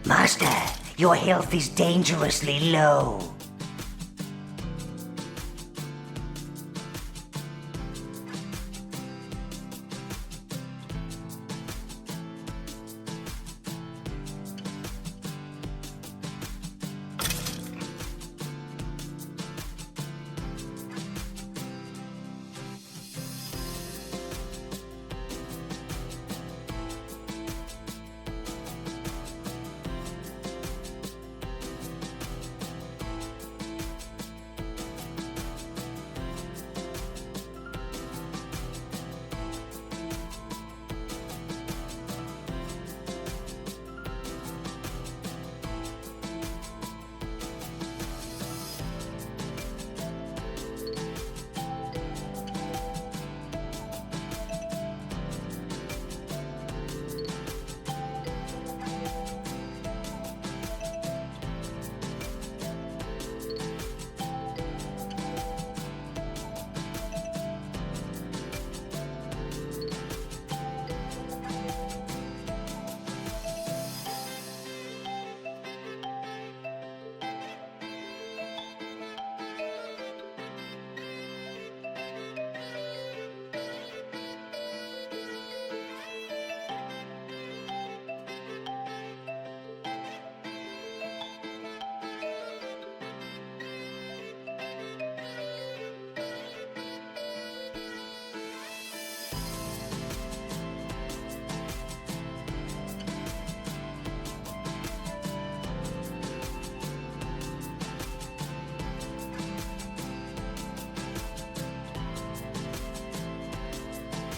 Master, your health is dangerously low.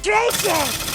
Drayson!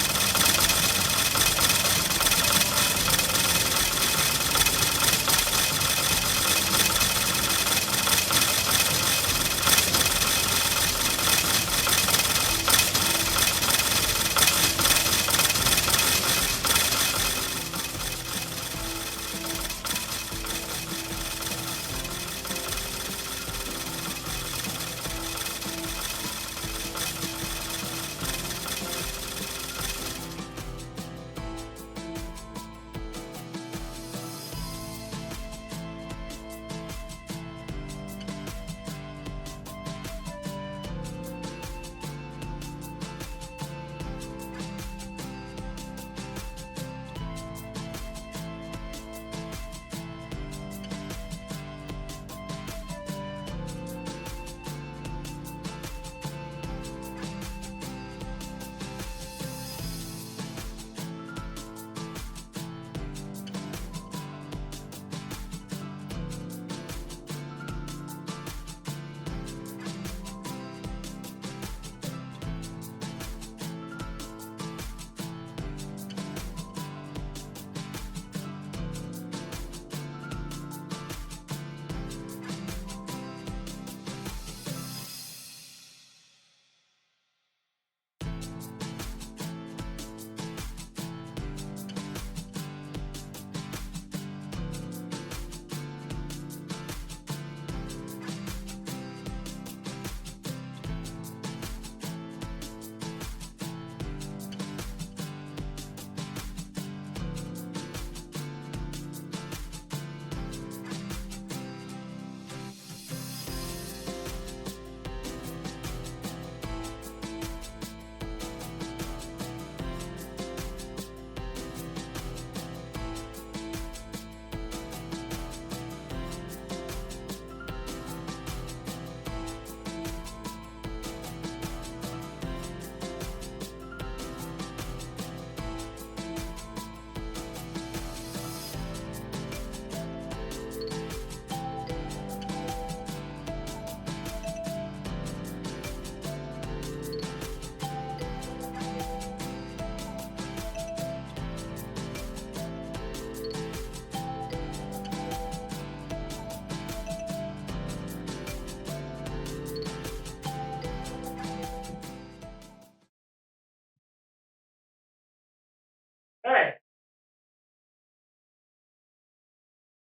Hey.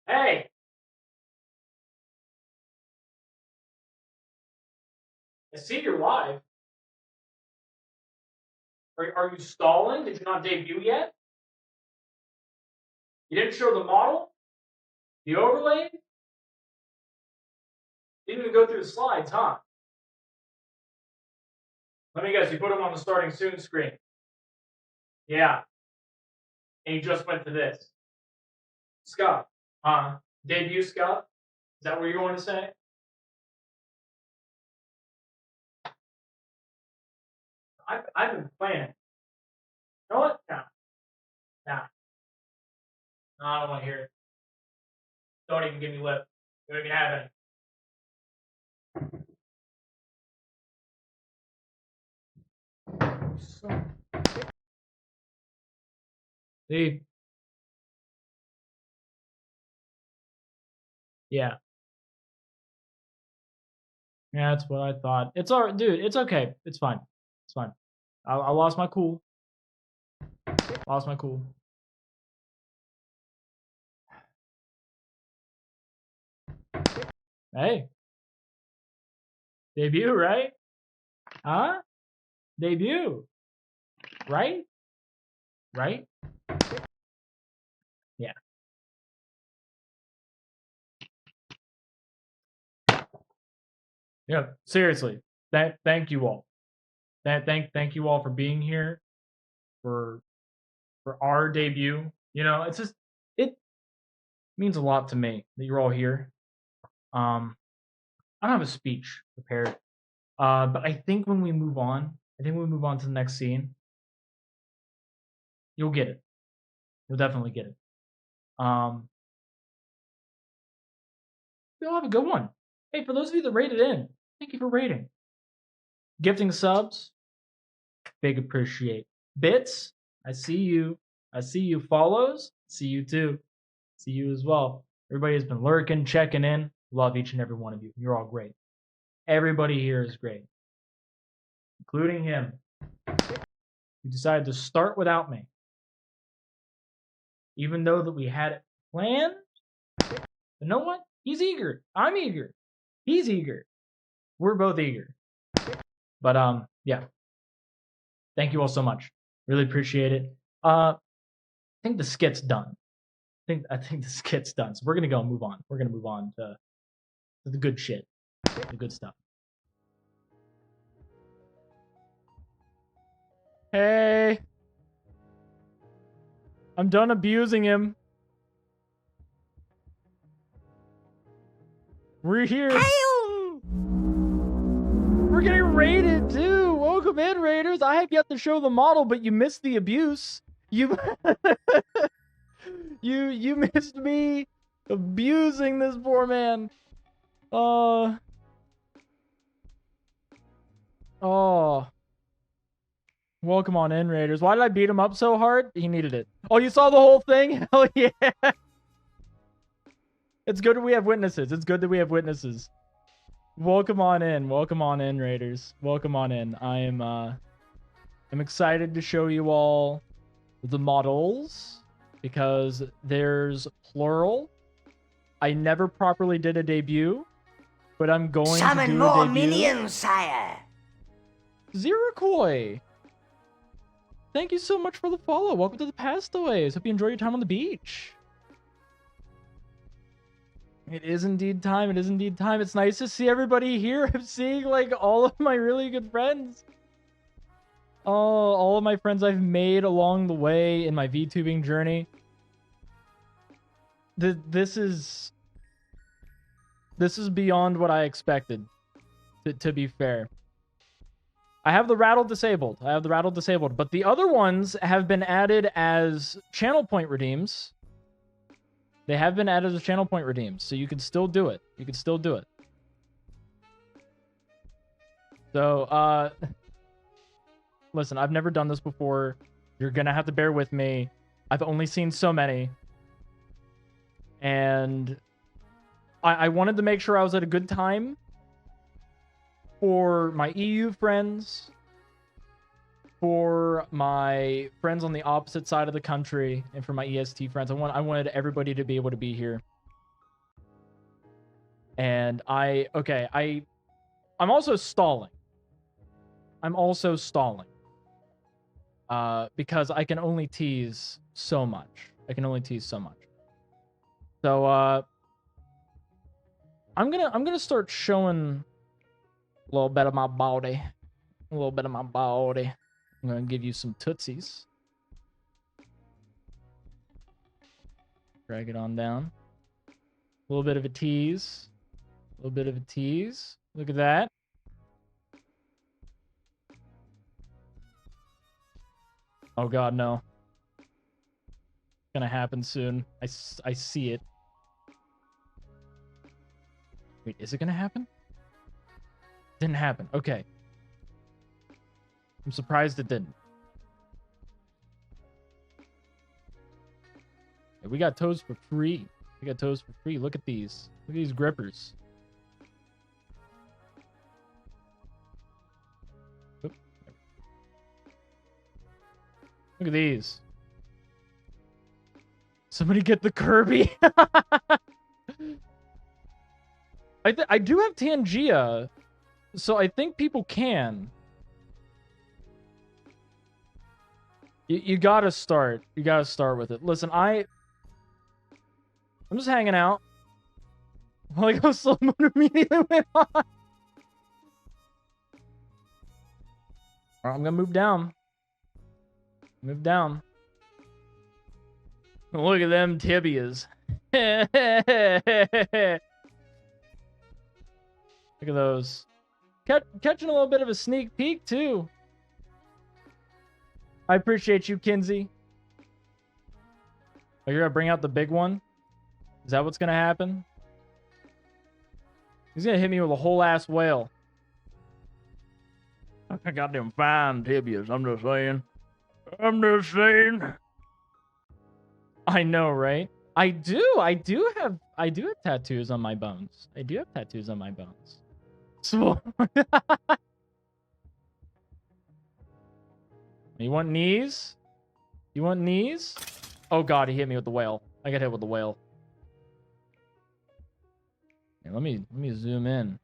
Hey. I see you're live. Are you stalling? Did you not debut yet? You didn't show the model? The overlay? Didn't even go through the slides, huh? Let me guess, you put them on the starting soon screen. Yeah. And you just went to this. Scott. Debut Scott? Is that what you're going to say? I've been planning. You know what? No. Nah. No, I don't want to hear it. Don't even give me lip. You don't even have any. See? Yeah. Yeah, that's what I thought. It's all right, dude. It's okay. It's fine. It's fine. I lost my cool. Lost my cool. Hey. Debut, right? Huh? Debut. Right? Right? Yeah. Yeah, seriously. Thank you all. Thank you all for being here for our debut. You know, it's just it means a lot to me that you're all here. I don't have a speech prepared. But I think when we move on, to the next scene, you'll get it. You'll definitely get it. You'll have a good one. Hey, for those of you that rated in, thank you for rating. Gifting subs, big appreciate. Bits, I see you. I see you. Follows, see you too. See you as well. Everybody has been lurking, checking in. Love each and every one of you. You're all great. Everybody here is great, including him, who decided to start without me. Even though that we had it planned, you know what? He's eager. I'm eager. He's eager. We're both eager. But yeah. Thank you all so much. Really appreciate it. I think the skit's done. I think the skit's done. So we're gonna go and move on. We're gonna move on to the good shit, the good stuff. Hey, I'm done abusing him. We're here. We're getting raided too. Welcome in, Raiders. I have yet to show the model, but you missed the abuse. You you missed me abusing this poor man. Oh. Welcome on in, Raiders. Why did I beat him up so hard? He needed it. Oh, you saw the whole thing? Hell yeah. It's good that we have witnesses. It's good that we have witnesses. Welcome on in. Welcome on in, Raiders. Welcome on in. I'm excited to show you all the models because there's plural. I never properly did a debut, but I'm going to do a debut. Summon more minions, sire. Zerokoi. Thank you so much for the follow. Welcome to the Pastaways. Hope you enjoy your time on the beach. It is indeed time. It is indeed time. It's nice to see everybody here. I'm seeing like all of my really good friends. Oh, all of my friends I've made along the way in my VTubing journey. This is beyond what I expected, to be fair. I have the rattle disabled. But the other ones have been added as channel point redeems. They have been added as channel point redeems, so you can still do it. So, listen, I've never done this before. You're gonna have to bear with me. I've only seen so many. And I wanted to make sure I was at a good time for my EU friends, for my friends on the opposite side of the country, and for my EST friends. I wanted everybody to be able to be here. And I'm also stalling. Because I can only tease so much. So, I'm gonna start showing a little bit of my body. A little bit of my body. I'm gonna give you some tootsies. Drag it on down. A little bit of a tease. A little bit of a tease. Look at that. Oh god, no. It's gonna happen soon. I see it. Wait, is it gonna happen? Didn't happen. Okay. I'm surprised it didn't. Yeah, we got toes for free. We got toes for free. Look at these. Look at these grippers. Oop. Look at these. Somebody get the Kirby. I do have Tangia, so I think people can. You gotta start. You gotta start with it. Listen, I'm just hanging out. Like how slow mo immediately went on. Alright, I'm gonna move down. Move down. Look at them tibias. Look at those. Catching a little bit of a sneak peek, too. I appreciate you, Kinsey. Oh, you're gonna bring out the big one? Is that what's gonna happen? He's gonna hit me with a whole ass whale. I got them fine tibias, I'm just saying. I'm just saying. I know, right? I do have tattoos on my bones. I do have tattoos on my bones. So you want knees? You want knees? Oh god, he hit me with the whale. I got hit with the whale. Here, let me zoom in.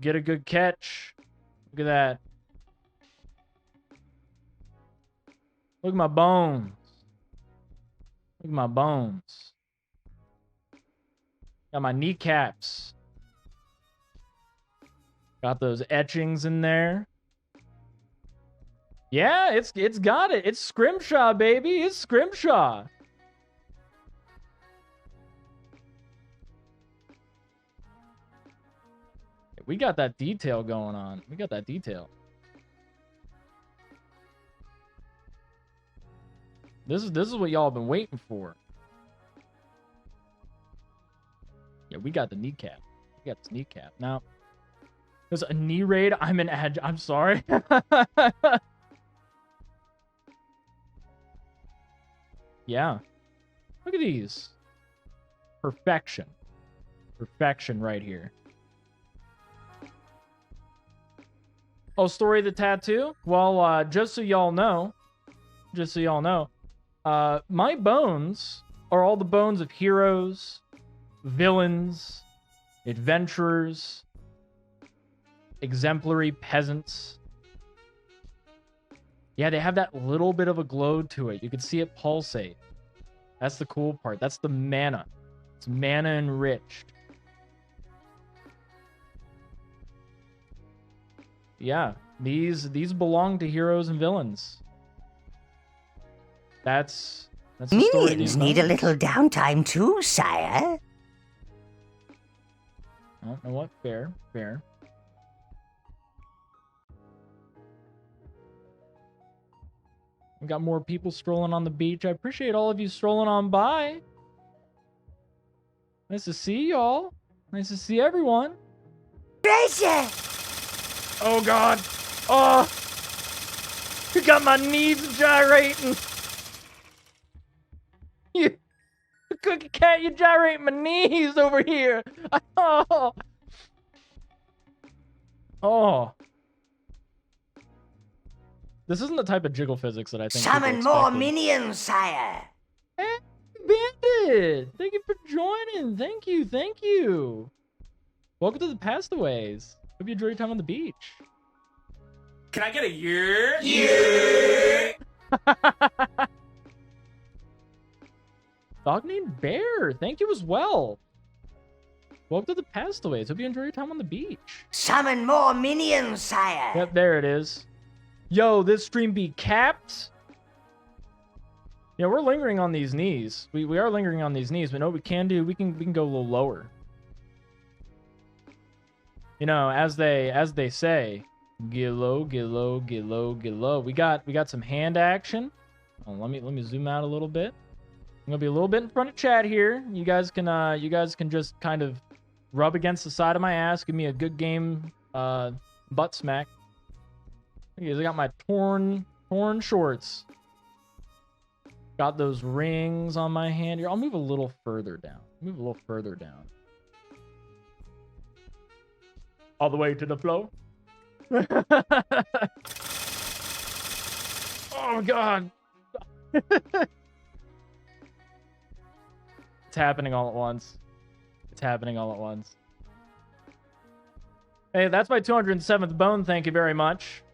Get a good catch. Look at that. Look at my bones. Look at my bones. Got my kneecaps. Got those etchings in there. Yeah, it's got it. It's Scrimshaw, baby. It's Scrimshaw. We got that detail going on. We got that detail. This is what y'all been waiting for. Yeah, we got the kneecap. We got this kneecap. Now, there's a knee raid. I'm an edge. I'm sorry. Yeah. Look at these. Perfection. Perfection right here. Oh, story of the tattoo? Well, just so y'all know, my bones are all the bones of heroes, villains, adventurers, exemplary peasants. Yeah, they have that little bit of a glow to it. You can see it pulsate. That's the cool part. That's the mana. It's mana enriched. Yeah, these belong to heroes and villains. That's the story of Minions these need a bones. little downtime too, sire. Oh, you know what? Fair. We got more people strolling on the beach. I appreciate all of you strolling on by. Nice to see y'all. Nice to see everyone. Treasure! Oh, God. Oh. You got my knees gyrating. You cookie cat, you gyrate my knees over here. Oh. Oh. This isn't the type of jiggle physics that I think Summon people more expected. minions, sire. Hey, Bandit! Thank you for joining. Thank you. Welcome to the Pastaways. Hope you enjoy your time on the beach. Can I get a year? Yeah. Dog named Bear. Thank you as well. Welcome to the Pastaways. Hope you enjoy your time on the beach. Summon more minions, sire. Yep, there it is. Yo, this stream be capped. Yeah, we're lingering on these knees. We are lingering on these knees, but no, we can do. We can go a little lower. You know, as they say, get low, get low, get low, get low. We got some hand action. Oh, let me zoom out a little bit. I'm gonna be a little bit in front of chat here. You guys can just kind of rub against the side of my ass, give me a good game butt smack. I got my torn shorts. Got those rings on my hand here. I'll move a little further down. Move a little further down. All the way to the floor. Oh God. It's happening all at once. It's happening all at once. Hey, that's my 207th bone. Thank you very much.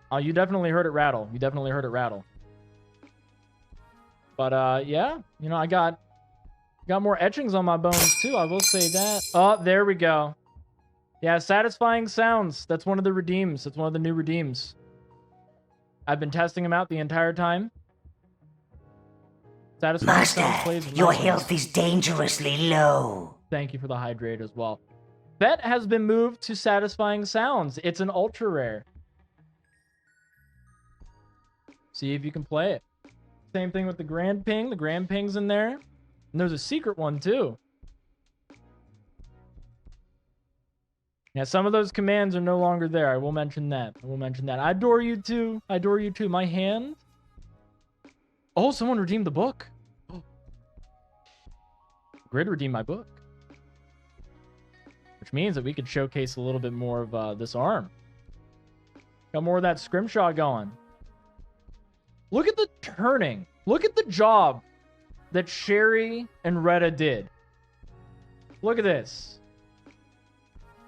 Oh, you definitely heard it rattle. You definitely heard it rattle. But, yeah. You know, I got more etchings on my bones, too. I will say that. Oh, there we go. Yeah, satisfying sounds. That's one of the redeems. That's one of the new redeems. I've been testing them out the entire time. Satisfying sounds plays with your health is dangerously low. Thank you for the hydrate as well. Bet has been moved to satisfying sounds. It's an ultra rare. See if you can play it. Same thing with the Grand Ping. The Grand Ping's in there. And there's a secret one, too. Yeah, some of those commands are no longer there. I will mention that. I will mention that. I adore you, too. I adore you, too. My hand. Oh, someone redeemed the book. Oh. Grid redeemed my book. Which means that we could showcase a little bit more of this arm. Got more of that scrimshaw going. Look at the turning. Look at the job that Sherry and Retta did. Look at this.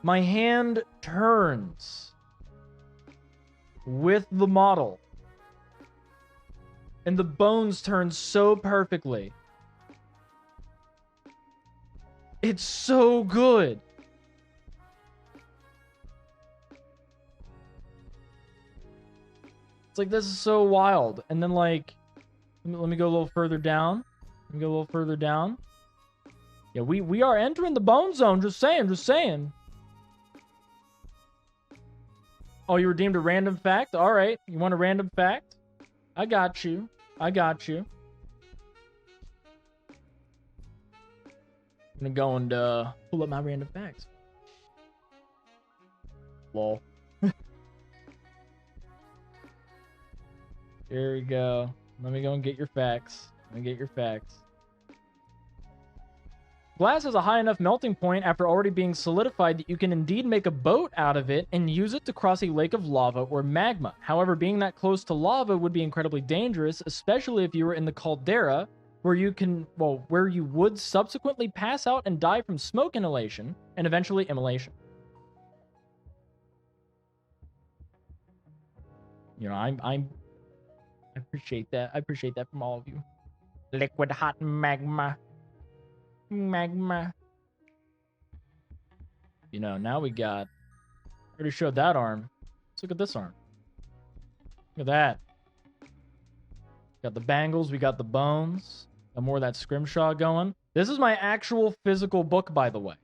My hand turns with the model. And the bones turn so perfectly. It's so good. It's like, this is so wild. And then, like, let me go a little further down. Let me go a little further down. Yeah, we are entering the bone zone. Just saying, just saying. Oh, you redeemed a random fact? All right. You want a random fact? I got you. I got you. I'm gonna go and pull up my random facts. Lol. Here we go. Let me go and get your facts. Let me get your facts. Glass has a high enough melting point after already being solidified that you can indeed make a boat out of it and use it to cross a lake of lava or magma. However, being that close to lava would be incredibly dangerous, especially if you were in the caldera, where you would subsequently pass out and die from smoke inhalation and eventually immolation. You know, I appreciate that. I appreciate that from all of you. Liquid hot magma. Magma. You know, now we got... I already showed that arm. Let's look at this arm. Look at that. Got the bangles. We got the bones. Got more of that scrimshaw going. This is my actual physical book, by the way.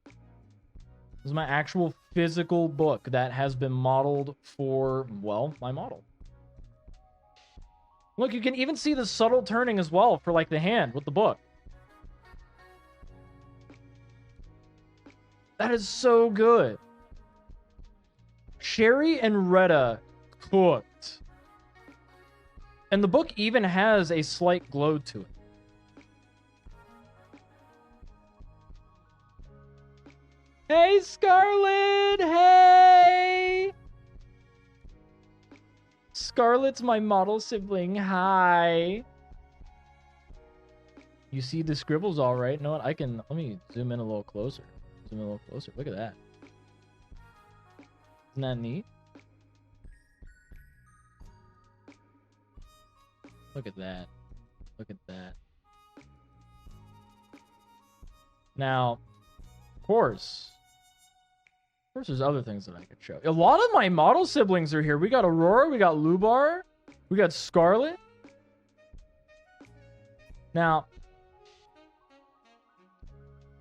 This is my actual physical book that has been modeled for, well, my model. Look, you can even see the subtle turning as well for, like, the hand with the book. That is so good. Sherry and Retta cooked. And the book even has a slight glow to it. Hey, Scarlet! Hey! Scarlet's my model sibling. Hi. You see the scribbles all right. You know what? Let me zoom in a little closer. Zoom in a little closer. Look at that. Isn't that neat? Look at that. Look at that. Now, of course, there's other things that I could show. A lot of my model siblings are here. We got Aurora, we got Lubar, we got Scarlet. Now,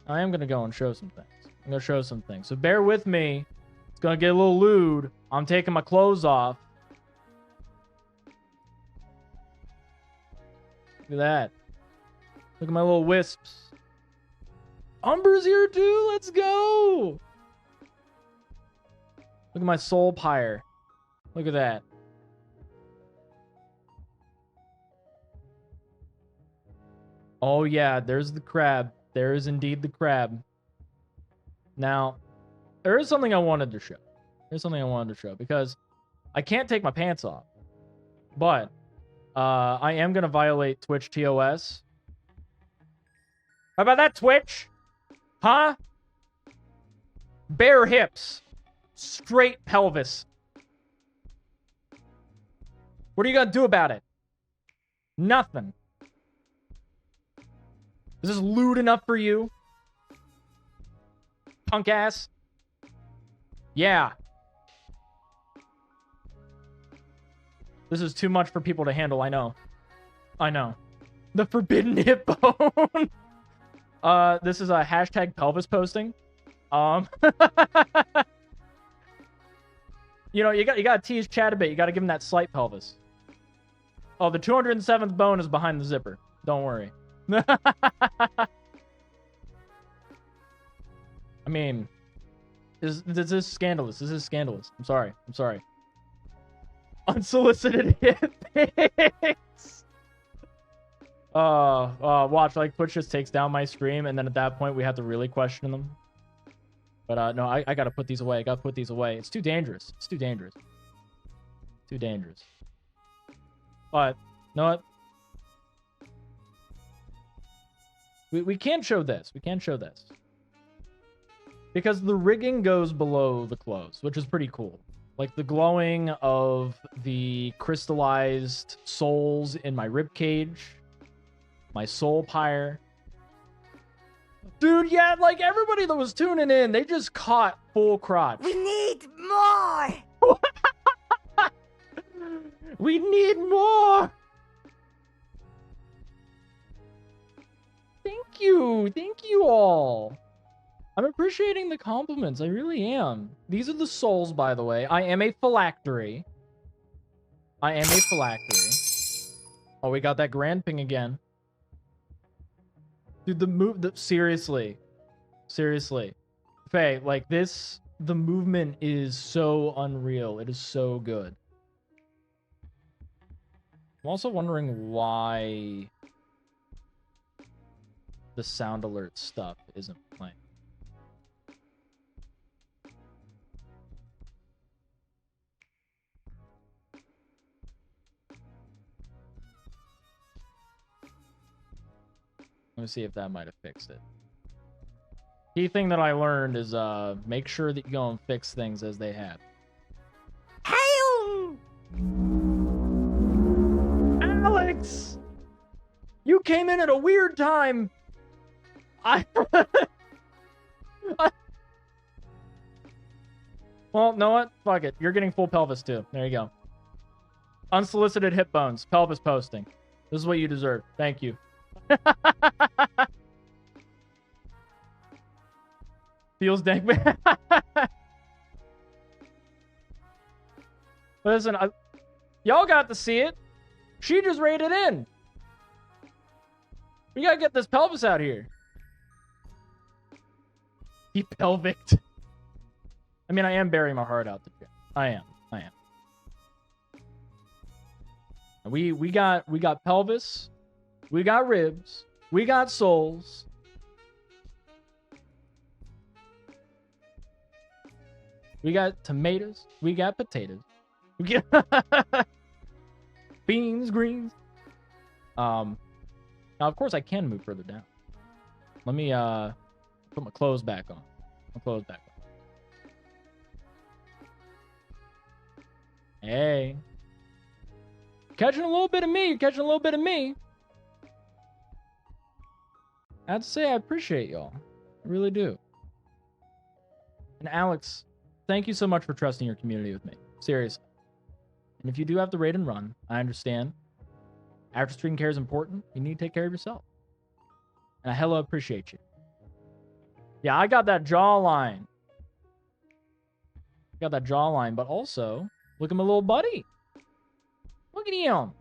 I am going to go and show some things. I'm going to show some things. So bear with me. It's going to get a little lewd. I'm taking my clothes off. Look at that. Look at my little wisps. Umber's here too. Let's go. Look at my soul pyre. Look at that. Oh yeah, there's the crab. There is indeed the crab. Now, there is something I wanted to show. There's something I wanted to show because I can't take my pants off. But I am going to violate Twitch TOS. How about that, Twitch? Huh? Bare hips. Straight pelvis. What are you going to do about it? Nothing. Is this lewd enough for you? Punk ass? Yeah. This is too much for people to handle, I know. I know. The forbidden hip bone. This is a hashtag pelvis posting. You know, you gotta tease Chad a bit. You gotta give him that slight pelvis. Oh, the 207th bone is behind the zipper. Don't worry. I mean, this is scandalous. This is scandalous. I'm sorry. I'm sorry. Unsolicited hit pics. Watch, like, Twitch just takes down my stream, and then at that point, we have to really question them. But, no, I gotta put these away. I gotta put these away. It's too dangerous. It's too dangerous. Too dangerous. But, you know what? We can't show this. We can't show this. Because the rigging goes below the clothes, which is pretty cool. Like the glowing of the crystallized souls in my ribcage, my soul pyre. Dude, yeah, like everybody that was tuning in, they just caught full crotch. We need more! We need more! Thank you. Thank you all. I'm appreciating the compliments. I really am. These are the souls, by the way. I am a phylactery. I am a phylactery. Oh, we got that grand ping again. Dude, seriously. Seriously. Faye, like this, the movement is so unreal. It is so good. I'm also wondering why the sound alert stuff isn't playing. Let me see if that might have fixed it. Key thing that I learned is make sure that you go and fix things as they have. Hail! Alex! You came in at a weird time. Well, know what? Fuck it. You're getting full pelvis too. There you go. Unsolicited hip bones. Pelvis posting. This is what you deserve. Thank you. Feels dank, man. Listen, y'all got to see it. She just raided in. We gotta get this pelvis out here. He pelvicked. I mean, I am burying my heart out the gym. I am. We got pelvis. We got ribs. We got souls. We got tomatoes. We got potatoes. We get beans, greens. Now, of course, I can move further down. Let me put my clothes back on. Hey. Catching a little bit of me. You're catching a little bit of me. I have to say, I appreciate y'all. I really do. And Alex, thank you so much for trusting your community with me. Seriously. And if you do have to raid and run, I understand. After stream care is important. You need to take care of yourself. And I hella appreciate you. Yeah, I got that jawline. Got that jawline, but also, look at my little buddy. Look at him.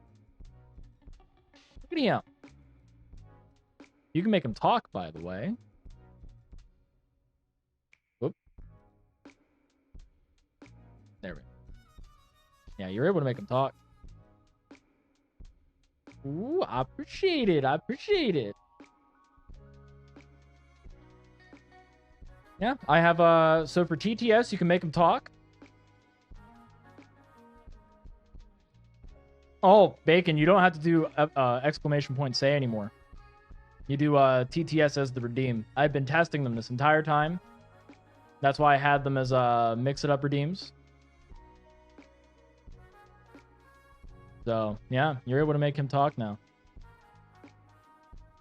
Look at him. You can make him talk, by the way. Whoop. There we go. Yeah, you're able to make him talk. Ooh, I appreciate it. I appreciate it. Yeah, I have, so for TTS, you can make him talk. Oh, Bacon, you don't have to do, exclamation point say anymore. You do, TTS as the redeem. I've been testing them this entire time. That's why I had them as, mix-it-up redeems. So, yeah, you're able to make him talk now.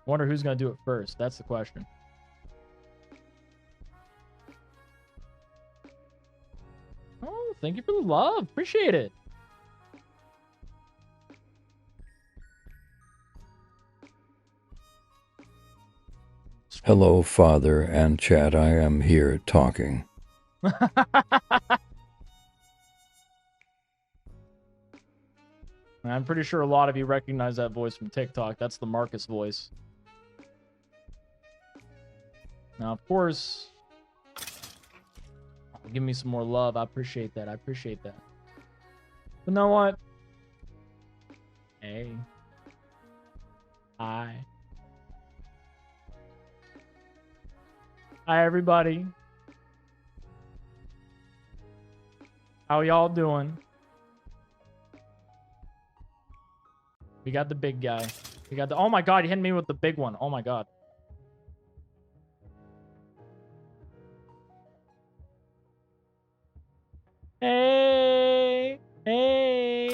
Wonder who's gonna do it first. That's the question. Oh, thank you for the love. Appreciate it. Hello, Father and chat. I am here talking. I'm pretty sure a lot of you recognize that voice from TikTok. That's the Marcus voice. Now, of course, give me some more love. I appreciate that. I appreciate that. But you know what? Hey. Hi. Hi, everybody. How y'all doing? We got the big guy. We got the... Oh my god, he hit me with the big one. Oh my god. Hey! Hey!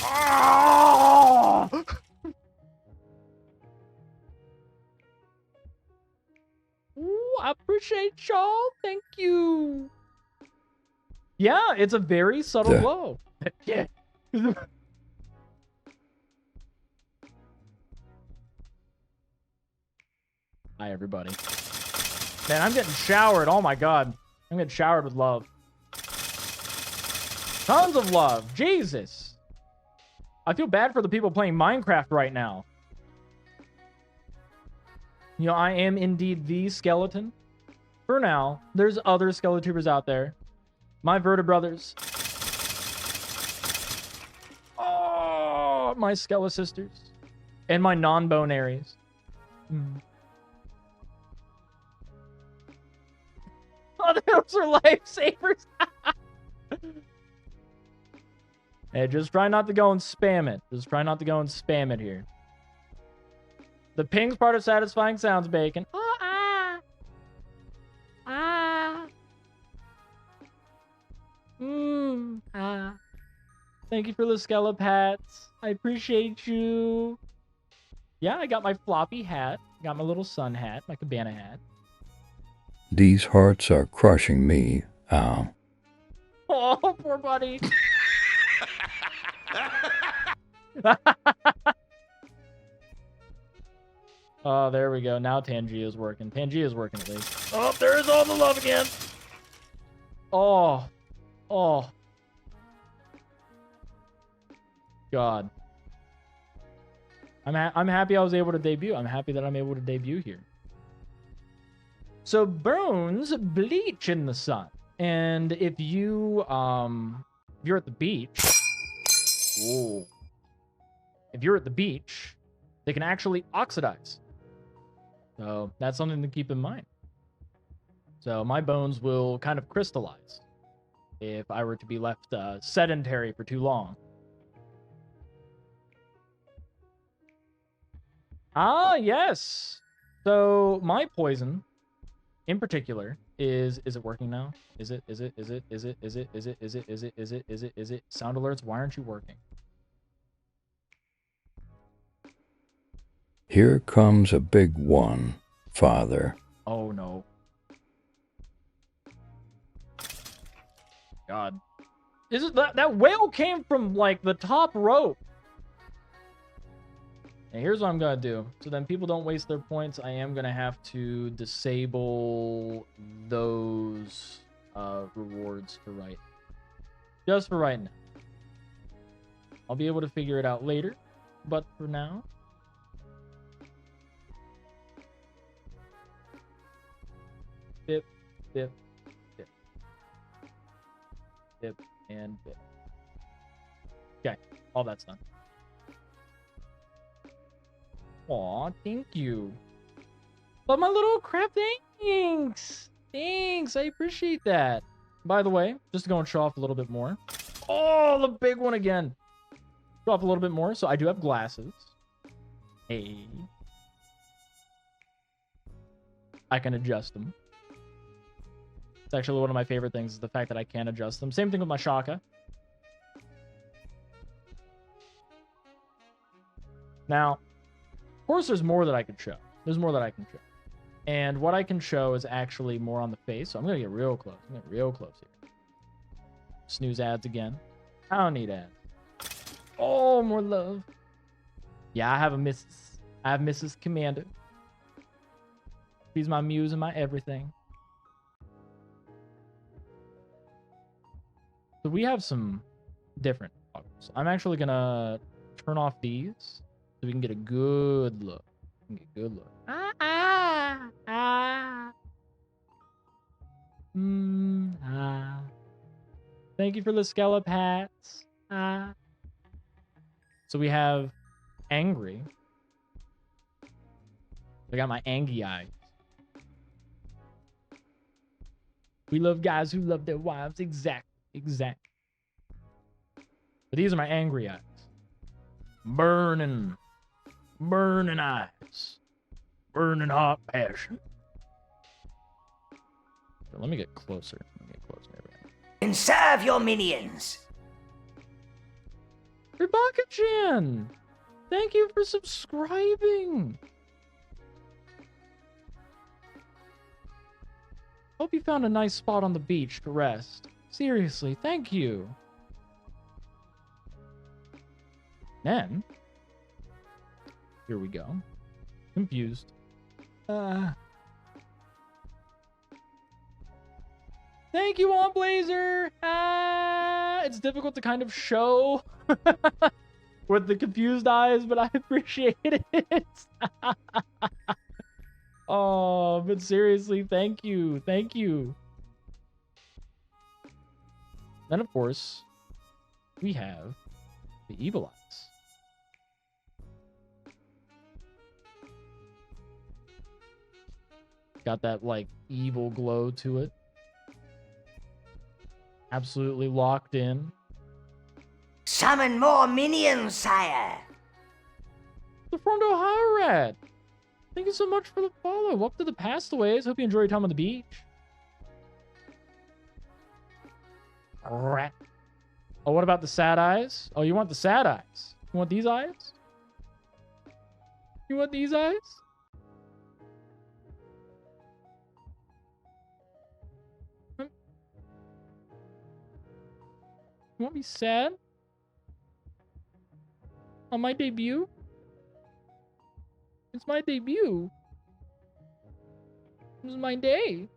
Oh! Ooh, I appreciate y'all. Thank you. Yeah, it's a very subtle blow. Yeah. Hi, everybody. Man, I'm getting showered. Oh my god. I'm getting showered with love. Tons of love. Jesus. I feel bad for the people playing Minecraft right now. You know, I am indeed the skeleton. For now, there's other Skeletubers out there. My Vertebrothers. Oh, my Skelisisters. And my non-bonaries. Oh, those are lifesavers. Hey, just try not to go and spam it. Just try not to go and spam it here. The ping's part of satisfying sounds, Bacon. Oh, ah. Ah. Ah. Thank you for the Skelepats. I appreciate you. Yeah, I got my floppy hat. Got my little sun hat, my cabana hat. These hearts are crushing me. Ow. Oh, poor buddy. Oh, there we go. Now Tangia's working. Tangia's working at least. Oh, there is all the love again. Oh. Oh. God. I'm happy I was able to debut. I'm happy that I'm able to debut here. So bones bleach in the sun. And if you're at the beach, ooh, if you're at the beach, they can actually oxidize. So that's something to keep in mind. So my bones will kind of crystallize if I were to be left sedentary for too long. Ah, yes. So my poison, in particular, is it working now? Is it? Sound alerts, why aren't you working? Here comes a big one, Father. Oh no. God. Is it that whale came from like the top rope? And here's what I'm gonna do. So then people don't waste their points. I am gonna have to disable those rewards for right. Just for right now. I'll be able to figure it out later. But for now. Bip, bip, bip. Bip, and bip. Okay, all that's done. Aw, thank you. But my little crap, thanks. Thanks, I appreciate that. By the way, just to go and show off a little bit more. Oh, the big one again. Show off a little bit more. So I do have glasses. Hey. I can adjust them. It's actually one of my favorite things is the fact that I can adjust them. Same thing with my Shaka. Now, of course, there's more that I could show. There's more that I can show. And what I can show is actually more on the face. So I'm going to get real close. I'm going to get real close here. Snooze ads again. I don't need ads. Oh, more love. Yeah, I have a Mrs. I have Mrs. Commander. She's my muse and my everything. So we have some different toggles. I'm actually going to turn off these so we can get a good look. Get a good look. Thank you for the scallop hats. So we have angry. I got my Angie eyes. We love guys who love their wives. Exactly. But these are my angry eyes. Burning eyes. Burning hot passion. So let me get closer. And serve your minions. Rebecca-chan! Thank you for subscribing. Hope you found a nice spot on the beach to rest. Seriously, thank you. Then, here we go. Confused. Thank you, On Blazer. It's difficult to kind of show with the confused eyes, but I appreciate it. Oh, but seriously, thank you. Thank you. Then, of course, we have the evil eyes. Got that, like, evil glow to it. Absolutely locked in. Summon more minions, sire. The From Ohio Rat. Thank you so much for the follow. Up to the Pastaways. Hope you enjoy your time on the beach. Rat. Oh, what about the sad eyes? Oh, you want the sad eyes? You want these eyes? You want these eyes? You want me sad? On my debut? It's my debut. This is my day.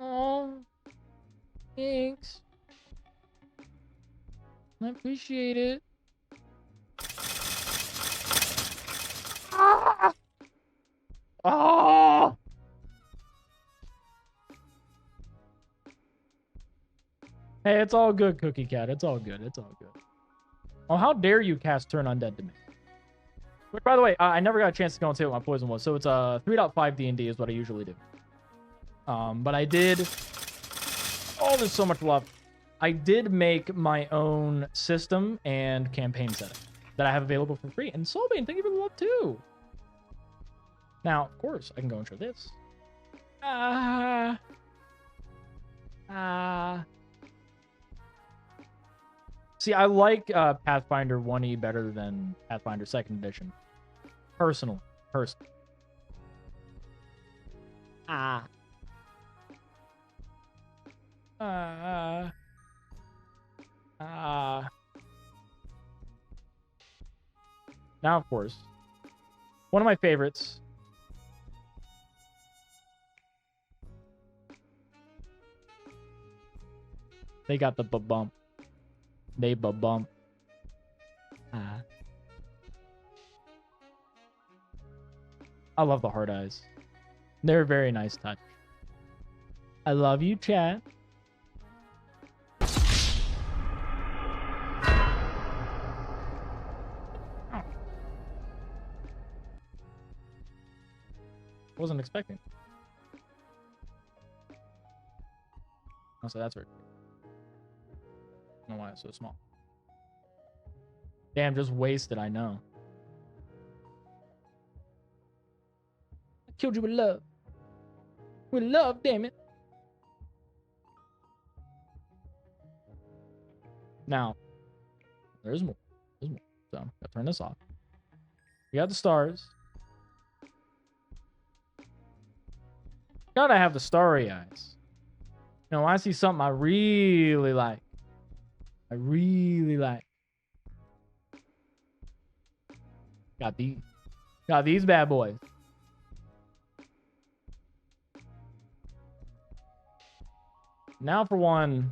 Oh, thanks. I appreciate it. Ah! Oh! Hey, it's all good, Cookie Cat. It's all good. It's all good. Oh, how dare you cast Turn Undead to me? Which, by the way, I never got a chance to go and say what my poison was. So it's a 3.5 D&D is what I usually do. But I did... Oh, there's so much love. I did make my own system and campaign setting that I have available for free. And Soulbane, thank you for the love, too. Now, of course, I can go and show this. See, I like Pathfinder 1E better than Pathfinder 2nd Edition. Personally. Ah. Now, of course, one of my favorites. They got the bump. They bump. I love the hard eyes. They're a very nice touch. I love you, chat. Wasn't expecting. Oh, so that's weird. I don't know why it's so small. Damn, just wasted, I know. I killed you with love. With love, damn it. Now, there's more. There's more. So, gotta turn this off. We got the stars. Gotta have the starry eyes. You know, I see something I really like. I really like. Got these. Got these bad boys. Now for one.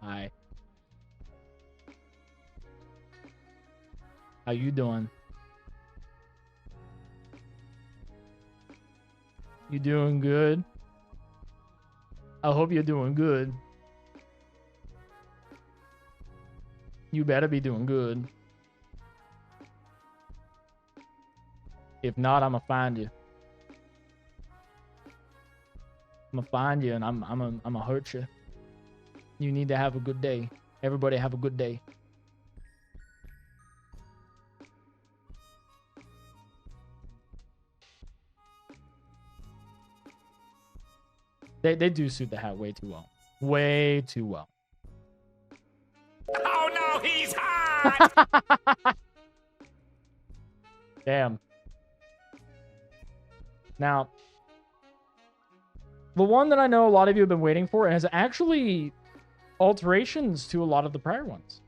Hi. How you doing? You doing good? I hope you're doing good. You better be doing good. If not, I'ma find you. I'ma find you and I'ma hurt you. You need to have a good day. Everybody have a good day. They do suit the hat way too well. Way too well. Oh no, he's hot! Damn. Now, the one that I know a lot of you have been waiting for has actually alterations to a lot of the prior ones.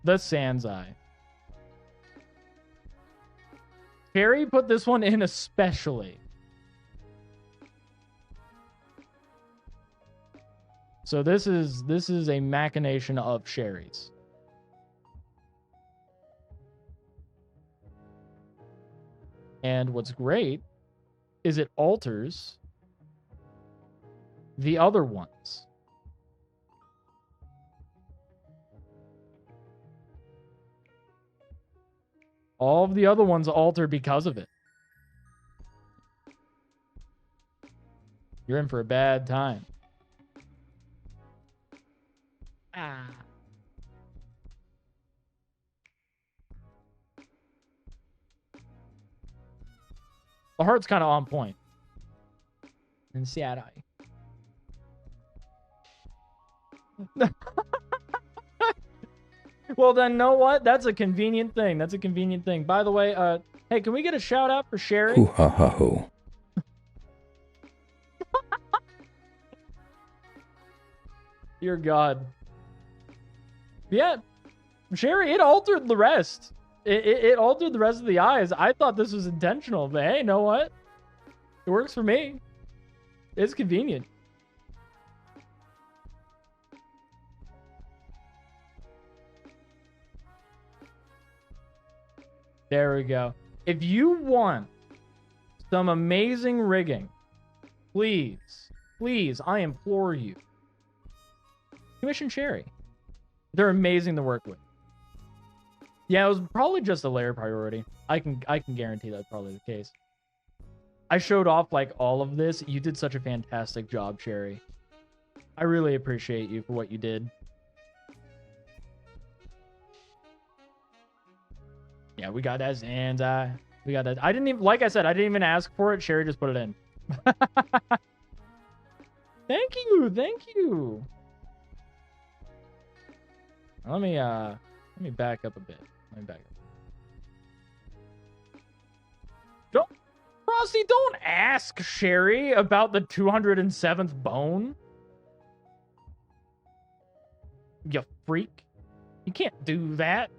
The Sans Eye. Sherry put this one in especially. So this is a machination of Sherry's. And what's great is it alters the other ones. All of the other ones alter because of it. You're in for a bad time. Ah. The heart's kind of on point. And sad eye. Well, then, know what? That's a convenient thing. That's a convenient thing. By the way, hey, can we get a shout out for Sherry? Hoo ha ha ho. Dear God. Yeah, Sherry, it altered the rest. It altered the rest of the eyes. I thought this was intentional, but hey, you know what? It works for me. It's convenient. There we go. If you want some amazing rigging, please, I implore you, commission Sherry. They're amazing to work with. Yeah, it was probably just a layer priority. I can guarantee that's probably the case. I showed off like all of this. You did such a fantastic job, Sherry. I really appreciate you for what you did. Yeah, we got that Sans Eye. We got that. I didn't even, like I said, I didn't even ask for it. Sherry just put it in. Thank you. Thank you. Let me back up a bit. Let me back up. Don't, Frosty, don't ask Sherry about the 207th bone. You freak. You can't do that.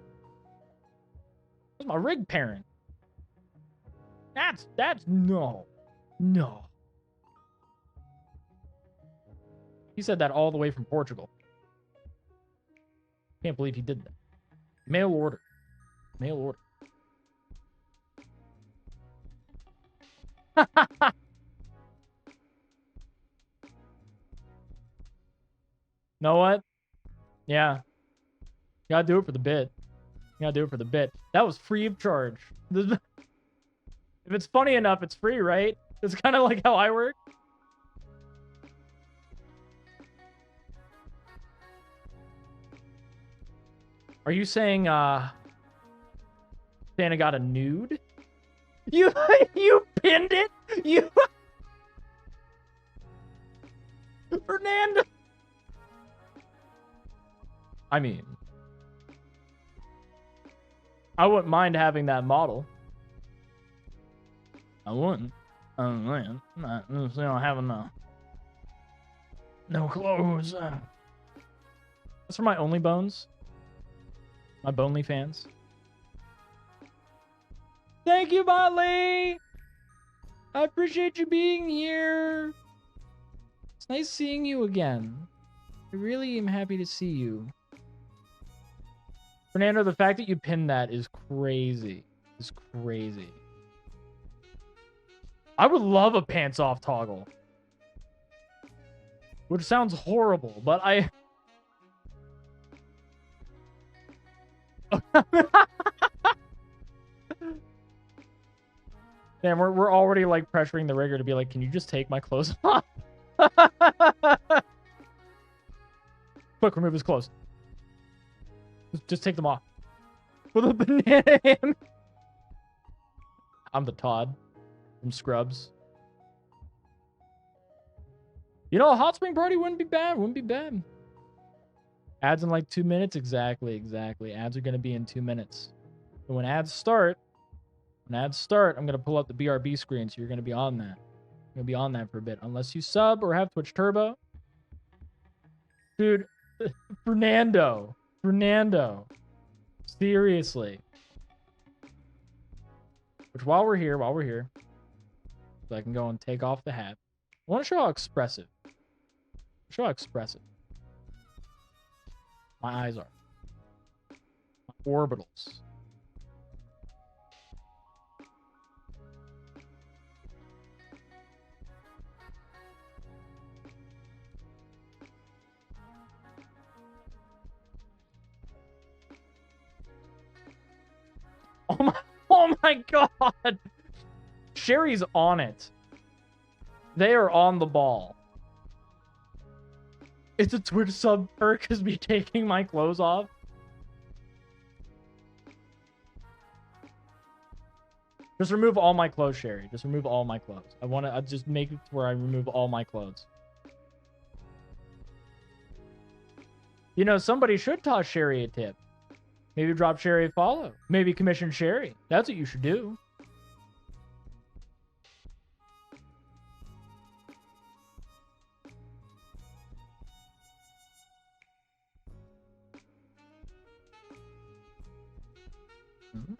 That's my rig parent. That's no. No. He said that all the way from Portugal. Can't believe he did that. Mail order. Mail order. Know what? Yeah. You gotta do it for the bit. You gotta do it for the bit. That was free of charge. If it's funny enough, it's free, right? It's kind of like how I work. Are you saying, Santa got a nude? You pinned it? You... Fernando! I mean... I wouldn't mind having that model. I wouldn't. I don't have no clothes. That's for my only bones. My bonely fans. Thank you, Motley! I appreciate you being here. It's nice seeing you again. I really am happy to see you. Fernando, the fact that you pinned that is crazy. It's crazy. I would love a pants off toggle. Which sounds horrible, but I... Damn, we're already like pressuring the rigger to be like, can you just take my clothes off? Quick, remove his clothes. Just take them off. With a banana ham. I'm the Todd from Scrubs. You know, a hot spring party wouldn't be bad. Wouldn't be bad. Ads in like 2 minutes? Exactly. Ads are going to be in 2 minutes. And when ads start, I'm going to pull up the BRB screen, so you're going to be on that. You're going to be on that for a bit. Unless you sub or have Twitch Turbo. Dude, Fernando. Seriously. Which while we're here, so I can go and take off the hat. I want to show how expressive. My eyes are. My orbitals. Oh my god! Sherry's on it. They are on the ball. It's a Twitch sub perk is me taking my clothes off. Just remove all my clothes, Sherry. Just remove all my clothes. I just make it where I remove all my clothes. You know, somebody should toss Sherry a tip. Maybe drop Sherry a follow. Maybe commission Sherry. That's what you should do. Mm-hmm.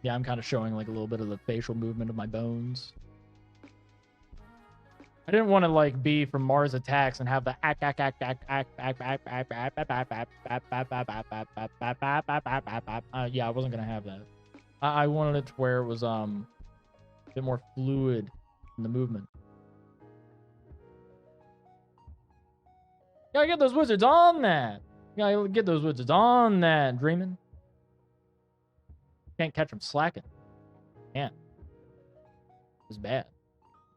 Yeah, I'm kind of showing like a little bit of the facial movement of my bones. I didn't want to like be from Mars Attacks and have the yeah, I wasn't gonna have that. I wanted it to where it was a bit more fluid in the movement. Gotta get those wizards on that. Gotta get those wizards on that, dreaming. Can't catch them slacking. Can't. It's bad.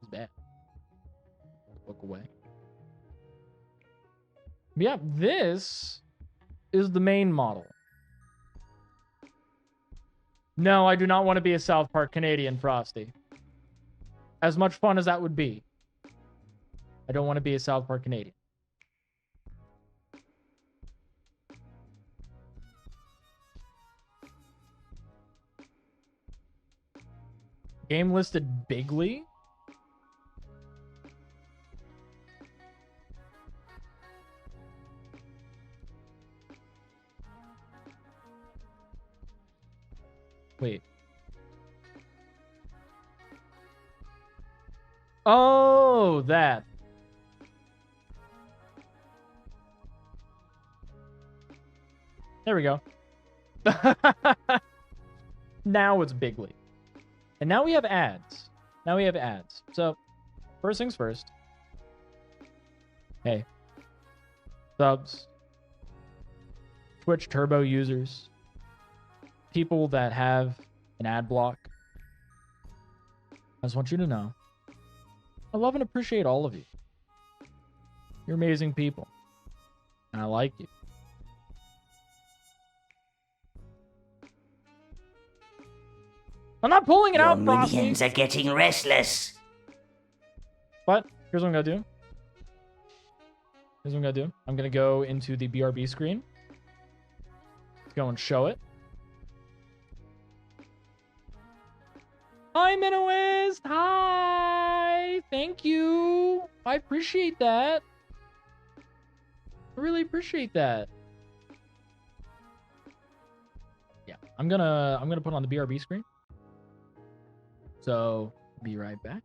It's bad. Look away. But yeah, this is the main model. No, I do not want to be a South Park Canadian, Frosty. As much fun as that would be, I don't want to be a South Park Canadian. Game listed bigly? Wait. Oh, that. There we go. Now it's bigly. And now we have ads. Now we have ads. So, first things first. Hey. Subs. Twitch Turbo users. People that have an ad block. I just want you to know. I love and appreciate all of you. You're amazing people. And I like you. I'm not pulling it Your out, Frosty. minions are getting restless. But here's what I'm gonna do. Here's what I'm gonna do. I'm gonna go into the BRB screen. Let's go and show it. Hi, Minowist. Hi. Thank you. I appreciate that. I really appreciate that. Yeah, I'm gonna put on the BRB screen. So, be right back.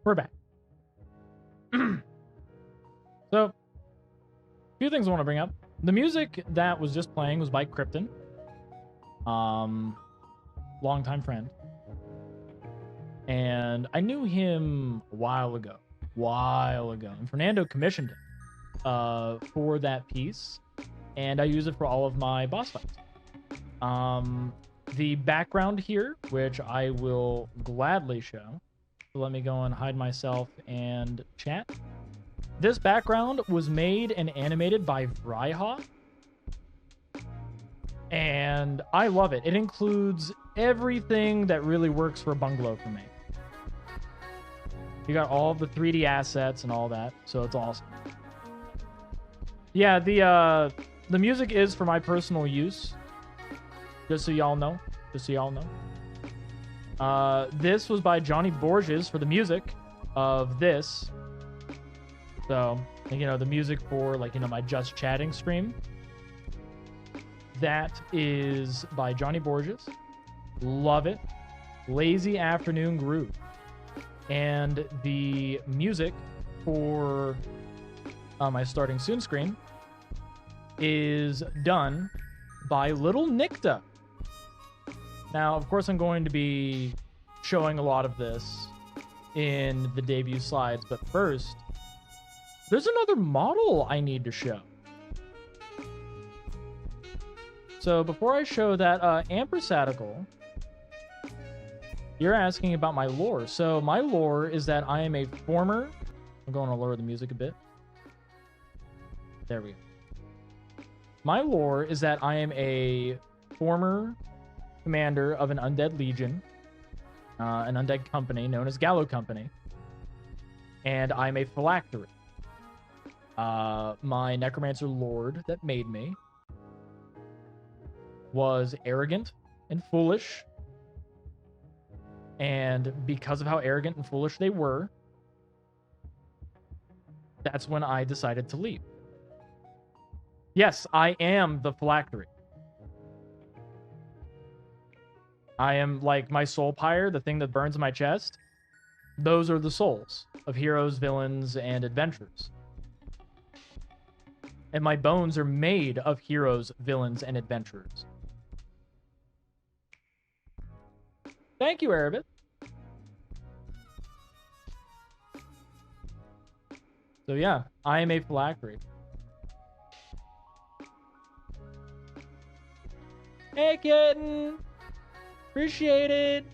We're back. So, a few things I want to bring up. The music that was just playing was by Krypton. Longtime friend. And I knew him a while ago. And Fernando commissioned it for that piece. And I use it for all of my boss fights. the background here, which I will gladly show. So let me go and hide myself and chat. This background was made and animated by Vryha. And I love it. It includes everything that really works for a bungalow for me. You got all the 3D assets and all that, so it's awesome. Yeah, the music is for my personal use. Just so y'all know. Just so y'all know. This was by Johnny Borges for the music of this. So, you know, the music for, like, you know, my Just Chatting stream. That is by Johnny Borges. Love it. Lazy Afternoon Groove. And the music for my Starting Soon screen is done by Little Nicta. Now, of course, I'm going to be showing a lot of this in the debut slides, but first, there's another model I need to show. So before I show that, Ampersatical, you're asking about my lore. So my lore is that I am a former... I'm going to lower the music a bit. There we go. My lore is that I am a former commander of an undead legion, an undead company known as Gallo Company, and I'm a phylactery. My necromancer lord that made me was arrogant and foolish, and because of how arrogant and foolish they were, that's when I decided to leave. Yes, I am the phylactery. I am like my soul pyre, the thing that burns in my chest. Those are the souls of heroes, villains, and adventurers. And my bones are made of heroes, villains, and adventurers. Thank you, Arabit. So yeah, I am a phylactery. Hey, kitten! Appreciate it!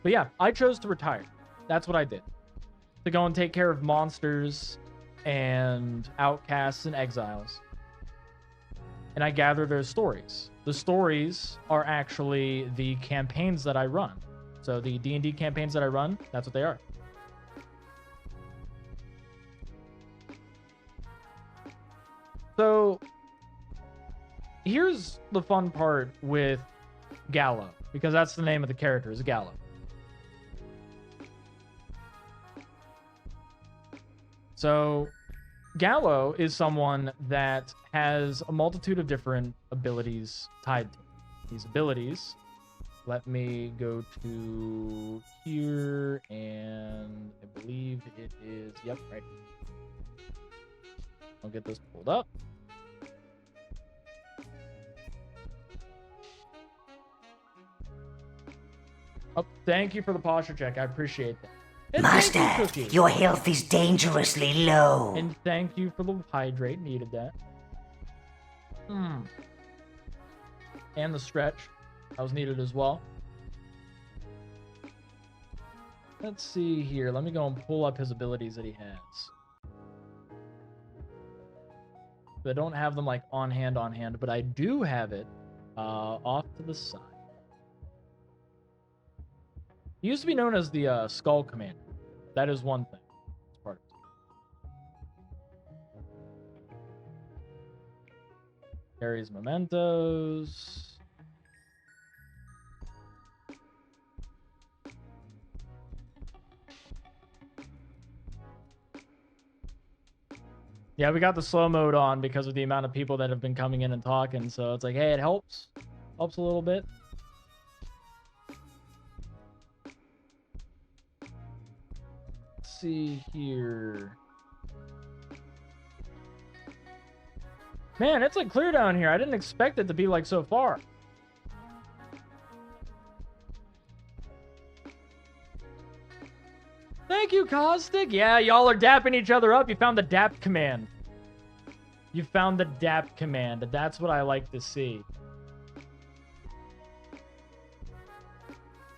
But yeah, I chose to retire. That's what I did. To go and take care of monsters and outcasts and exiles. And I gather their stories. The stories are actually the campaigns that I run. So the D&D campaigns that I run, that's what they are. So here's the fun part with Gallo, because that's the name of the character, is Gallo. So Gallo is someone that has a multitude of different abilities tied to him. These abilities, let me go to here, and I believe it is, yep, right. I'll get this pulled up. Oh, thank you for the posture check. I appreciate that. And Master, your health is dangerously low. And thank you for the hydrate. Needed that. And the stretch. That was needed as well. Let's see here. Let me go and pull up his abilities that he has. I don't have them like on hand, but I do have it off to the side. He used to be known as the Skull Commander. That is one thing. It's part of it. Carries mementos. Yeah, we got the slow mode on because of the amount of people that have been coming in and talking. So it's like, hey, it helps. Helps a little bit. See here. Man, it's like clear down here. I didn't expect it to be like so far. Thank you, Caustic. Yeah, y'all are dapping each other up. You found the dap command. You found the dap command. That's what I like to see.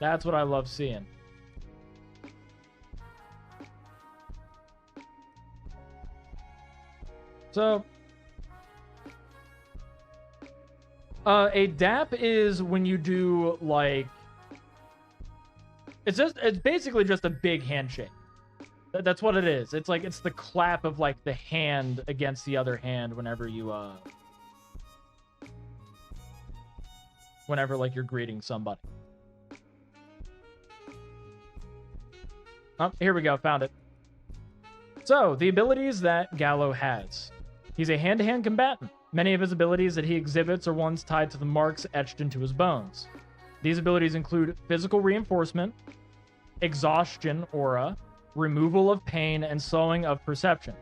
That's what I love seeing. So, a dap is when you do, like, it's basically just a big handshake. That's what it is. It's like, it's the clap of, like, the hand against the other hand whenever you, whenever, like, you're greeting somebody. Oh, here we go. Found it. So, the abilities that Gallo has. He's a hand-to-hand combatant. Many of his abilities that he exhibits are ones tied to the marks etched into his bones. These abilities include physical reinforcement, exhaustion aura, removal of pain, and slowing of perception.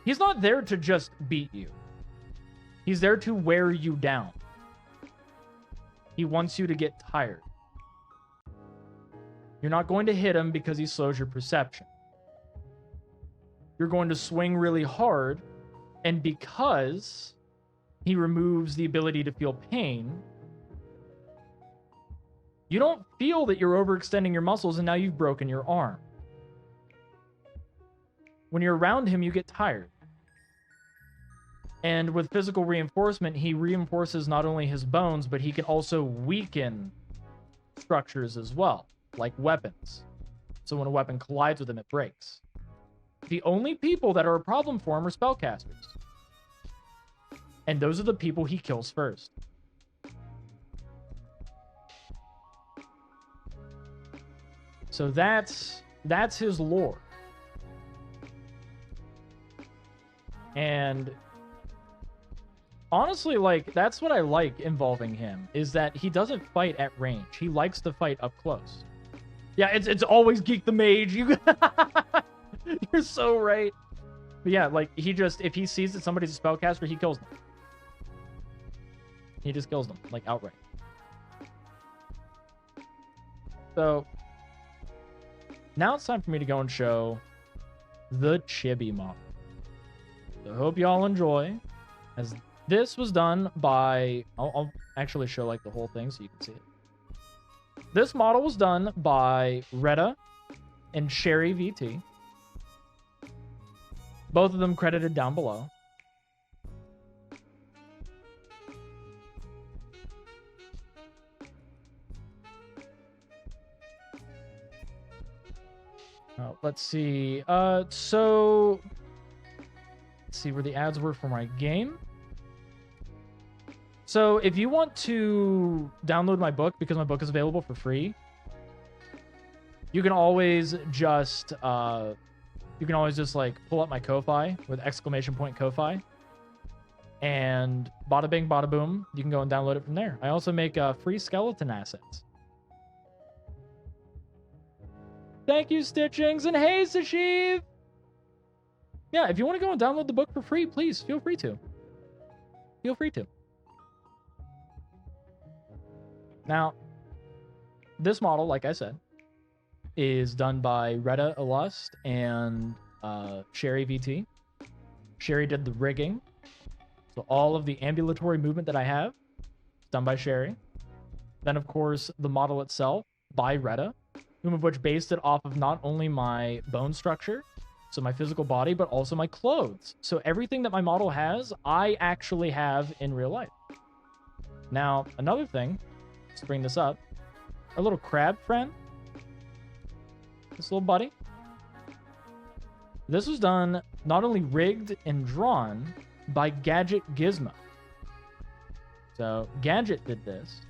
He's not there to just beat you. He's there to wear you down. He wants you to get tired. You're not going to hit him because he slows your perception. You're going to swing really hard, and because he removes the ability to feel pain, you don't feel that you're overextending your muscles and now you've broken your arm. When you're around him, you get tired. And with physical reinforcement, he reinforces not only his bones, but he can also weaken structures as well, like weapons. So when a weapon collides with him, it breaks. The only people that are a problem for him are spellcasters. And those are the people he kills first. So that's his lore. And honestly, like, that's what I like involving him, is that he doesn't fight at range. He likes to fight up close. Yeah, it's always Geek the Mage. You're so right. But yeah, like, he just, if he sees that somebody's a spellcaster, he kills them. He just kills them, like, outright. So, now it's time for me to go and show the Chibi model. So I hope y'all enjoy, as this was done by, I'll actually show, like, the whole thing so you can see it. This model was done by Retta and SherryVT. Both of them credited down below. Let's see. So let's see where the ads were for my game. So if you want to download my book, because my book is available for free, you can always just like pull up my Ko-Fi with !Ko-Fi, and bada bing, bada boom, you can go and download it from there. I also make free skeleton assets. Thank you, Stitchings, and hey, Sashiv! Yeah, if you want to go and download the book for free, please, feel free to. Feel free to. Now, this model, like I said, is done by Retta Illust and SherryVT. Sherry did the rigging. So all of the ambulatory movement that I have is done by Sherry. Then, of course, the model itself by Retta, whom of which based it off of not only my bone structure, so my physical body, but also my clothes. So everything that my model has, I actually have in real life. Now, another thing, let's bring this up. Our little crab friend, this little buddy. This was done, not only rigged and drawn, by GadgetGizmo. So, Gadget did this.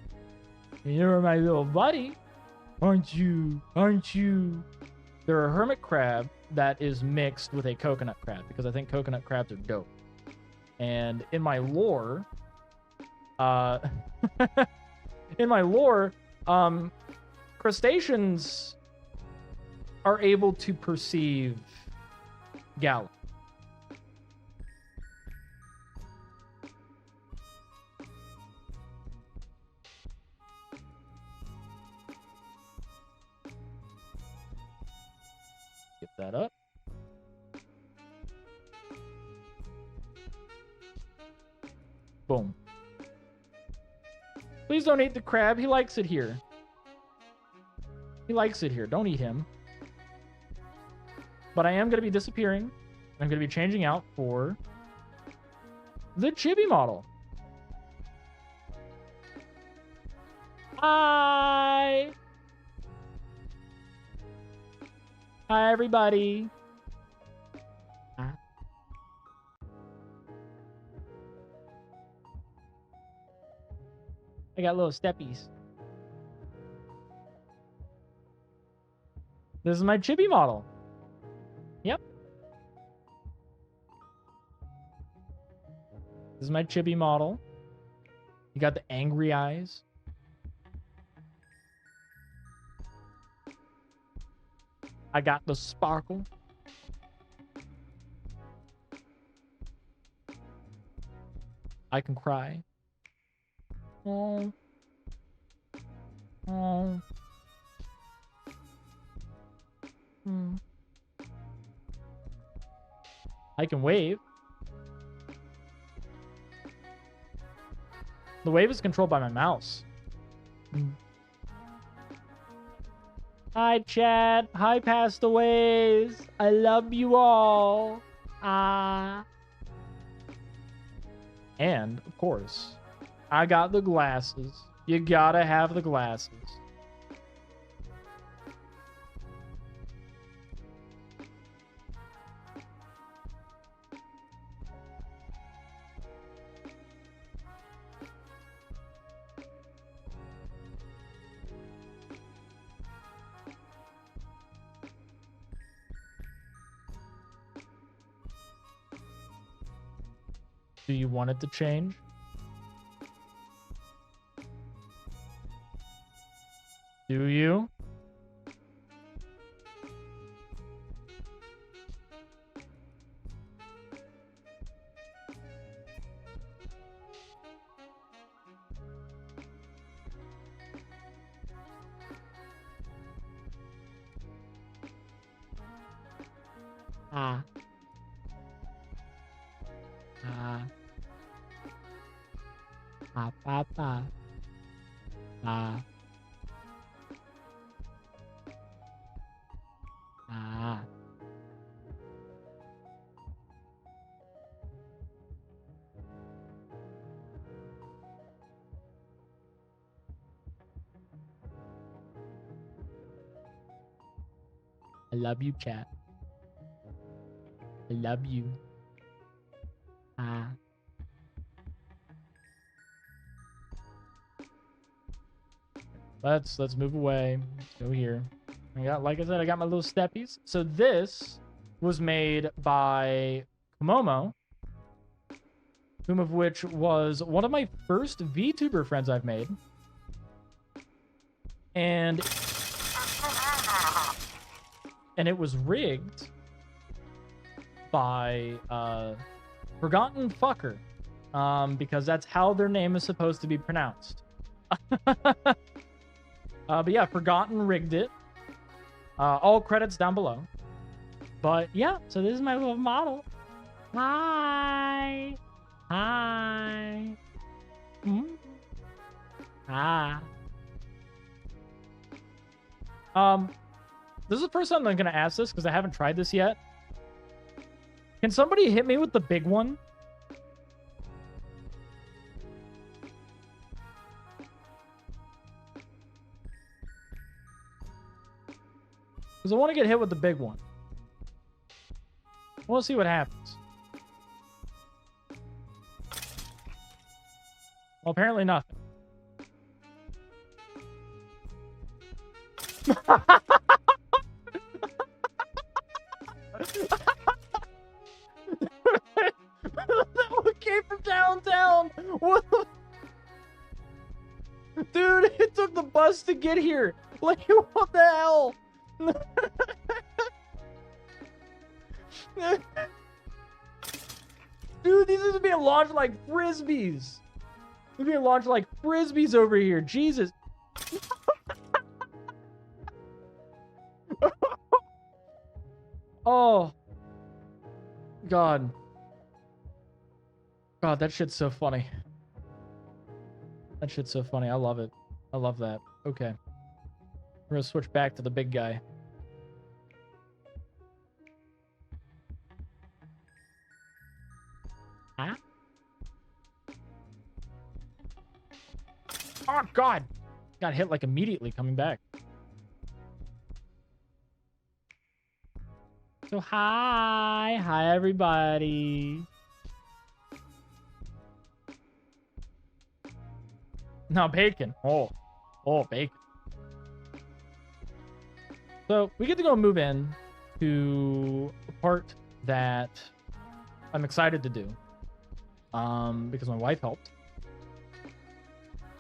You're my little buddy, aren't you? Aren't you? They're a hermit crab that is mixed with a coconut crab, because I think coconut crabs are dope. And in my lore, crustaceans are able to perceive Gallo. Get that up. Boom. Please don't eat the crab. He likes it here. He likes it here. Don't eat him. But I am going to be disappearing. I'm going to be changing out for the Chibi model. Hi. Hi, everybody. I got little steppies. This is my Chibi model. Yep. This is my Chibi model. You got the angry eyes. I got the sparkle. I can cry. Oh. Oh. I can wave. The wave is controlled by my mouse. Hi, chat. Hi, Pastaways. I love you all. And, of course, I got the glasses. You gotta have the glasses. Do you want it to change? Do you? Ah. Ah. Ah, pa, pa. Ah. Ah. I love you, chat. I love you. Ah. Let's move away. Let's go here. I got, like I said, I got my little steppies. So this was made by Kumomo, whom of which was one of my first VTuber friends I've made. And it was rigged by ForgottenFKR, because that's how their name is supposed to be pronounced. But yeah, Forgotten rigged it. All credits down below. But yeah, so this is my little model. Hi. Hi. Ah. This is the first time I'm gonna ask this because I haven't tried this yet. Can somebody hit me with the big one? Because I want to get hit with the big one. We'll see what happens. Well, apparently nothing. That one came from downtown. What the... Dude, it took the bus to get here. Like, what the hell? Dude, these are being launched like frisbees. They're being launched like frisbees over here. Jesus. Oh. God. God, that shit's so funny. That shit's so funny. I love it. I love that. Okay. We're gonna switch back to the big guy. Huh? Oh, God! Got hit, like, immediately coming back. So, hi! Hi, everybody! No, bacon. Oh. Oh, bacon. So, we get to go move in to a part that I'm excited to do. Because my wife helped.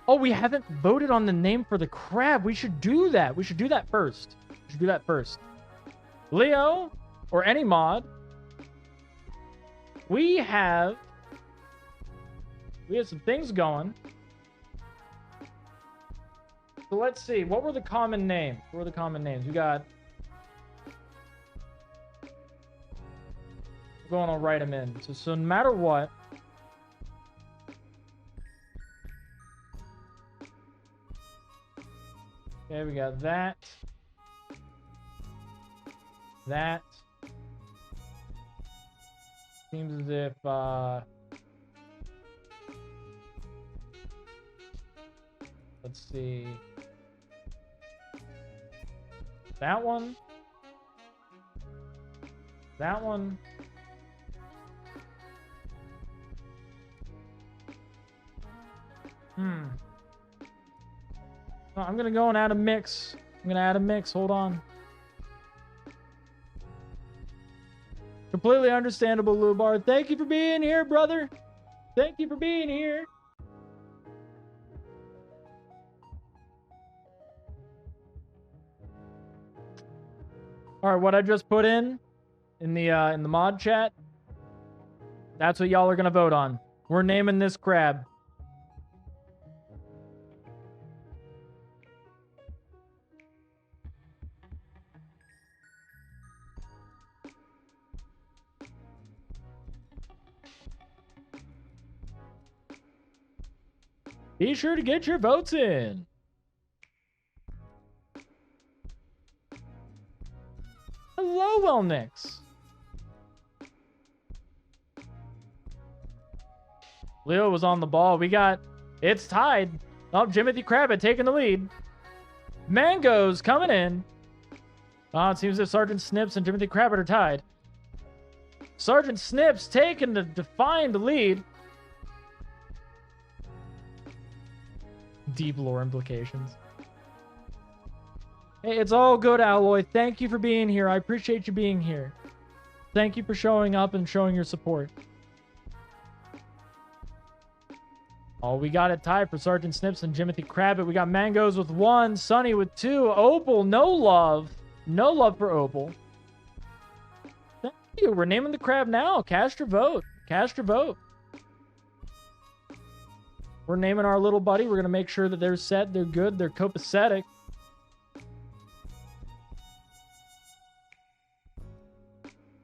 Oh, we haven't voted on the name for the crab. We should do that. We should do that first. We should do that first. Leo, or any mod, we have some things going. So let's see. What were the common names? What were the common names? We got... We're going to write them in. So no matter what... Okay, we got that. That. Seems as if, let's see. That one. That one. Oh, I'm gonna go and add a mix. Hold on. Completely understandable, Lubar. Thank you for being here, brother. Thank you for being here. All right, what I just put in the mod chat, that's what y'all are gonna vote on. We're naming this crab. Be sure to get your votes in. Hello, Wellnix. Leo was on the ball. It's tied. Oh, Jimothy Crabbit taking the lead. Mango's coming in. Oh, it seems that Sergeant Snips and Jimothy Crabbit are tied. Sergeant Snips taking the defined lead. Deep lore implications. Hey, it's all good, Alloy. Thank you for being here. I appreciate you being here. Thank you for showing up and showing your support. Oh, we got it tied for Sergeant Snips and Jimothy Crabbit. We got Mangoes with 1, Sunny with 2, Opal, no love. No love for Opal. Thank you. We're naming the crab now. Cast your vote. Cast your vote. We're naming our little buddy. We're going to make sure that they're set, they're good, they're copacetic.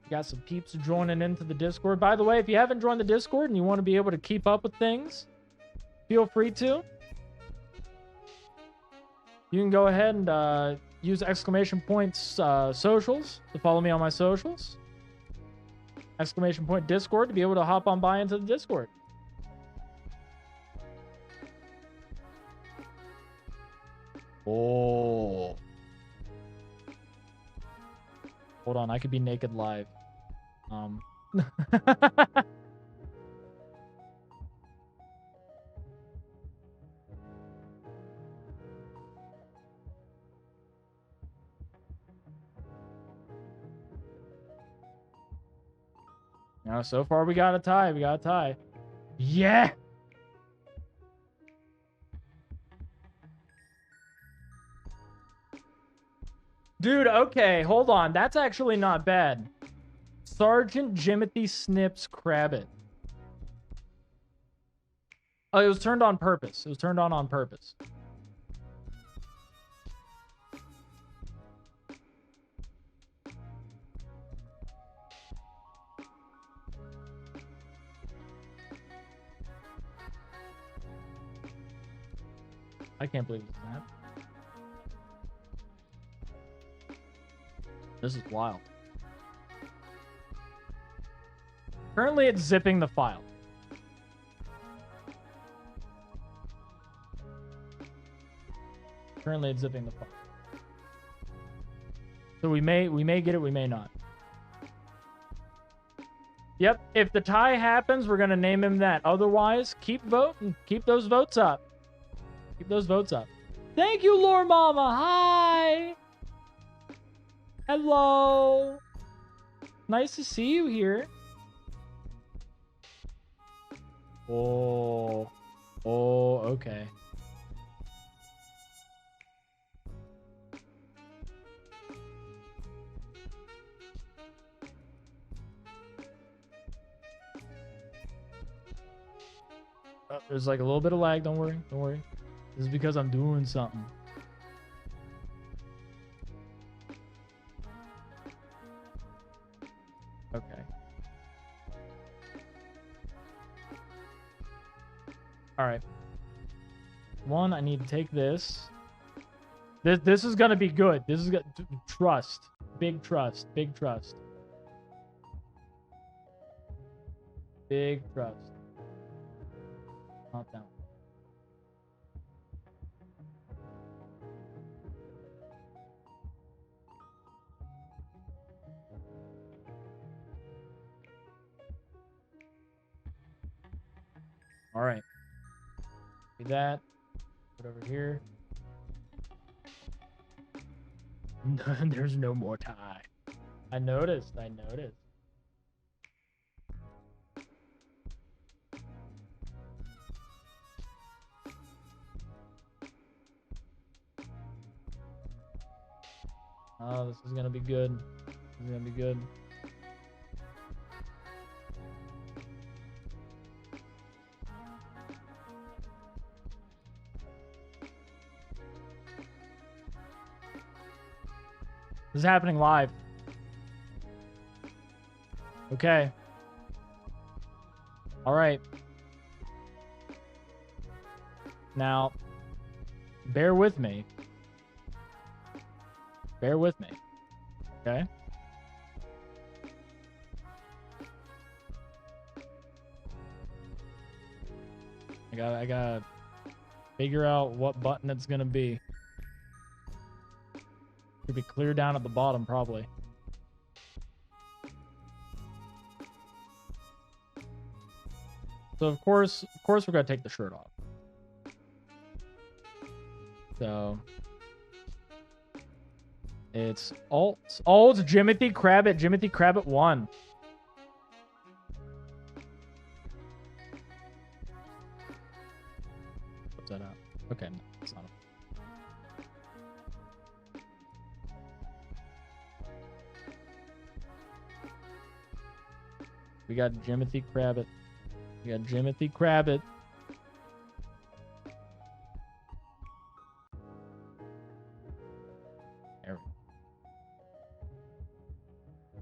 Got some peeps joining into the Discord. By the way, if you haven't joined the Discord and you want to be able to keep up with things, feel free to. You can go ahead and use exclamation points socials to follow me on my socials. Exclamation point Discord to be able to hop on by into the Discord. Oh. Hold on, I could be naked live. Now, so far we got a tie. We got a tie. Yeah. Dude, okay, hold on. That's actually not bad. Sergeant Jimothy Snips Crabbit. Oh, it was turned on purpose. It was turned on purpose. I can't believe this happened. This is wild. Currently, it's zipping the file. Currently, it's zipping the file. So we may get it, we may not. Yep, if the tie happens, we're gonna name him that. Otherwise, keep voting. Keep those votes up. Keep those votes up. Thank you, Lore Mama. Hi. Hello. Nice to see you here. Oh. Oh, okay. There's like a little bit of lag. Don't worry. Don't worry. This is because I'm doing something. Okay. All right. One, I need to take this. This is gonna be good. This is gonna trust. Big trust. Big trust. Big trust. Not down. All right. Do that. Put over here. There's no more tie. I noticed. I noticed. Oh, this is gonna be good. This is gonna be good. This is happening live. Okay. All right. Now, bear with me. Bear with me. Okay? I gotta figure out what button it's gonna be. Should be clear down at the bottom, probably. So of course we're gonna take the shirt off. So it's alt. Oh, it's Jimothy Crabbit. Jimothy Crabbit 1. What's that up? Okay, no, it's not. We got Jimothy Crabbit. We got Jimothy Crabbit. There we go.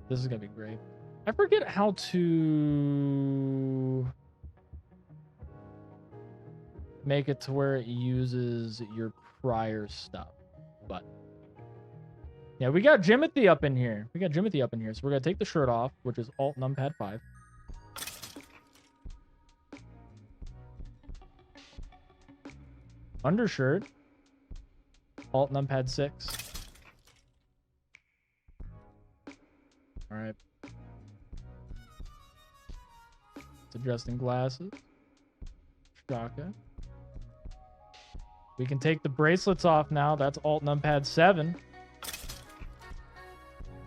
This is gonna be great. I forget how to make it to where it uses your prior stuff, but yeah, we got Jimothy up in here. We got Jimothy up in here, so we're gonna take the shirt off, which is Alt Numpad 5. Undershirt, Alt Numpad 6. All right. It's adjusting glasses. Shaka. We can take the bracelets off now. That's Alt Numpad 7.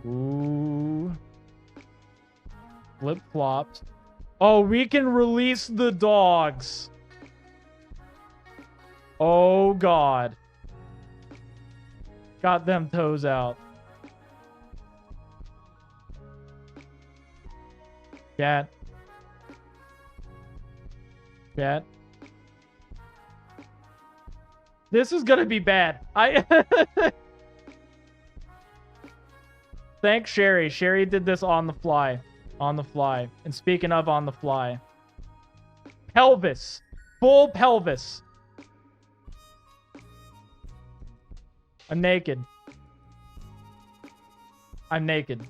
Ooh. Flip-flopped. Oh, we can release the dogs. Oh, God. Got them toes out. Chat. Chat. This is gonna be bad. Thanks, Sherry. Sherry did this on the fly. On the fly. And speaking of on the fly. Pelvis. Full pelvis. I'm naked. I'm naked.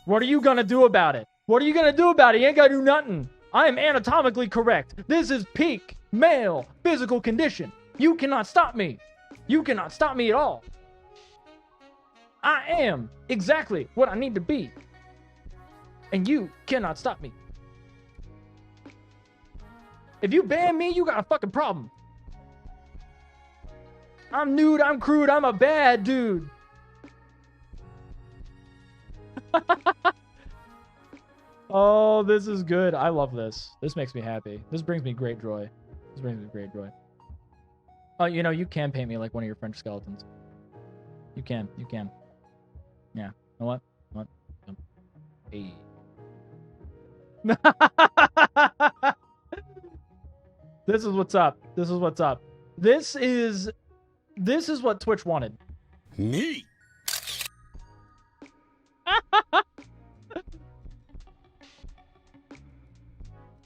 What are you gonna do about it? What are you gonna do about it? You ain't gotta do nothing. I am anatomically correct. This is peak male physical condition. You cannot stop me. You cannot stop me at all. I am exactly what I need to be. And you cannot stop me. If you ban me, you got a fucking problem. I'm nude, I'm crude, I'm a bad dude. Oh, this is good. I love this. This makes me happy. This brings me great joy. This brings me great joy. Oh, you know, you can paint me like one of your French skeletons. You can. You can. Yeah. You know what? What? Hey. This is what's up. This is what's up. This is what Twitch wanted. Me.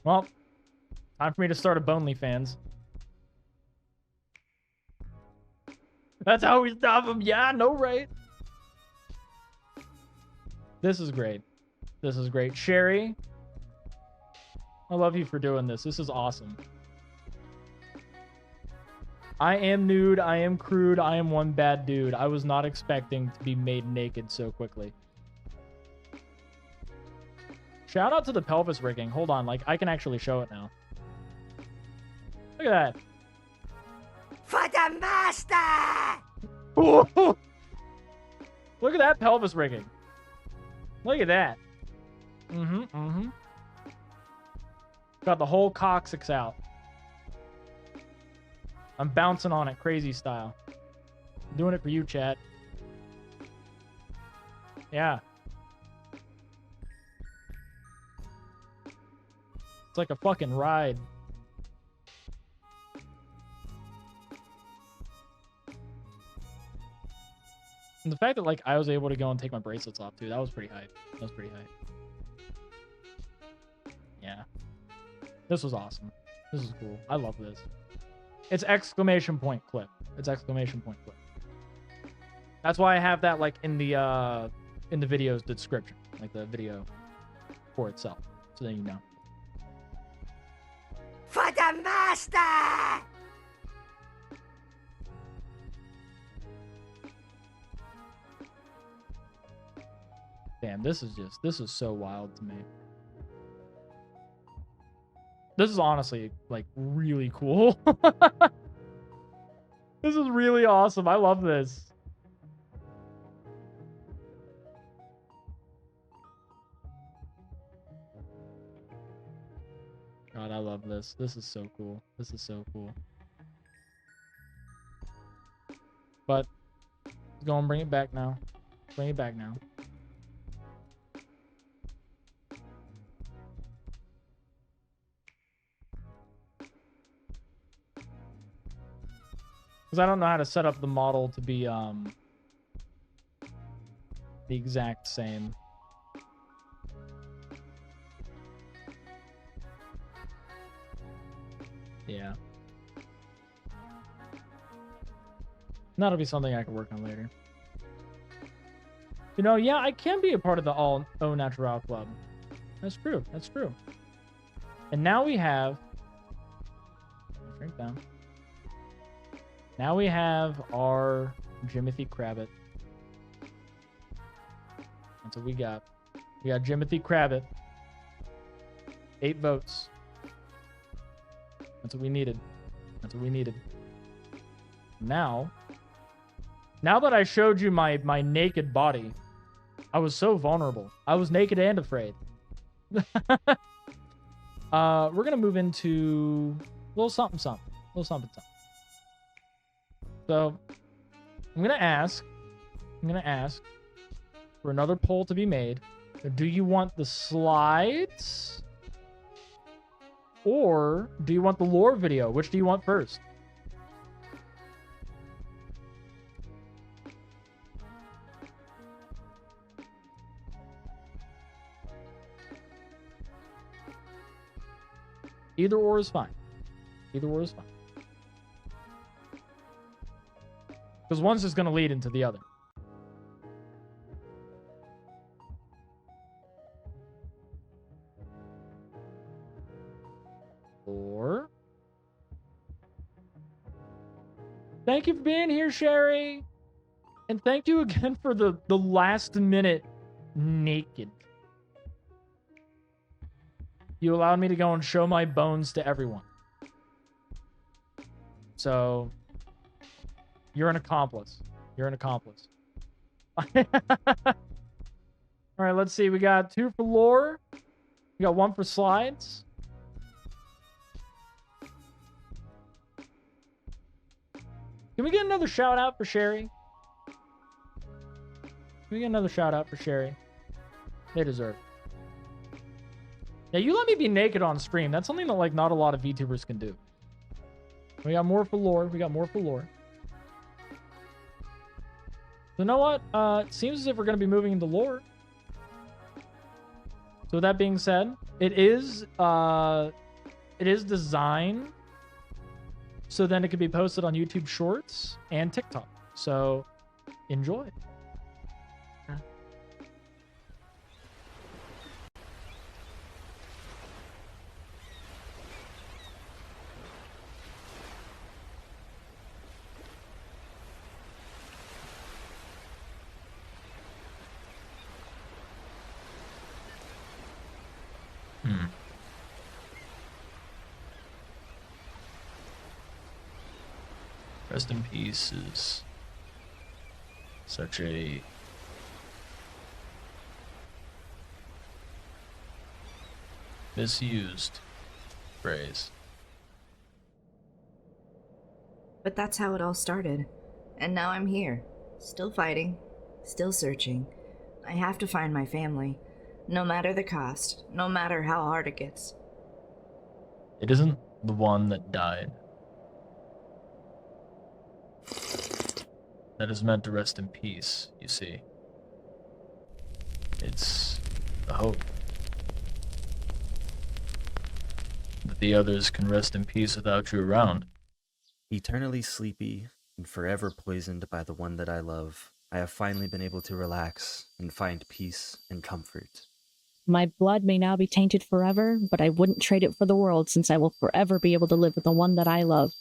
Well, time for me to start a OnlyFans. That's how we stop him. Yeah, I know, right? This is great. This is great. Sherry, I love you for doing this. This is awesome. I am nude. I am crude. I am one bad dude. I was not expecting to be made naked so quickly. Shout out to the pelvis rigging. Hold on. Like, I can actually show it now. Look at that. For the master! Look at that pelvis rigging. Look at that. Got the whole coccyx out. I'm bouncing on it crazy style. I'm doing it for you, chat. Yeah. It's like a fucking ride. And the fact that, like, I was able to go and take my bracelets off, too, that was pretty hype. That was pretty hype. Yeah. This was awesome. This is cool. I love this. It's exclamation point clip. It's exclamation point clip. That's why I have that, like, in the video's description. Like, the video for itself. So then you know. For the master! Damn, this is so wild to me. This is honestly, like, really cool. This is really awesome. I love this. God, I love this. This is so cool. This is so cool. But let's go and bring it back now. Bring it back now. Because I don't know how to set up the model to be the exact same. Yeah. That'll be something I can work on later. You know, yeah, I can be a part of the All Au Natural Club. That's true. That's true. And now we have... Shrink down. Now we have our Jimothy Crabbit. That's what we got. We got Jimothy Crabbit. 8 votes. That's what we needed. That's what we needed. Now that I showed you my naked body, I was so vulnerable. I was naked and afraid. We're gonna move into a little something something. A little something something. So I'm gonna ask for another poll to be made. Do you want the slides? Or do you want the lore video? Which do you want first? Either or is fine. Either or is fine. Because one's just going to lead into the other. Or... Thank you for being here, Sherry. And thank you again for the last minute naked. You allowed me to go and show my bones to everyone. So, you're an accomplice. You're an accomplice. All right, let's see. We got 2 for lore. We got 1 for slides. Can we get another shout out for Sherry? Can we get another shout out for Sherry? They deserve it. Yeah, you let me be naked on stream. That's something that, like, not a lot of VTubers can do. We got more for lore. We got more for lore. So, you know what? It seems as if we're going to be moving into lore. So, with that being said, it is designed so then it can be posted on YouTube Shorts and TikTok. So, enjoy. Rest in Peace is such a misused phrase. But that's how it all started. And now I'm here. Still fighting. Still searching. I have to find my family. No matter the cost. No matter how hard it gets. It isn't the one that died that is meant to rest in peace, you see. It's the hope that the others can rest in peace without you around. Eternally sleepy and forever poisoned by the one that I love, I have finally been able to relax and find peace and comfort. My blood may now be tainted forever, but I wouldn't trade it for the world since I will forever be able to live with the one that I love.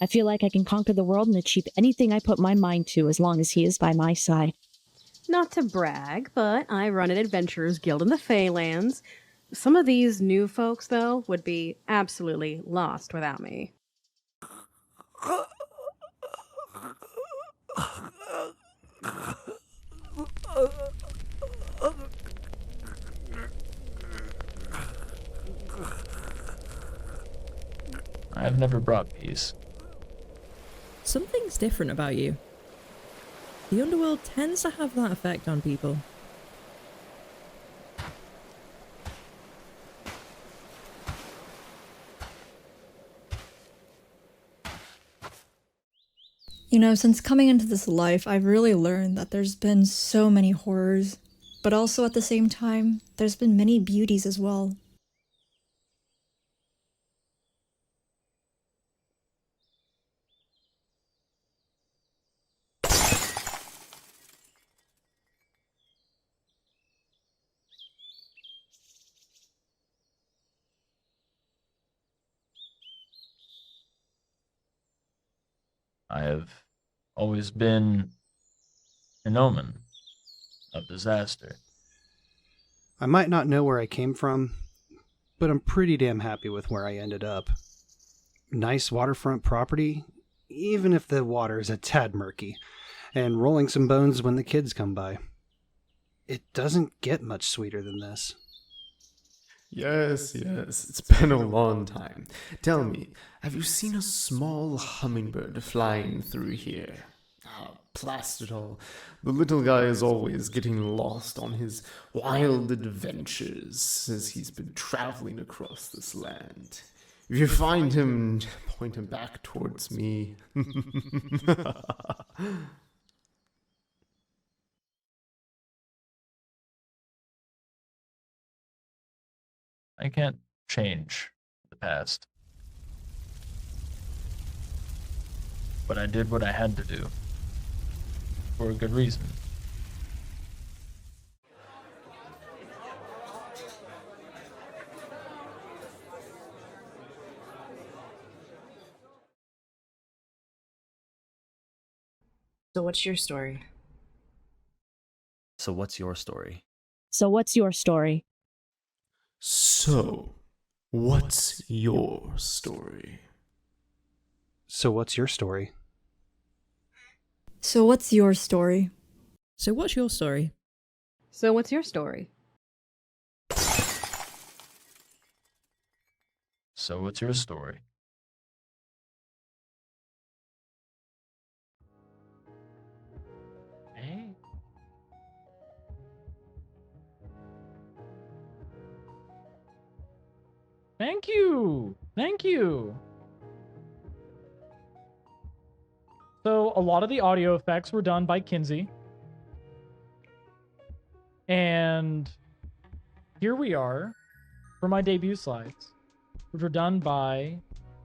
I feel like I can conquer the world and achieve anything I put my mind to as long as he is by my side. Not to brag, but I run an adventurers guild in the Feylands. Some of these new folks, though, would be absolutely lost without me. I have never brought peace. Something's different about you. The underworld tends to have that effect on people. You know, since coming into this life, I've really learned that there's been so many horrors, but also at the same time, there's been many beauties as well. I have always been an omen of disaster. I might not know where I came from, but I'm pretty damn happy with where I ended up. Nice waterfront property, even if the water is a tad murky, and rolling some bones when the kids come by. It doesn't get much sweeter than this. Yes, it's been a long time. Tell me, have you seen a small hummingbird flying through here? Ah, Plastidol, the little guy is always getting lost on his wild adventures as he's been traveling across this land. If you find him, point him back towards me. I can't change the past. But I did what I had to do. for a good reason. So what's your story? So what's your story? So what's your story? So, what's your story? So what's your story? So what's your story? So what's your story? So what's your story? So what's your story? Hey. Thank you. Thank you. So a lot of the audio effects were done by Kinsey. And here we are for my debut slides, which were done by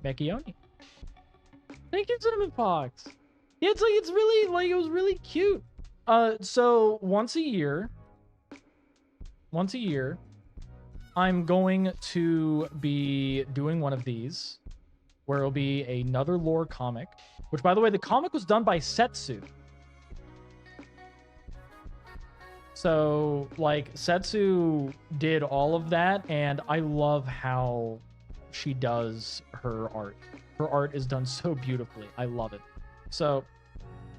Mekioni. Thank you, Cinnamon Fox. Yeah, it's like, it's really, like, it was really cute. So once a year, I'm going to be doing one of these, where it'll be another lore comic, which, by the way, the comic was done by Setsu. So, like, Setsu did all of that, and I love how she does her art. Her art is done so beautifully. I love it. So,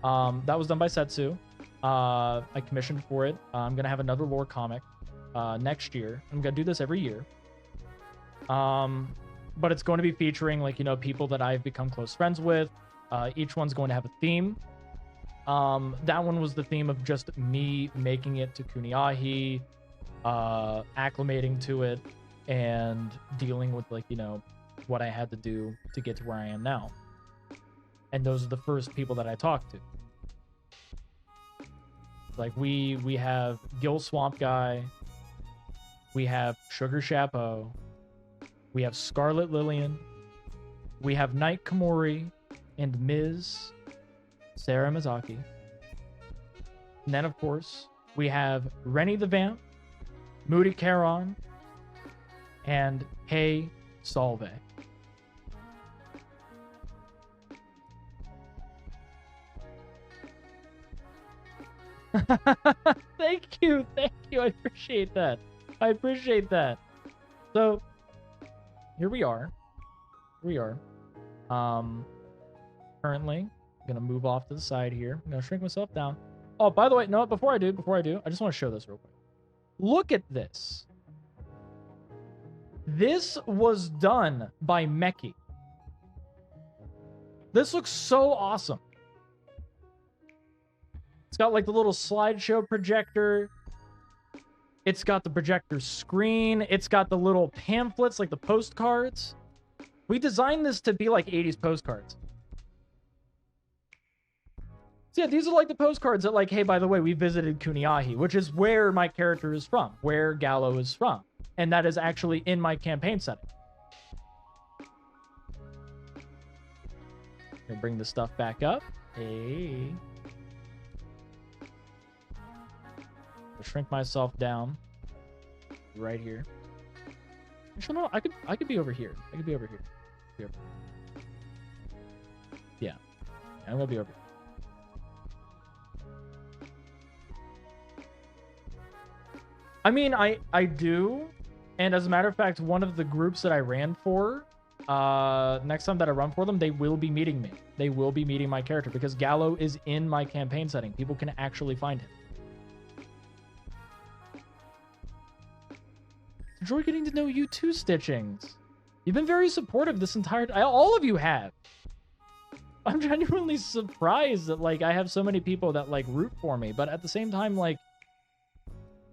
that was done by Setsu. I commissioned for it. I'm going to have another lore comic next year. I'm going to do this every year. But it's going to be featuring, like, you know, people that I've become close friends with. Each one's going to have a theme. That one was the theme of just me making it to Kuniahi, acclimating to it, and dealing with, like, you know, what I had to do to get to where I am now. And those are the first people that I talked to. Like, we have Gil Swamp Guy, we have Sugar Chapeau, we have Scarlet Lillian, we have Night Komori, and Ms. Sarah Mizaki. And then, of course, we have Rennie the Vamp, Moody Charon, and Hey Solve. Thank you. I appreciate that. So, here we are. Currently, I'm gonna move off to the side here. I'm gonna shrink myself down. Oh, by the way, no, before I do, I just want to show this real quick. Look at this. This was done by Meki. This looks so awesome. It's got, like, the little slideshow projector. It's got the projector screen. It's got the little pamphlets, like the postcards. We designed this to be like 80s postcards. So yeah, these are like the postcards that, like, hey, by the way, we visited Kuniahi, which is where my character is from, where Gallo is from. And that is actually in my campaign setting. Gonna bring the stuff back up. Hey. I'll shrink myself down right here. Actually, no, I could be over here. Yeah, I'm gonna be over here. I mean, I do, and as a matter of fact, one of the groups that I ran for, next time that I run for them, they will be meeting me. They will be meeting my character because Gallo is in my campaign setting. People can actually find him. Enjoy getting to know you too, Stitchings. You've been very supportive this entire time. All of you have. I'm genuinely surprised that, like, I have so many people that, like, root for me, but at the same time, like,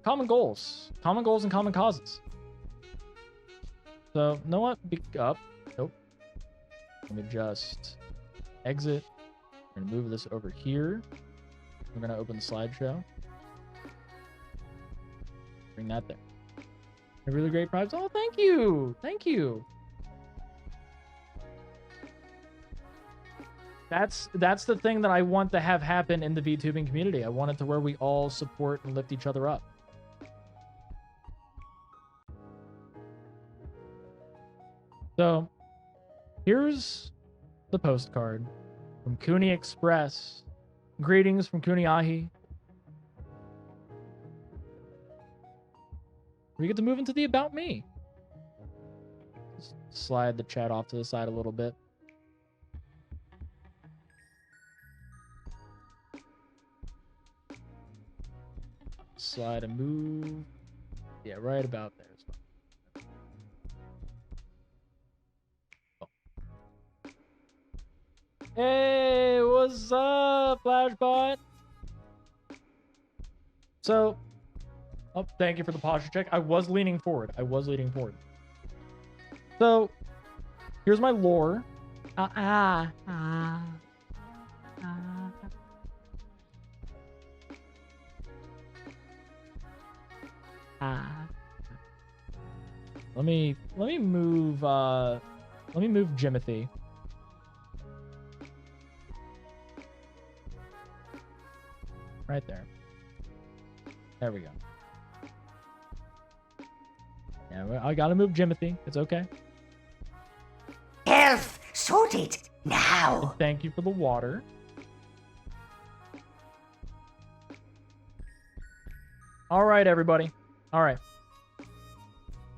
common goals and common causes. So, you know what? Pick up. Nope. Let me just exit. We're gonna move this over here. We're gonna open the slideshow. Bring that there. A really great prize. Oh, thank you. That's the thing that I want to have happen in the VTubing community. I want it to where we all support and lift each other up. So, here's the postcard from Kuni Express. Greetings from Kuniahi. We get to move into the About Me. Just slide the chat off to the side a little bit. Slide and move. Yeah, right about there as well. Oh. Hey, what's up, Flashbot? So, oh, thank you for the posture check. I was leaning forward. So, here's my lore. Let me move Jimothy. Right there. There we go. Yeah, I gotta move Jimothy. It's okay. Health sorted now. And thank you for the water. All right, everybody. All right.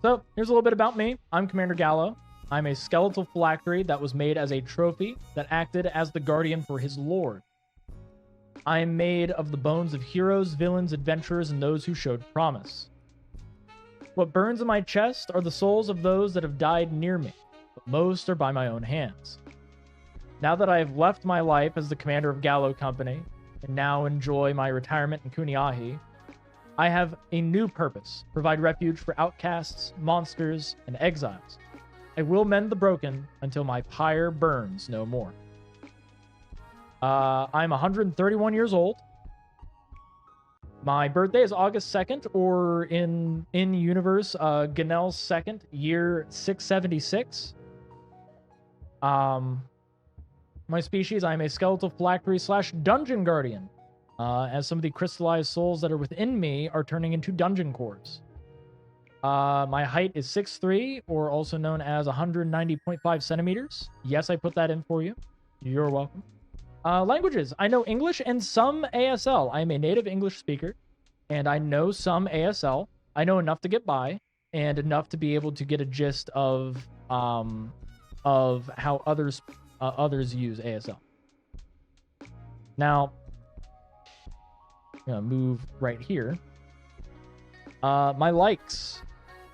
So, here's a little bit about me. I'm Commander Gallo. I'm a skeletal phylactery that was made as a trophy that acted as the guardian for his lord. I am made of the bones of heroes, villains, adventurers, and those who showed promise. What burns in my chest are the souls of those that have died near me, but most are by my own hands. Now that I have left my life as the commander of Gallo Company, and now enjoy my retirement in Kuniahi, I have a new purpose: provide refuge for outcasts, monsters, and exiles. I will mend the broken until my pyre burns no more. I'm 131 years old. My birthday is August 2nd, or in universe, Ganel's 2nd, year 676. My species, I'm a skeletal phylactery / dungeon guardian. As some of the crystallized souls that are within me are turning into dungeon cores. My height is 6'3", or also known as 190.5 centimeters. Yes, I put that in for you. You're welcome. Languages. I know English and some ASL. I am a native English speaker, and I know some ASL. I know enough to get by, and enough to be able to get a gist of how others use ASL. Now, I'm gonna move right here. My likes.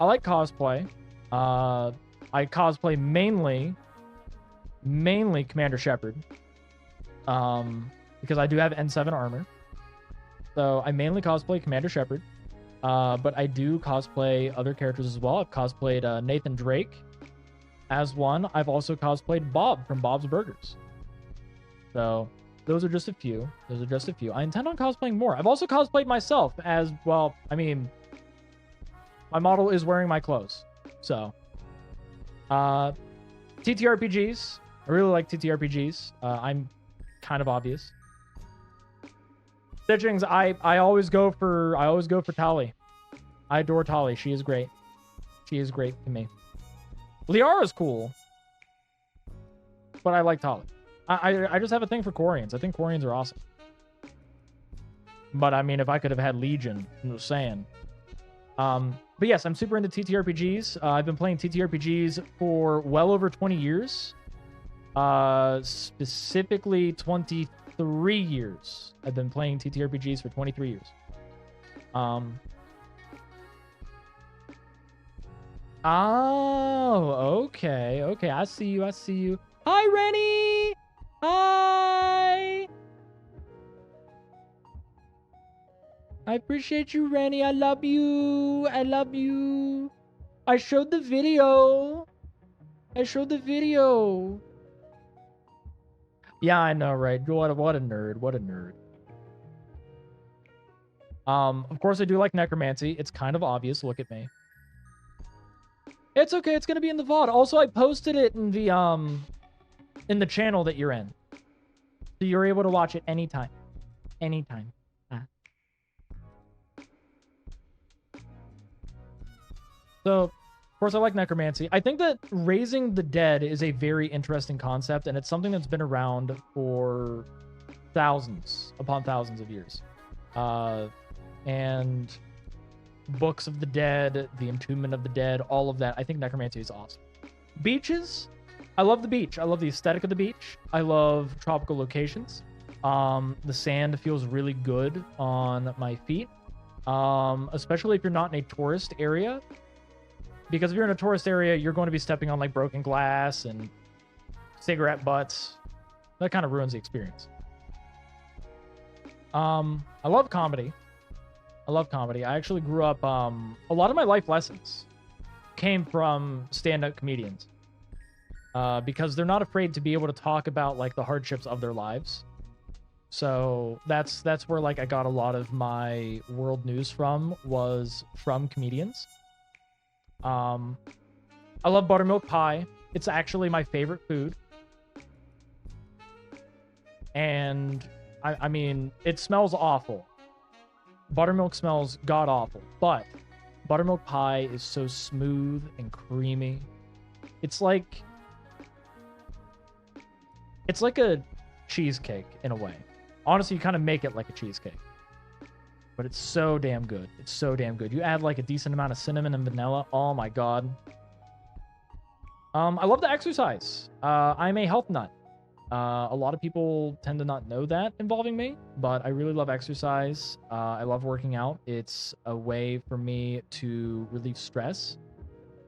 I like cosplay. I cosplay mainly Commander Shepard. Because I do have N7 armor. So I mainly cosplay Commander Shepard. But I do cosplay other characters as well. I've cosplayed Nathan Drake as one. I've also cosplayed Bob from Bob's Burgers. So those are just a few. I intend on cosplaying more. I've also cosplayed myself as, well, I mean, my model is wearing my clothes. So, TTRPGs. I really like TTRPGs. I'm kind of obvious. Stitchings, I always go for Tali. I adore Tali. She is great. She is great to me. Liara's cool, but I like Tali. I just have a thing for Quarians. I think Quarians are awesome. But I mean, if I could have had Legion, I'm just saying. But yes, I'm super into TTRPGs. I've been playing TTRPGs for well over 20 years. Specifically 23 years. I've been playing TTRPGs for 23 years. Oh, okay. I see you. Hi, Rennie! Hi! I appreciate you, Rennie. I love you. I showed the video. Yeah, I know, right? What a nerd. Of course I do like necromancy. It's kind of obvious. Look at me. It's okay. It's gonna be in the VOD. Also, I posted it in the channel that you're in. So you're able to watch it anytime. Anytime. So, of course, I like necromancy. I think that raising the dead is a very interesting concept, and it's something that's been around for thousands upon thousands of years. And books of the dead, the entombment of the dead, all of that. I think necromancy is awesome. Beaches. I love the beach. I love the aesthetic of the beach. I love tropical locations. The sand feels really good on my feet, especially if you're not in a tourist area. Because if you're in a tourist area, you're going to be stepping on like broken glass and cigarette butts. That kind of ruins the experience. I love comedy. I actually grew up, a lot of my life lessons came from stand-up comedians. Because they're not afraid to be able to talk about like the hardships of their lives. So that's where like I got a lot of my world news was from comedians. I love buttermilk pie. It's actually my favorite food. And I mean, it smells awful. Buttermilk smells god awful, but buttermilk pie is so smooth and creamy. It's like a cheesecake in a way. Honestly, you kind of make it like a cheesecake. But it's so damn good. It's so damn good. You add like a decent amount of cinnamon and vanilla. Oh my god. I love to exercise. I'm a health nut. A lot of people tend to not know that involving me, but I really love exercise. I love working out. It's a way for me to relieve stress.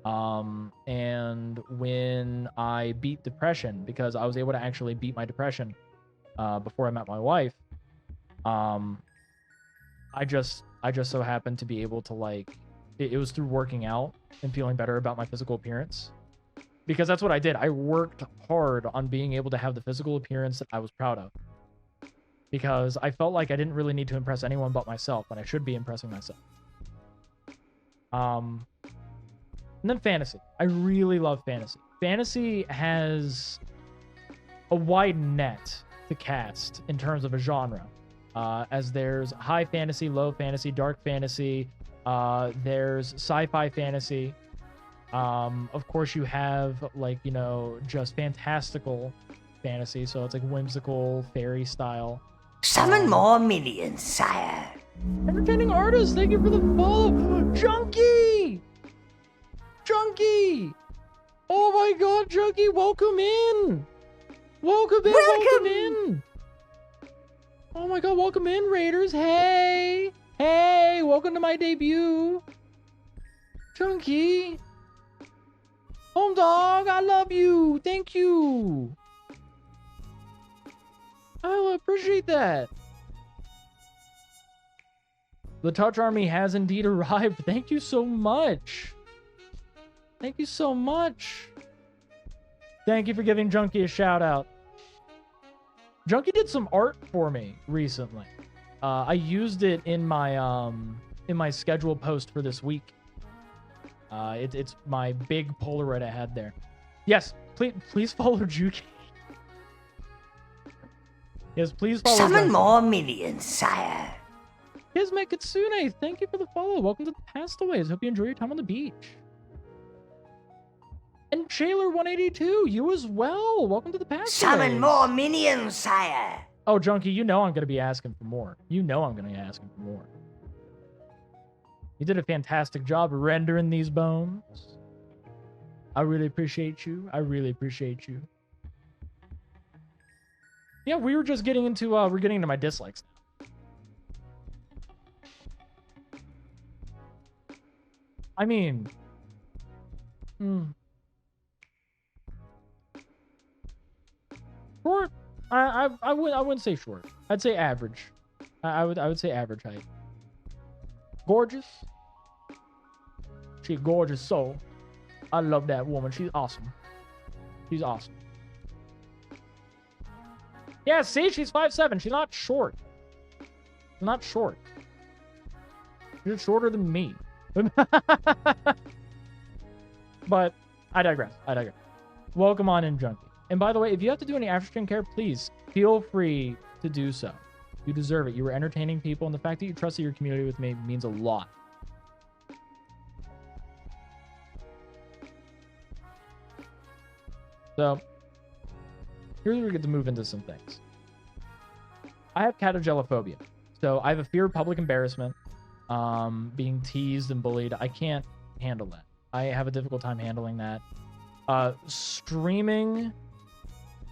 And when I beat depression, because I was able to actually beat my depression before I met my wife, I just so happened to be able to like, it was through working out and feeling better about my physical appearance. Because that's what I did. I worked hard on being able to have the physical appearance that I was proud of. Because I felt like I didn't really need to impress anyone but myself, when I should be impressing myself. And then fantasy. I really love fantasy. Fantasy has a wide net to cast in terms of a genre. As there's high fantasy, low fantasy, dark fantasy. There's sci-fi fantasy. Of course, you have, like, you know, just fantastical fantasy. So it's like whimsical, fairy style. Summon more minions, sire. Entertaining artist, thank you for the follow. Junkie! Junkie! Oh my god, Junkie, welcome in! Welcome in! Oh my god, welcome in, Raiders. Hey! Hey, welcome to my debut. Junkie! Home dog, I love you. Thank you. I appreciate that. The Touch Army has indeed arrived. Thank you so much. Thank you so much. Thank you for giving Junkie a shout out. Junkie did some art for me recently. I used it in my schedule post for this week. It's my big Polaroid I had there. Yes, please follow Juki. Yes, please follow. Summon more minions, sire. Kismet Kitsune, thank you for the follow. Welcome to the Pastaways. Hope you enjoy your time on the beach. And Shaler182, you as well. Welcome to the Pastaways. Summon more minions, sire. Oh, Junkie, you know I'm going to be asking for more. You know I'm going to be asking for more. You did a fantastic job rendering these bones. I really appreciate you. I really appreciate you. Yeah, we were just getting into, we're getting into my dislikes now. I mean, short. I wouldn't say short. I'd say average. I would say average height. Gorgeous. She a gorgeous soul. I love that woman. She's awesome. She's awesome. Yeah, see, she's 5'7". She's not short. Not short. She's shorter than me. But I digress. Welcome on in, Junkie. And by the way, if you have to do any after-stream care, please feel free to do so. You deserve it. You were entertaining people, and the fact that you trusted your community with me means a lot. So, here's where we get to move into some things. I have catagelophobia. So, I have a fear of public embarrassment, being teased and bullied. I can't handle that. I have a difficult time handling that. Streaming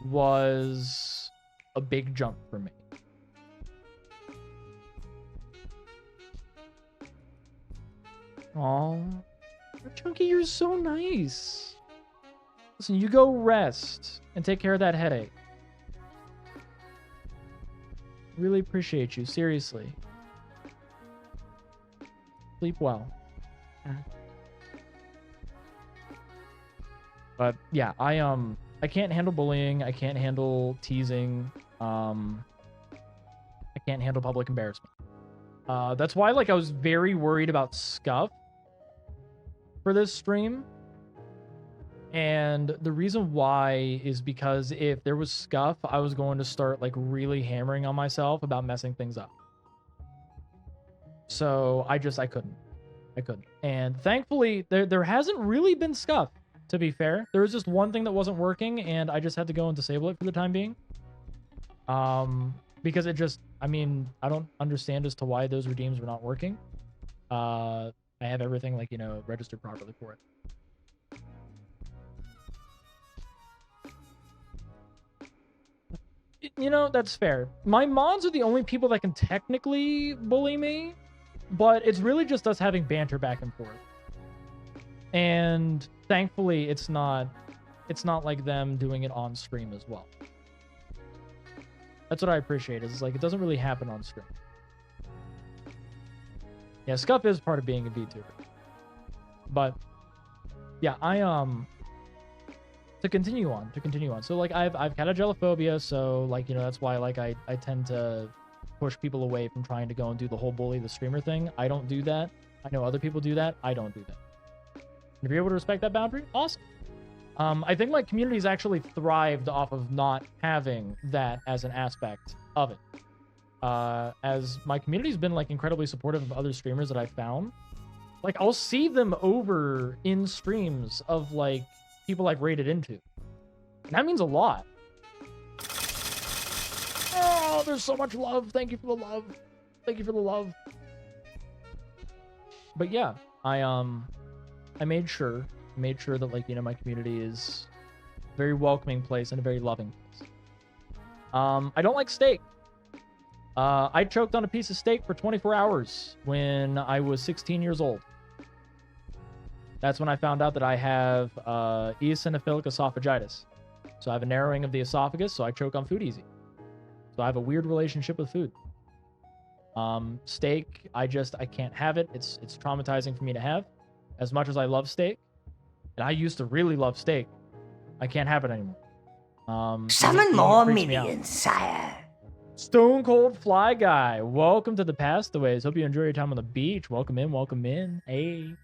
was a big jump for me. Aw, Chunky, you're so nice. Listen, you go rest and take care of that headache. Really appreciate you, seriously. Sleep well. But yeah, I can't handle bullying. I can't handle teasing. I can't handle public embarrassment. That's why, like, I was very worried about Scuff for this stream. And the reason why is because if there was Scuff, I was going to start, like, really hammering on myself about messing things up. So I couldn't. And thankfully, there hasn't really been Scuff, to be fair. There was just one thing that wasn't working, and I just had to go and disable it for the time being. Because it just, I mean, I don't understand as to why those redeems were not working. I have everything, like, you know, registered properly for it. You know, that's fair. My mods are the only people that can technically bully me, but it's really just us having banter back and forth. And thankfully, it's not like them doing it on stream as well. That's what I appreciate, is like, it doesn't really happen on stream. Yeah, Scuff is part of being a VTuber. But yeah, to continue on. So like I've catagelophobia, so like, you know, that's why like I tend to push people away from trying to go and do the whole bully the streamer thing. I don't do that. I know other people do that. I don't do that. And if you're able to respect that boundary, awesome. I think my community's actually thrived off of not having that as an aspect of it. As my community's been like incredibly supportive of other streamers that I've found. Like, I'll see them over in streams of like people I've raided into. And that means a lot. Oh, there's so much love. Thank you for the love. Thank you for the love. But yeah, I made sure that, like, you know, my community is a very welcoming place and a very loving place. I don't like steak. I choked on a piece of steak for 24 hours when I was 16 years old. That's when I found out that I have eosinophilic esophagitis. So I have a narrowing of the esophagus, so I choke on food easy. So I have a weird relationship with food. Steak, I can't have it. It's traumatizing for me to have. As much as I love steak, and I used to really love steak, I can't have it anymore. Summon more minions, sire. Stone Cold Fly Guy, welcome to the Pastaways. Hope you enjoy your time on the beach. Welcome in, welcome in. Hey.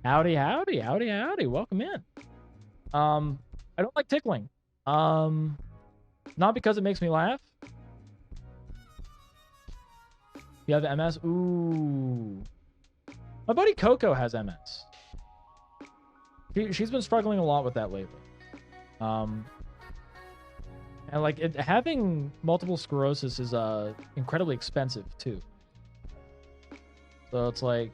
Howdy, howdy, howdy, howdy. Welcome in. I don't like tickling. Not because it makes me laugh. You have MS? Ooh. My buddy Coco has MS. She's been struggling a lot with that lately. And like having multiple sclerosis is incredibly expensive too. So it's like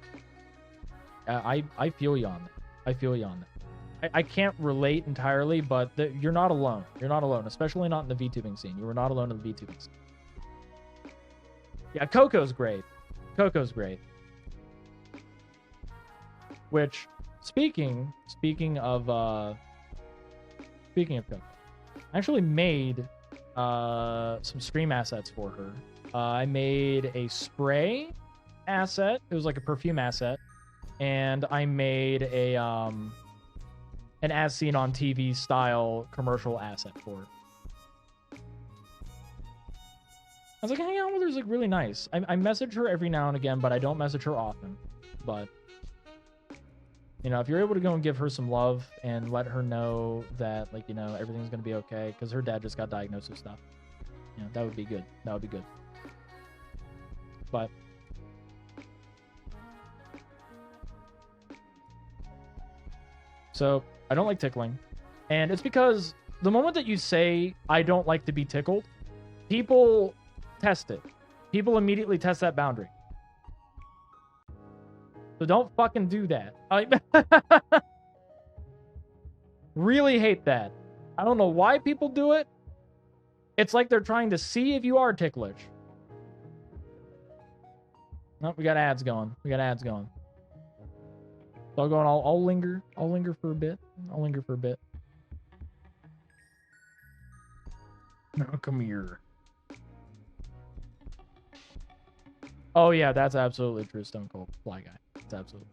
I feel you on that. I feel you on that. I can't relate entirely, but you're not alone. You're not alone, especially not in the VTubing scene. You were not alone in the VTubing scene. Yeah, Coco's great. Coco's great. Which, speaking of Coco, I actually made some stream assets for her. I made a spray asset. It was like a perfume asset, and I made a an as seen on TV style commercial asset for her. I was like, hanging out with her is like really nice. I message her every now and again, but I don't message her often. But You know, if you're able to go and give her some love and let her know that, like, you know, everything's going to be okay because her dad just got diagnosed with stuff. You know, that would be good. That would be good. But so I don't like tickling. And it's because the moment that you say, I don't like to be tickled, people test it. People immediately test that boundary. So don't fucking do that. I really hate that. I don't know why people do it. It's like they're trying to see if you are ticklish. Oh, we got ads going. We got ads going. So I'll linger. I'll linger for a bit. I'll linger for a bit. No, come here. Oh yeah, that's absolutely true. Stone Cold Fly Guy. It's absolutely.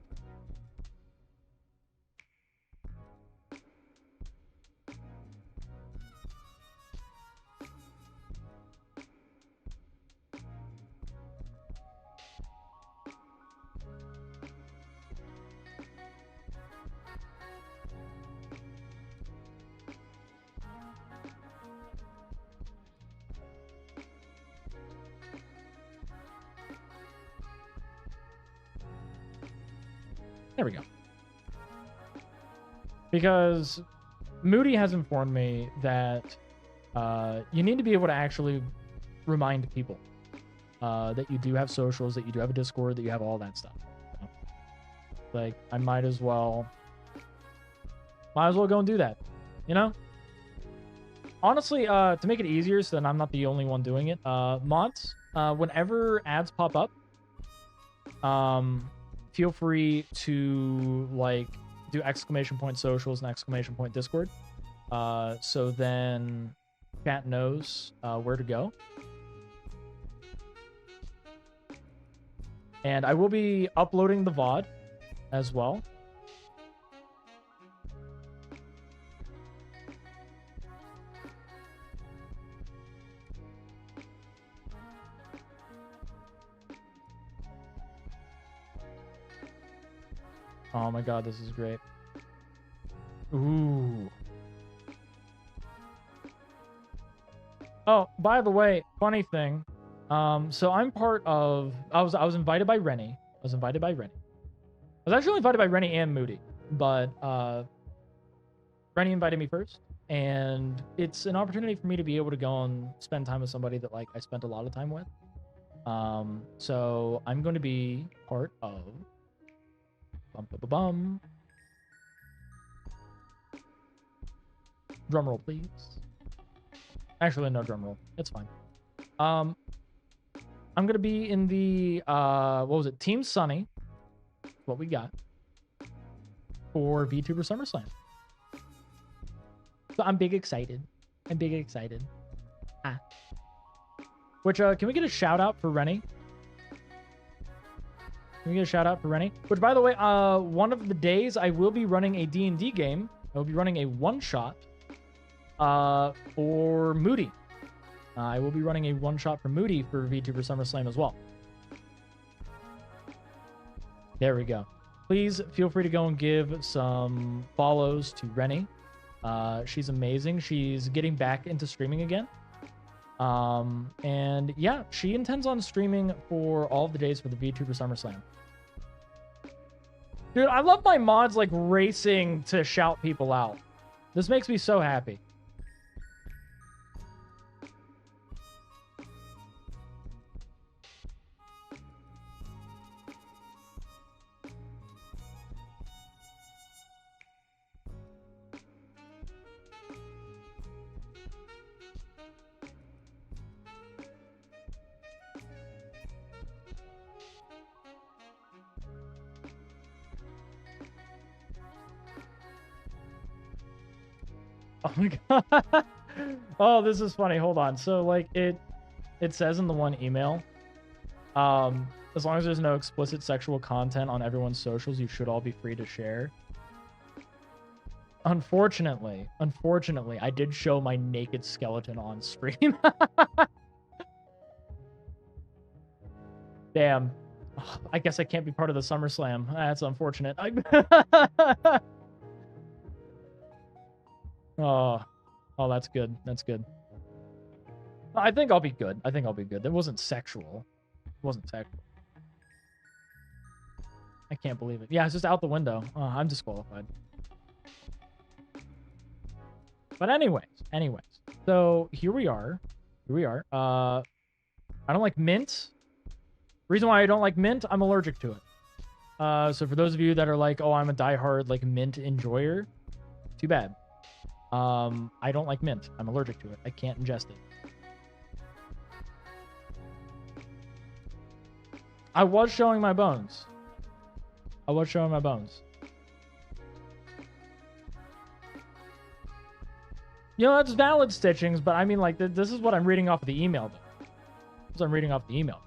There we go. Because Moody has informed me that you need to be able to actually remind people that you do have socials, that you do have a Discord, that you have all that stuff. You know? Like, I might as well go and do that. You know? Honestly, to make it easier so that I'm not the only one doing it, mods, whenever ads pop up, feel free to, like, do exclamation point socials and exclamation point Discord. So then chat knows where to go. And I will be uploading the VOD as well. Oh my god, this is great. Ooh. Oh, by the way, funny thing. So I'm part of... I was invited by Rennie. I was actually invited by Rennie and Moody. But Rennie invited me first. And it's an opportunity for me to be able to go and spend time with somebody that, like, I spent a lot of time with. So I'm going to be part of... Drum roll, please. Actually, no drum roll. It's fine. I'm gonna be in the what was it? Team Sunny. What we got for VTuber SummerSlam. So I'm big excited. Which can we get a shout out for Rennie? Can we get a shout out for Rennie? Which, by the way, one of the days I will be running a D&D game. I will be running a one-shot for Moody. I will be running a one-shot for Moody for VTuber SummerSlam as well. There we go. Please feel free to go and give some follows to Rennie. She's amazing. She's getting back into streaming again. And yeah, she intends on streaming for all of the days for the VTuber SummerSlam. Dude, I love my mods, like, racing to shout people out. This makes me so happy. Oh my god. Oh, this is funny. Hold on. So, like, it says in the one email, as long as there's no explicit sexual content on everyone's socials, you should all be free to share. Unfortunately, I did show my naked skeleton on stream. Damn. I guess I can't be part of the SummerSlam. That's unfortunate. Oh, that's good. That's good. I think I'll be good. I think I'll be good. It wasn't sexual. It wasn't sexual. I can't believe it. Yeah, it's just out the window. Oh, I'm disqualified. But anyways. So here we are. I don't like mint. Reason why I don't like mint, I'm allergic to it. So for those of you that are like, oh, I'm a diehard like mint enjoyer, too bad. I don't like mint. I'm allergic to it. I can't ingest it. I was showing my bones. You know, that's valid stitchings, but I mean, like, this is what I'm reading off of the email, though. This is what I'm reading off the email.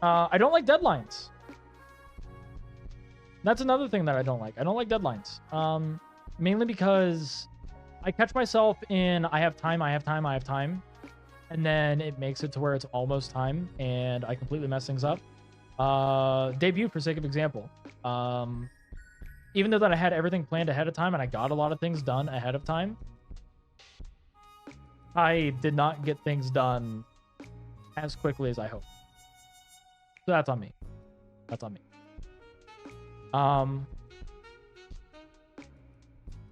I don't like deadlines. That's another thing that I don't like. I don't like deadlines. Mainly because I catch myself in I have time. And then it makes it to where it's almost time, and I completely mess things up. Debut, for sake of example. Even though that I had everything planned ahead of time and I got a lot of things done ahead of time, I did not get things done as quickly as I hoped. So that's on me.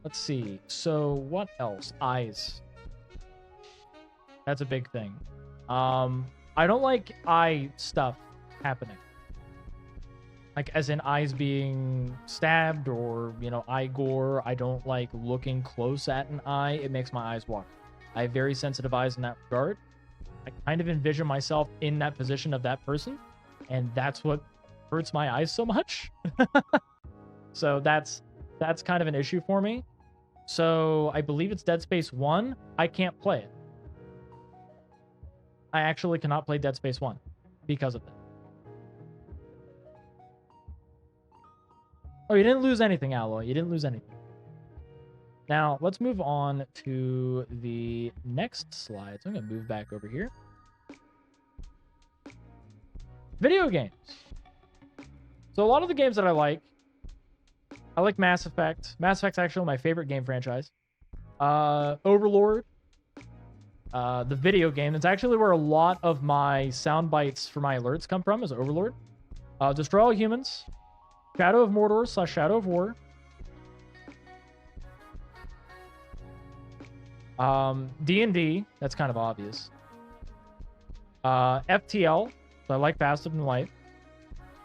Let's see. So what else? Eyes. That's a big thing. I don't like eye stuff happening. Like, as in eyes being stabbed or, you know, eye gore. I don't like looking close at an eye. It makes my eyes water. I have very sensitive eyes in that regard. I kind of envision myself in that position of that person, and that's what hurts my eyes so much. So that's kind of an issue for me. So I believe it's Dead Space 1. I can't play it. I actually cannot play Dead Space 1 because of that. Oh, you didn't lose anything, Alloy. You didn't lose anything. Now, let's move on to the next slide. So I'm going to move back over here. Video games. So a lot of the games that I like Mass Effect. Mass Effect's actually my favorite game franchise. Overlord. The video game. That's actually where a lot of my sound bites for my alerts come from, is Overlord. Destroy All Humans. Shadow of Mordor / Shadow of War. D&D. That's kind of obvious. FTL. So I like Faster Than Light.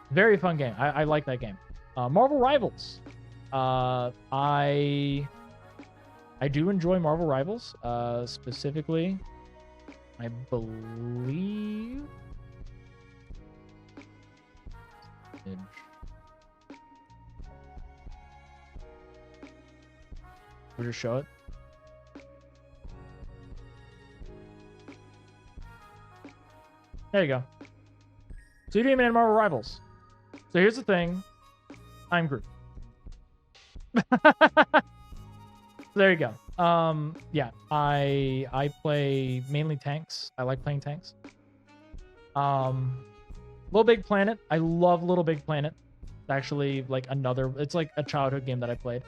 Very fun game. I like that game. Marvel Rivals. I do enjoy Marvel Rivals. Specifically, I believe... We'll just show it. There you go. So you're doing Marvel Rivals. So here's the thing. I'm Groot. There you go. Yeah, I play mainly tanks. I like playing tanks. Little Big Planet. I love Little Big Planet. It's actually like it's like a childhood game that I played.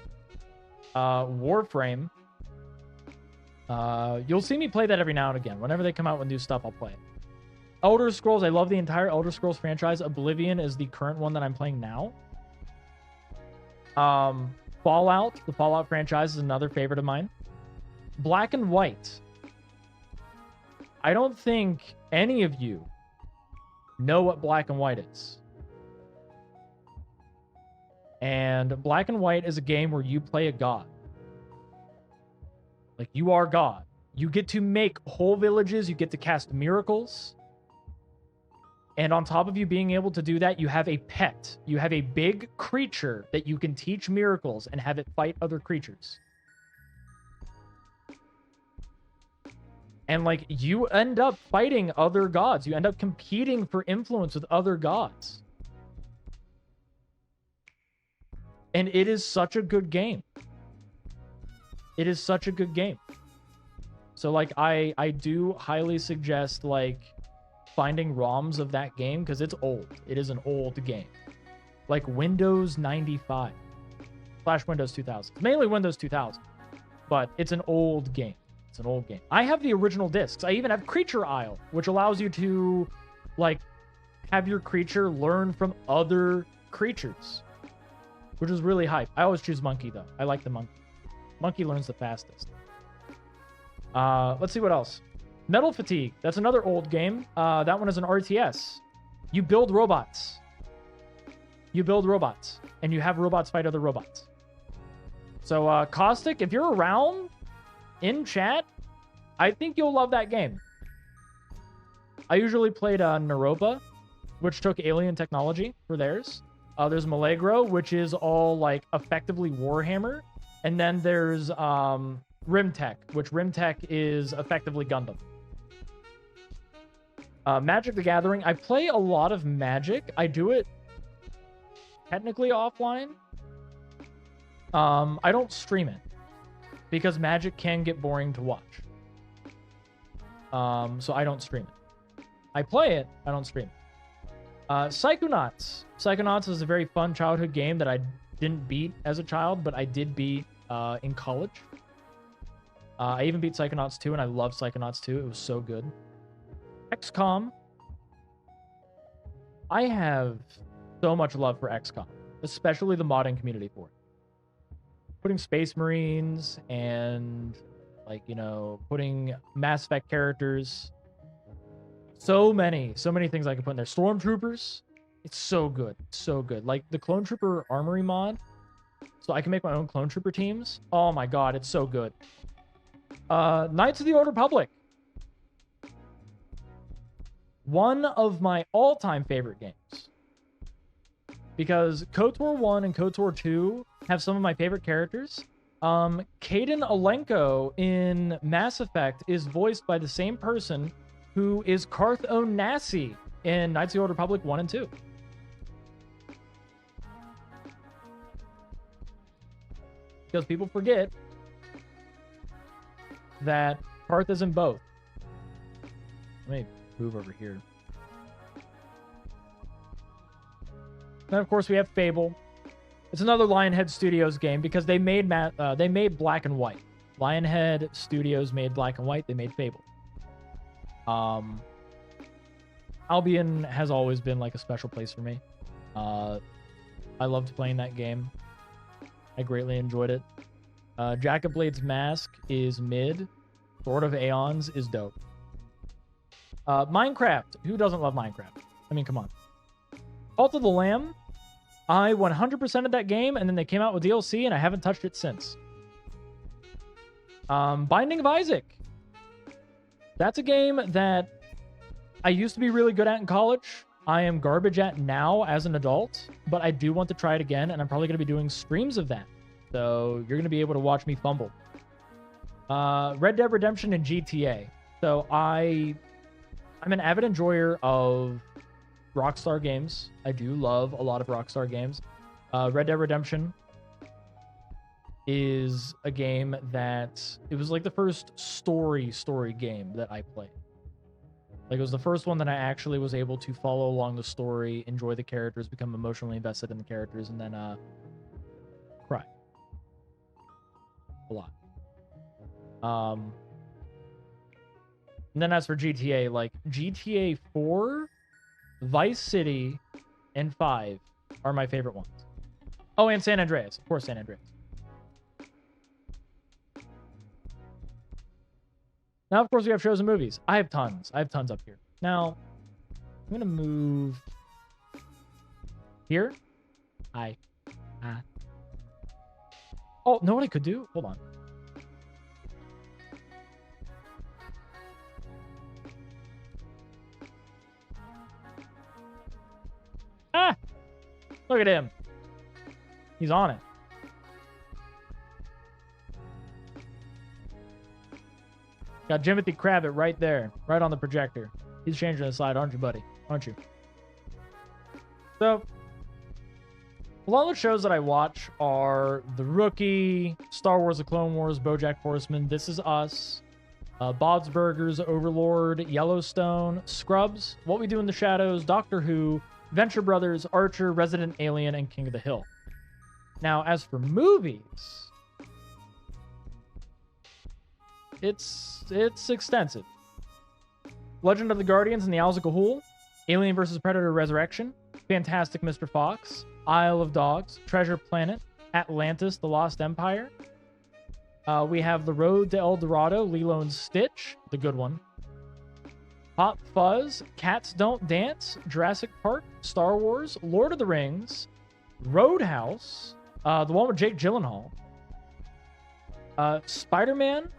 Warframe. You'll see me play that every now and again. Whenever they come out with new stuff, I'll play it. Elder Scrolls. I love the entire Elder Scrolls franchise. Oblivion is the current one that I'm playing now. Fallout. The Fallout franchise is another favorite of mine. Black and White. I don't think any of you know what Black and White is. And Black and White is a game where you play a god. Like, you are God. You get to make whole villages. You get to cast miracles. And on top of you being able to do that, you have a pet. You have a big creature that you can teach miracles and have it fight other creatures. And, like, you end up fighting other gods. You end up competing for influence with other gods. And it is such a good game. It is such a good game. So, like, I do highly suggest, like, finding ROMs of that game because it's old. It is an old game. Like Windows 95 / Windows 2000. It's mainly Windows 2000, but it's an old game. It's an old game. I have the original discs. I even have Creature Isle, which allows you to, like, have your creature learn from other creatures, which is really hype. I always choose Monkey, though. I like the Monkey. Monkey learns the fastest. Let's see what else. Metal Fatigue. That's another old game. That one is an RTS. You build robots. You build robots, and you have robots fight other robots. So, Caustic, if you're around in chat, I think you'll love that game. I usually played Naropa, which took alien technology for theirs. There's Milagro, which is all, like, effectively Warhammer. And then there's Rimtech, which Rimtech is effectively Gundam. Magic the Gathering. I play a lot of Magic. I do it technically offline. I don't stream it because Magic can get boring to watch. So I don't stream it. I play it, I don't stream it. Psychonauts. Psychonauts is a very fun childhood game that I didn't beat as a child, but I did beat in college. I even beat Psychonauts 2, and I love Psychonauts 2. It was so good. XCOM. I have so much love for XCOM, especially the modding community for it. Putting Space Marines and, like, you know, putting Mass Effect characters. So many things I can put in there. Stormtroopers. It's so good. So good. Like the Clone Trooper Armory mod. So I can make my own Clone Trooper teams. Oh my god, it's so good. Knights of the Old Republic. One of my all-time favorite games. Because KOTOR 1 and KOTOR 2 have some of my favorite characters. Kaden Alenko in Mass Effect is voiced by the same person who is Karth Onasi in Knights of the Old Republic 1 and 2. Because people forget that Karth is in both. Let me move over here. Then, of course, we have Fable. It's another Lionhead Studios game because they made Black and White. Lionhead Studios made Black and White. They made Fable. Albion has always been like a special place for me. I loved playing that game. I greatly enjoyed it. Jack of Blades Mask is mid. Sword of Aeons is dope. Minecraft. Who doesn't love Minecraft? I mean, come on. Cult of the Lamb. I 100%ed that game, and then they came out with DLC, and I haven't touched it since. Binding of Isaac. That's a game that I used to be really good at in college. I am garbage at now as an adult, but I do want to try it again, and I'm probably going to be doing streams of that. So you're going to be able to watch me fumble. Red Dead Redemption and GTA. So I'm an avid enjoyer of Rockstar games. I do love a lot of Rockstar games. Red Dead Redemption is a game that it was like the first story game that I played. Like, it was the first one that I actually was able to follow along the story, enjoy the characters, become emotionally invested in the characters, and then cry a lot. And then as for GTA, like GTA 4, Vice City, and 5 are my favorite ones. Oh, and San Andreas. Of course, San Andreas. Now, of course, we have shows and movies. I have tons. I have tons up here. Now, I'm going to move here. Oh, know what I could do? Hold on. Ah! Look at him. He's on it. Got Jimothy Crabbit right there, right on the projector. He's changing the slide, aren't you, buddy? Aren't you? So, a lot of the shows that I watch are The Rookie, Star Wars: The Clone Wars, BoJack Horseman, This Is Us, Bob's Burgers, Overlord, Yellowstone, Scrubs, What We Do in the Shadows, Doctor Who, Venture Brothers, Archer, Resident Alien, and King of the Hill. Now, as for movies, it's extensive. Legend of the Guardians and the Owls of Ga'Hoole, Alien vs. Predator Resurrection, Fantastic Mr. Fox, Isle of Dogs, Treasure Planet, Atlantis, The Lost Empire. We have The Road to El Dorado, Lilo and Stitch, the good one. Hot Fuzz, Cats Don't Dance, Jurassic Park, Star Wars, Lord of the Rings, Roadhouse, the one with Jake Gyllenhaal, Spider-Man,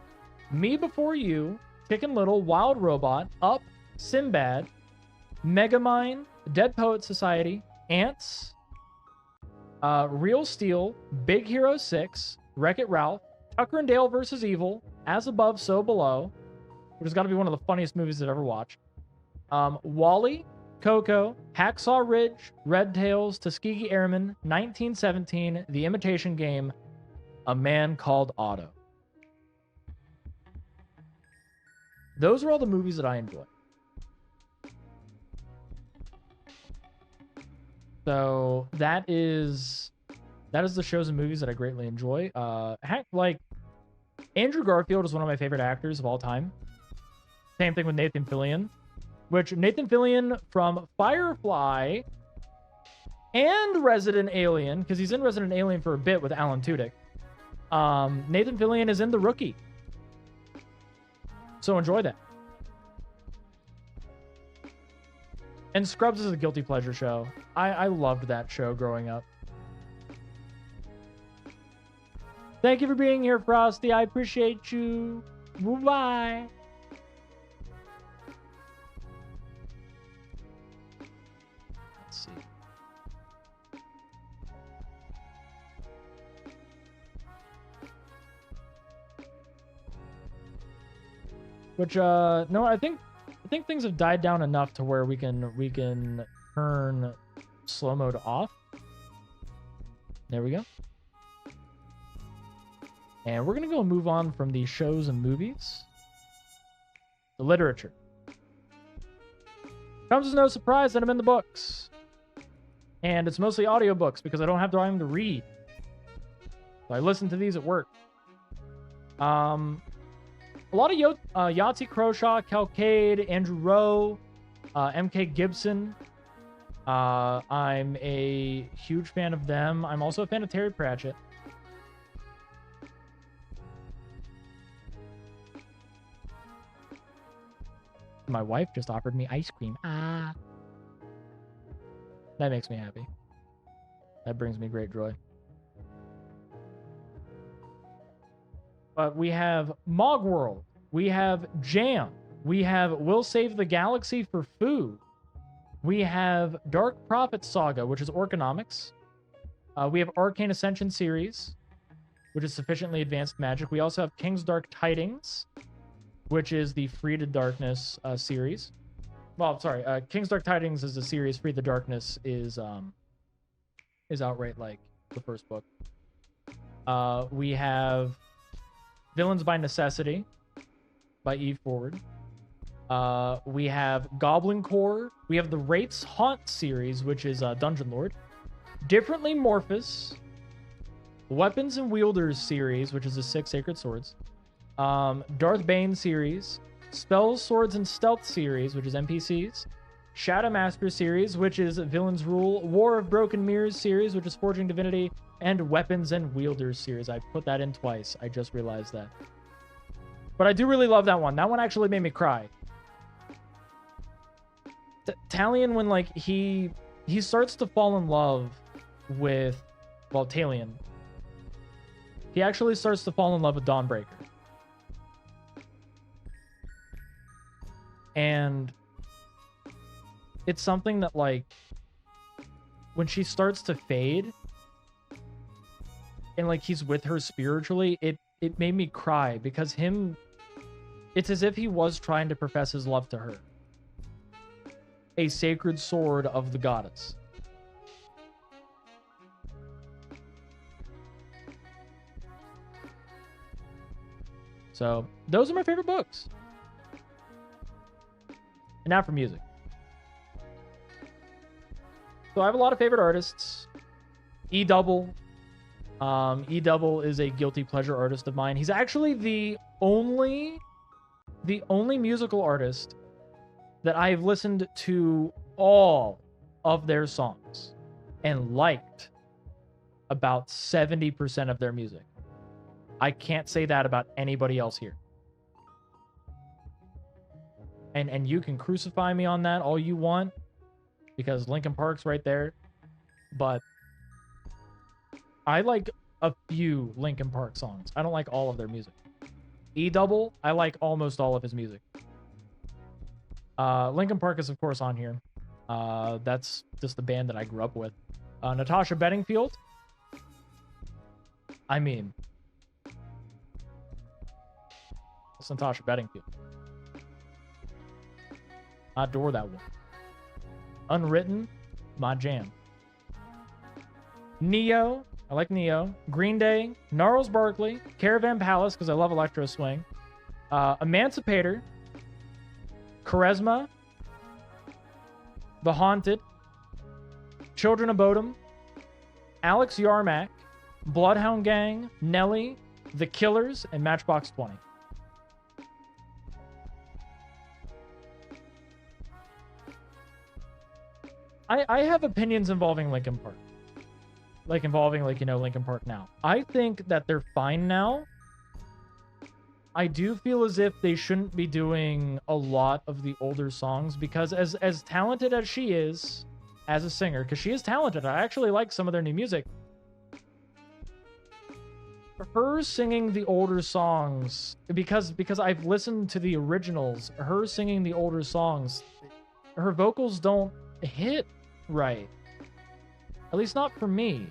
Me Before You, Chicken Little, Wild Robot, Up, Sinbad, Megamind, Dead Poet Society, Ants, Real Steel, Big Hero 6, Wreck-It Ralph, Tucker and Dale vs. Evil, As Above, So Below, which has got to be one of the funniest movies I've ever watched. Wall-E, Coco, Hacksaw Ridge, Red Tails, Tuskegee Airmen, 1917, The Imitation Game, A Man Called Otto. Those are all the movies that I enjoy. So that is the shows and movies that I greatly enjoy. Like Andrew Garfield is one of my favorite actors of all time. Same thing with Nathan Fillion, which Nathan Fillion from Firefly and Resident Alien, because he's in Resident Alien for a bit with Alan Tudyk. Nathan Fillion is in The Rookie. So enjoy that. And Scrubs is a guilty pleasure show. I loved that show growing up. Thank you for being here, Frosty. I appreciate you. Bye-bye. Let's see. Which, no, I think things have died down enough to where we can turn slow mode off. There we go. And we're gonna go move on from the shows and movies. The literature. Comes as no surprise that I'm in the books. And it's mostly audiobooks because I don't have time to read. So I listen to these at work. A lot of Yahtzee Croshaw, Calcade, Andrew Rowe, MK Gibson. I'm a huge fan of them. I'm also a fan of Terry Pratchett. My wife just offered me ice cream. Ah. That makes me happy. That brings me great joy. But we have Mogworld. We have Jam. We have We'll Save the Galaxy for Food. We have Dark Prophet Saga, which is Orconomics. We have Arcane Ascension series, which is Sufficiently Advanced Magic. We also have King's Dark Tidings, which is the Free to Darkness series. Well, sorry, King's Dark Tidings is a series. Free to Darkness is outright like the first book. We have Villains by Necessity by Eve Forward. We have Goblin Core. We have the Wraith's Haunt series, which is Dungeon Lord. Differently Morphous. Weapons and Wielders series, which is the 6 Sacred Swords. Darth Bane series, Spells, Swords, and Stealth series, which is NPCs, Shadow Master series, which is Villains Rule, War of Broken Mirrors series, which is Forging Divinity, and Weapons and Wielders series. I put that in twice. I just realized that. But I do really love that one. That one actually made me cry. Talion, when like he starts to fall in love with, well, Talion. He actually starts to fall in love with Dawnbreaker. And it's something that, like, when she starts to fade and like he's with her spiritually, it made me cry because it's as if he was trying to profess his love to her. A sacred sword of the goddess. So those are my favorite books. And now for music. So I have a lot of favorite artists. E-Double. E-Double is a guilty pleasure artist of mine. He's actually the only musical artist that I've listened to all of their songs and liked about 70% of their music. I can't say that about anybody else here. And you can crucify me on that all you want, because Linkin Park's right there. But I like a few Linkin Park songs. I don't like all of their music. E-Double, I like almost all of his music. Linkin Park is, of course, on here. That's just the band that I grew up with. Natasha Bedingfield. I mean, it's Natasha Bedingfield. I adore that one. Unwritten, my jam. Neo, I like Neo. Green Day, Gnarls Barkley, Caravan Palace, because I love electro swing. Emancipator, Charisma, The Haunted, Children of Bodom, Alex Yarmak, Bloodhound Gang, Nelly, The Killers, and Matchbox 20. I have opinions involving Linkin Park. Linkin Park now. I think that they're fine now. I do feel as if they shouldn't be doing a lot of the older songs, because as talented as she is as a singer, because she is talented, I actually like some of their new music. Her singing the older songs, because I've listened to the originals, her singing the older songs, her vocals don't hit right. At least not for me.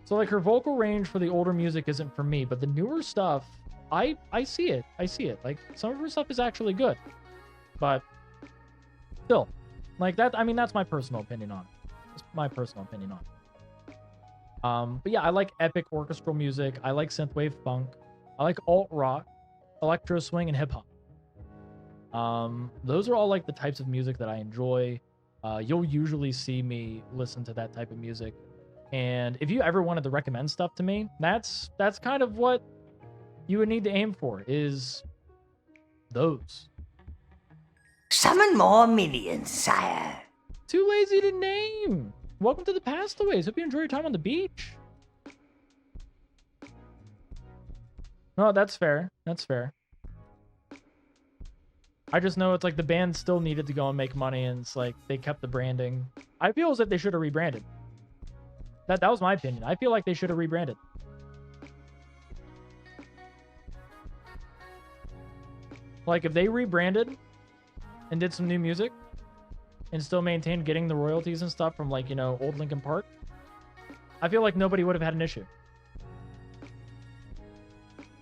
So like her vocal range for the older music isn't for me, but the newer stuff, I see it. I see it. Like some of her stuff is actually good. But still, like that, I mean, that's my personal opinion on it. That's my personal opinion on it. But yeah, I like epic orchestral music. I like synthwave funk. I like alt rock, electro swing, and hip hop. Those are all like the types of music that I enjoy. You'll usually see me listen to that type of music. And if you ever wanted to recommend stuff to me, that's kind of what you would need to aim for, is those. Summon more minions, sire. Too lazy to name. Welcome to the Pastaways. Hope you enjoy your time on the beach. No, that's fair. That's fair. I just know it's like the band still needed to go and make money, and it's like they kept the branding. I feel as if they should have rebranded. That was my opinion. I feel like they should have rebranded. Like if they rebranded and did some new music and still maintained getting the royalties and stuff from, like, you know, old Linkin Park, I feel like nobody would have had an issue.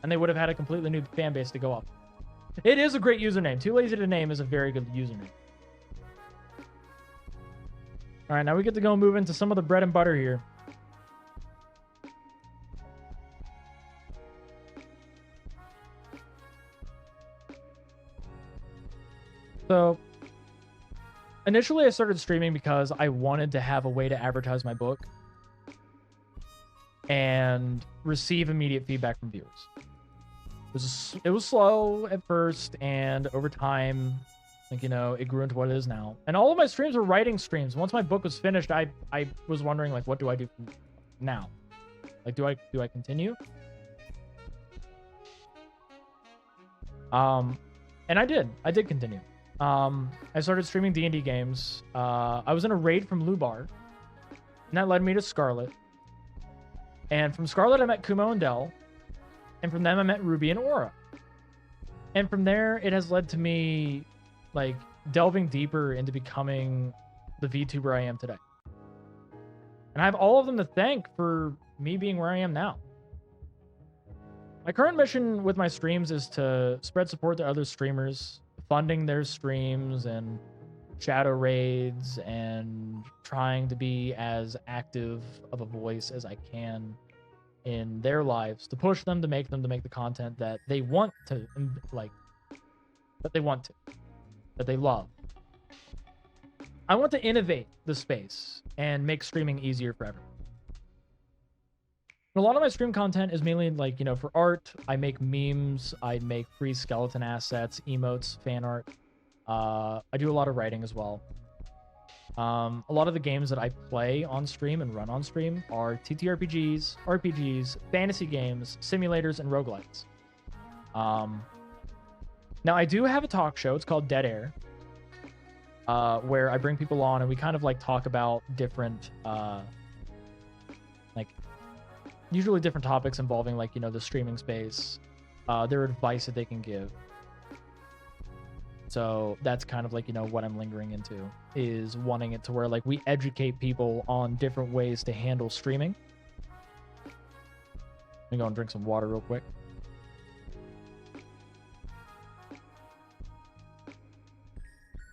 And they would have had a completely new fan base to go up. It is a great username. Too lazy to name is a very good username. All right, now we get to go move into some of the bread and butter here. So, initially I started streaming because I wanted to have a way to advertise my book and receive immediate feedback from viewers. It was slow at first, and over time, like, you know, it grew into what it is now. And all of my streams were writing streams. Once my book was finished, I was wondering, like, what do I do now? Like, do I continue? And I did continue. I started streaming D&D games. I was in a raid from Lubar, and that led me to Scarlet. And from Scarlet, I met Kumo and Del. And from them, I met Ruby and Aura. And from there, it has led to me, like, delving deeper into becoming the VTuber I am today. And I have all of them to thank for me being where I am now. My current mission with my streams is to spread support to other streamers, funding their streams and shadow raids, and trying to be as active of a voice as I can in their lives to push them to make the content that they want to, like, that they love. I want to innovate the space and make streaming easier for everyone. A lot of my stream content is mainly like, for art. I make memes, I make free skeleton assets, emotes, fan art. I do a lot of writing as well. A lot of the games that I play on stream and run on stream are TTRPGs, RPGs, fantasy games, simulators, and roguelites. Now, I do have a talk show. It's called Dead Air, where I bring people on and we kind of like talk about different, usually different topics involving like, the streaming space, their advice that they can give. So that's kind of like, what I'm lingering into, is wanting it to where like we educate people on different ways to handle streaming. Let me go and drink some water real quick.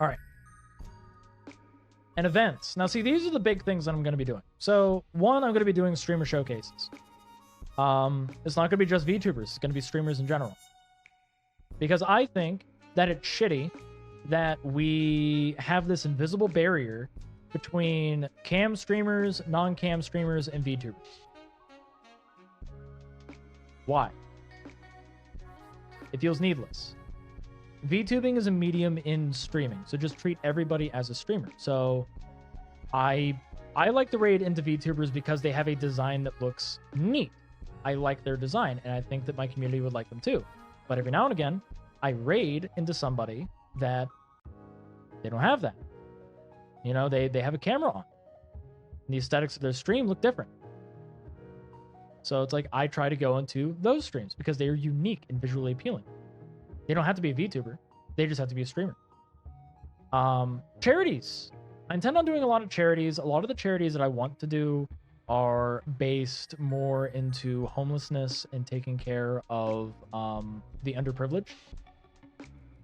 All right. And events. Now, see, these are the big things that I'm going to be doing. So, one, I'm going to be doing streamer showcases. It's not going to be just VTubers. It's going to be streamers in general. Because I think that it's shitty that we have this invisible barrier between cam streamers, non-cam streamers, and VTubers. Why? It feels needless. VTubing is a medium in streaming, so just treat everybody as a streamer. So I like to raid into VTubers because they have a design that looks neat. I like their design, and I think that my community would like them too. But every now and again, I raid into somebody that they don't have that. They have a camera on. And the aesthetics of their stream look different. So it's like I try to go into those streams because they are unique and visually appealing. They don't have to be a VTuber. They just have to be a streamer. Charities. I intend on doing a lot of charities. A lot of the charities that I want to do are based more into homelessness and taking care of the underprivileged.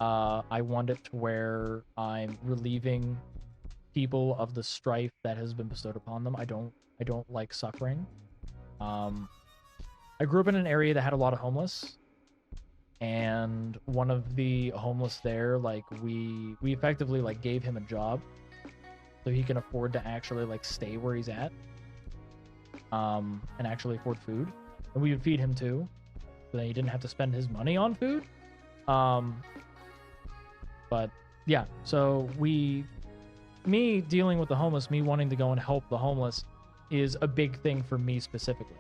I want it to where I'm relieving people of the strife that has been bestowed upon them. I don't like suffering. I grew up in an area that had a lot of homeless. And one of the homeless there, like, we effectively, like, gave him a job so he can afford to actually, like, stay where he's at, and actually afford food. And we would feed him, too, so that he didn't have to spend his money on food. But, yeah, so me dealing with the homeless, me wanting to go and help the homeless is a big thing for me specifically.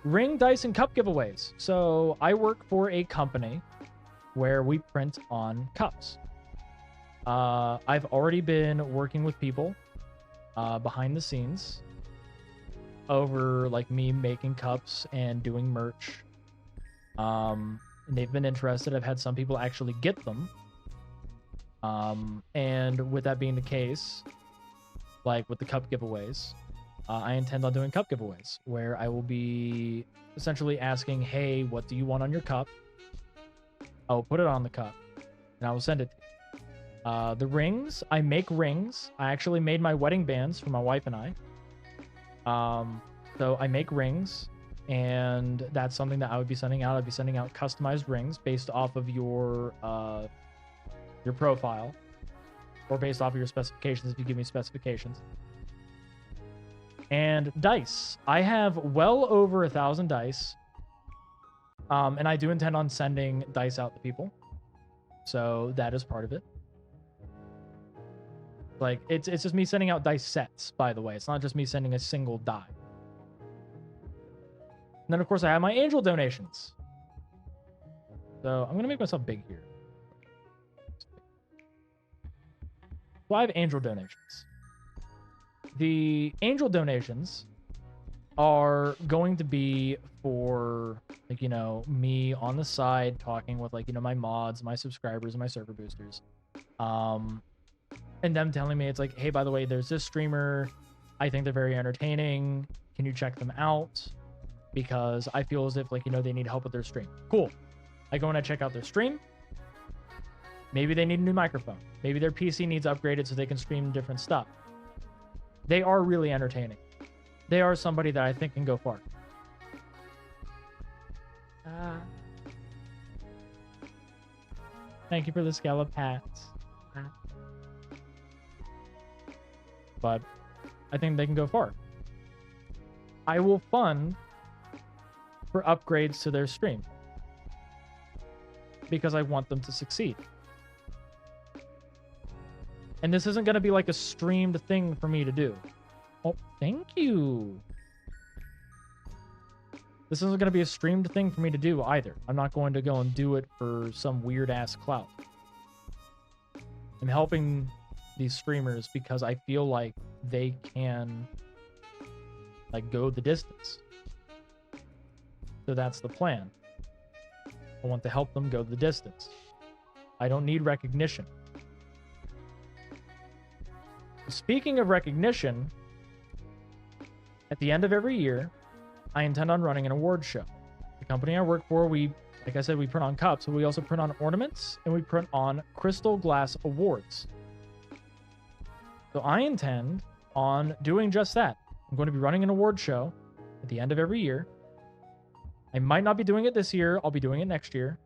Ring, dice, and cup giveaways. So I work for a company where we print on cups. I've already been working with people behind the scenes over like me making cups and doing merch. And they've been interested. I've had some people actually get them. And with that being the case, like with the cup giveaways, I intend on doing cup giveaways where I will be essentially asking, hey, what do you want on your cup? I will put it on the cup and I will send it to you. The rings, I make rings. I actually made my wedding bands for my wife and I. So I make rings, and that's something that I would be sending out. I'd be sending out customized rings based off of your profile, or based off of your specifications if you give me specifications. And dice. I have well over 1,000 dice. And I do intend on sending dice out to people. So that is part of it. Like, it's just me sending out dice sets, by the way. It's not just me sending a single die. And then, of course, I have my angel donations. So I'm going to make myself big here. So I have angel donations. The angel donations are going to be for, like, you know, me on the side talking with, like, you know, my mods, my subscribers, and my server boosters. And them telling me, it's like, hey, by the way, there's this streamer. I think they're very entertaining. Can you check them out? Because I feel as if, like, you know, they need help with their stream. Cool. I go and I check out their stream. Maybe they need a new microphone. Maybe their PC needs upgraded so they can stream different stuff. They are really entertaining. they are somebody that I think can go far. Thank you for the scallop hats. But I think they can go far. I will fund for upgrades to their stream because I want them to succeed. And this isn't going to be like a streamed thing for me to do. Oh, thank you. This isn't going to be a streamed thing for me to do either. I'm not going to go and do it for some weird ass clout. I'm helping these streamers because I feel like they can like go the distance. So that's the plan. I want to help them go the distance. I don't need recognition. Speaking of recognition, at the end of every year, I intend on running an award show. The company I work for, like I said, we print on cups, but we also print on ornaments, and we print on crystal glass awards. So I intend on doing just that. I'm going to be running an award show at the end of every year. I might not be doing it this year. I'll be doing it next year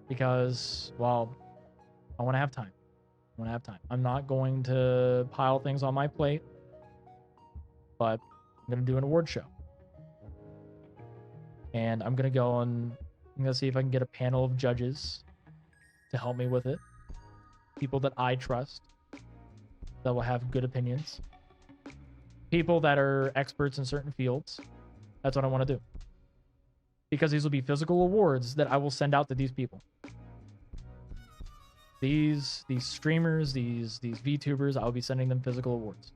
because, well, I want to have time. I want to have time. I'm not going to pile things on my plate, but I'm going to do an award show. And I'm going to go and I'm going to see if I can get a panel of judges to help me with it. People that I trust, that will have good opinions. People that are experts in certain fields. That's what I want to do. Because these will be physical awards that I will send out to these people. These streamers, these VTubers, I'll be sending them physical awards.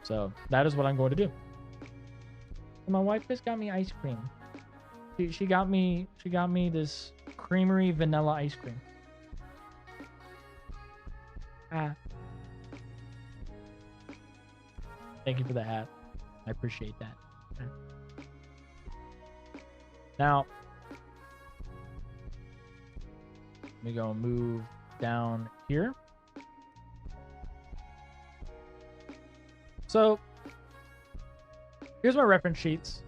So that is what I'm going to do. And my wife just got me ice cream. She got me this creamery vanilla ice cream. Thank you for the hat. I appreciate that. Now, let me go and move down here. So, here's my reference sheets.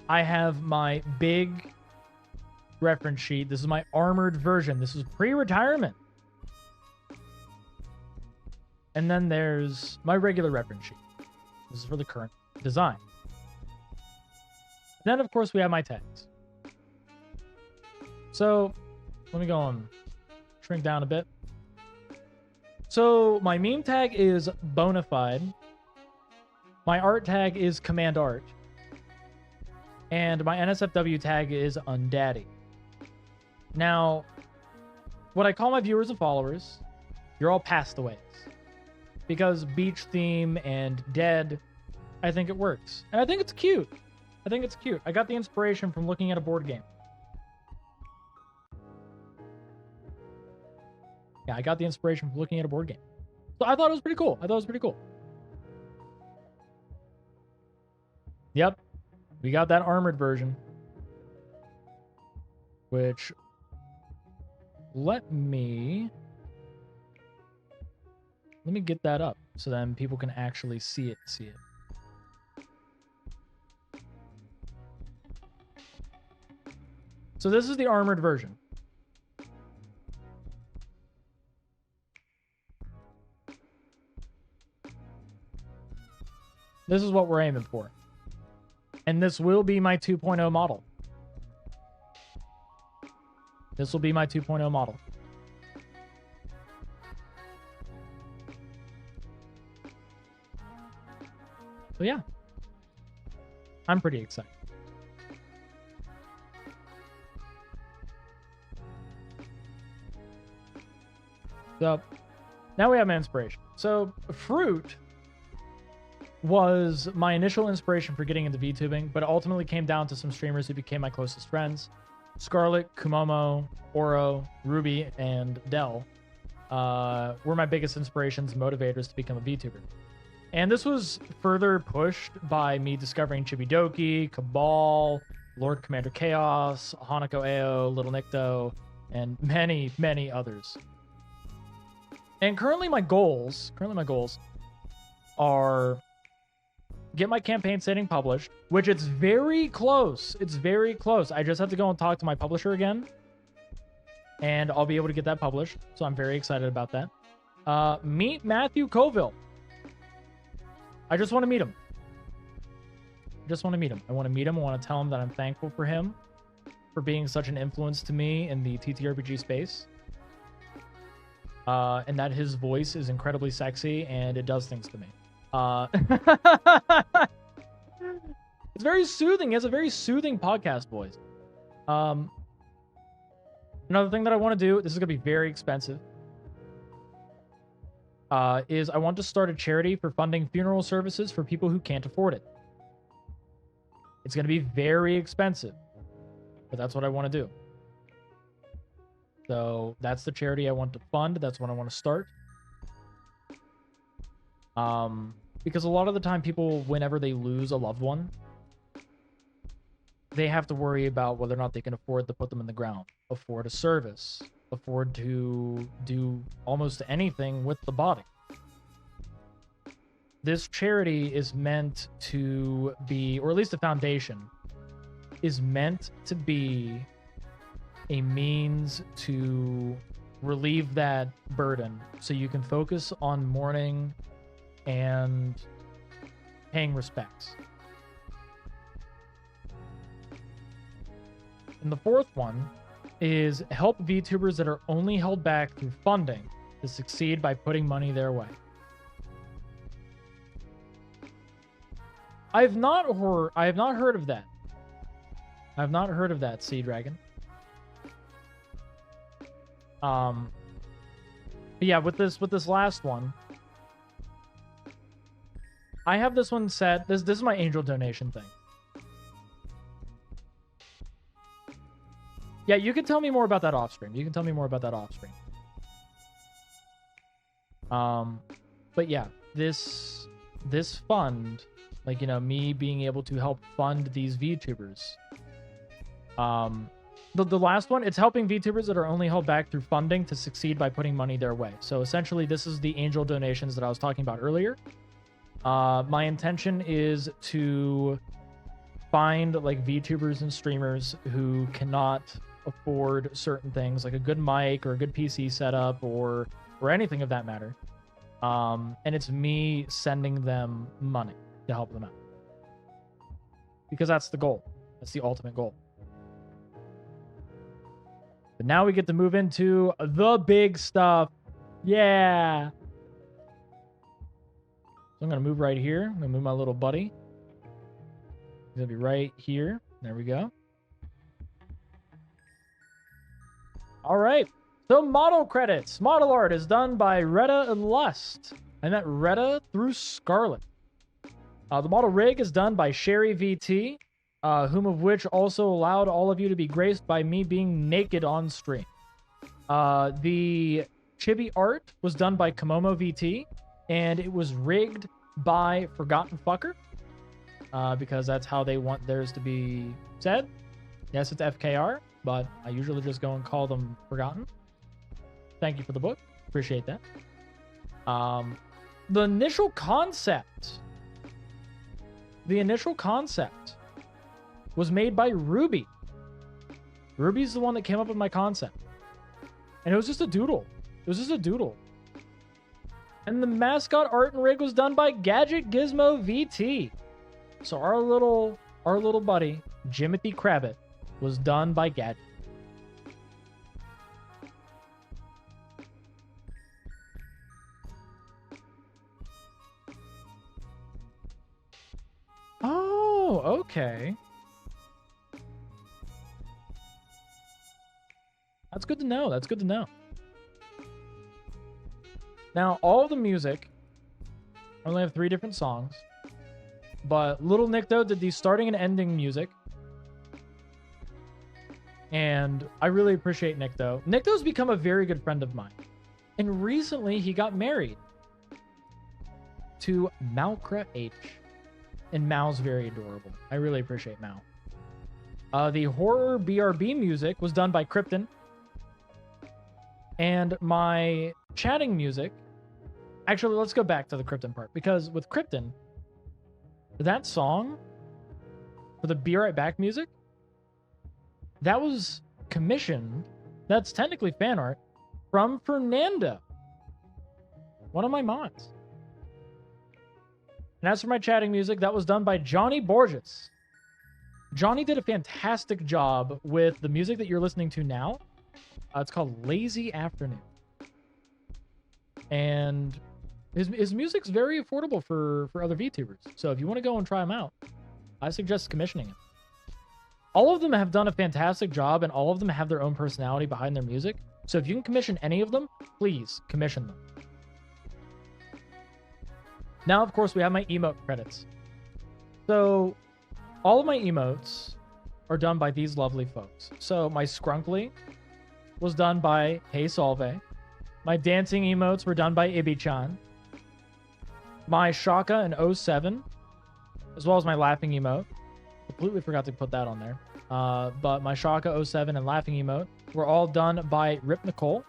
I have my big reference sheet. This is my armored version. This is pre-retirement. And then there's my regular reference sheet. This is for the current design. Then, of course, we have my tags. So, let me go and shrink down a bit. So, my meme tag is Bonafide. My art tag is Command Art. And my NSFW tag is Undead. Now, what I call my viewers and followers, you're all pastaways. Because beach theme and dead, I think it works. And I think it's cute. I think it's cute. I got the inspiration from looking at a board game. Yeah, I got the inspiration from looking at a board game. So I thought it was pretty cool. Yep. We got that armored version. Which, let me get that up so then people can actually see it. So this is the armored version. This is what we're aiming for. And this will be my 2.0 model. This will be my 2.0 model. So yeah, I'm pretty excited. So now we have my inspiration. So fruit was my initial inspiration for getting into VTubing, but it ultimately came down to some streamers who became my closest friends. Scarlet, Kumomo, Oro, Ruby, and Dell were my biggest inspirations and motivators to become a VTuber. And this was further pushed by me discovering Chibi, Cabal, Lord Commander Chaos, Hanako Ao, Little Nikto, and many, many others. And currently my goals are get my campaign setting published, which it's very close. It's very close. I just have to go and talk to my publisher again, and I'll be able to get that published. So I'm very excited about that. Meet Matthew Colville. I just want to meet him. I want to meet him. I want to tell him that I'm thankful for him for being such an influence to me in the TTRPG space. And that his voice is incredibly sexy and it does things to me. It's very soothing. He has a very soothing podcast voice. Another thing that I want to do, this is going to be very expensive, is I want to start a charity for funding funeral services for people who can't afford it. It's going to be very expensive, but that's what I want to do. So that's the charity I want to fund. That's what I want to start. Because a lot of the time people, whenever they lose a loved one, they have to worry about whether or not they can afford to put them in the ground, afford a service, afford to do almost anything with the body. This charity is meant to be, or at least the foundation, is meant to be a means to relieve that burden so you can focus on mourning and paying respects. And the fourth one is help VTubers that are only held back through funding to succeed by putting money their way. I have not heard of that. I have not heard of that, Sea Dragon. But yeah, with this last one, I have this one set. This is my angel donation thing. Yeah, you can tell me more about that off screen. But yeah, this fund, like, you know, me being able to help fund these VTubers. The last one, it's helping VTubers that are only held back through funding to succeed by putting money their way. So essentially, this is the angel donations that I was talking about earlier. My intention is to find like VTubers and streamers who cannot afford certain things, like a good mic or a good PC setup or anything of that matter. And it's me sending them money to help them out. Because that's the goal. That's the ultimate goal. But now we get to move into the big stuff. Yeah. So I'm going to move right here. I'm going to move my little buddy. He's going to be right here. There we go. All right. So model credits. Model art is done by Retta and Lust. I met Retta through Scarlet. The model rig is done by SherryVT, whom of which also allowed all of you to be graced by me being naked on stream. The chibi art was done by KumomoVT, and it was rigged by ForgottenFKR, because that's how they want theirs to be said. Yes, it's FKR, but I usually just go and call them Forgotten. Thank you for the book. Appreciate that. The initial concept was made by Ruby. Ruby's the one that came up with my concept. And it was just a doodle. And the mascot art and rig was done by GadgetGizmoVT. So our little buddy, Jimothy Crabbit, was done by Gadget. Oh, okay. That's good to know. Now, all the music, I only have 3 different songs, but Little Nicto did the starting and ending music. And I really appreciate Nicto. Nicto's become a very good friend of mine. And recently, he got married to Malcra H. And Mal's very adorable. I really appreciate Mal. The horror BRB music was done by Krypton. And my chatting music, actually, let's go back to the Krypton part, because with Krypton, that song for the Be Right Back music, that was commissioned. That's technically fan art from Fernanda, one of my mods. And as for my chatting music, that was done by Johnny Borges. Johnny did a fantastic job with the music that you're listening to now. It's called Lazy Afternoon. And his music's very affordable for other VTubers. So if you want to go and try him out, I suggest commissioning him. All of them have done a fantastic job, and all of them have their own personality behind their music. So if you can commission any of them, please commission them. Now, of course, we have my emote credits. So all of my emotes are done by these lovely folks. So my Skrunkly was done by Hey Solve. My dancing emotes were done by Ibi-chan. My Shaka and 07, as well as my laughing emote. Completely forgot to put that on there. But my Shaka 07 and laughing emote were all done by Rip Nicole.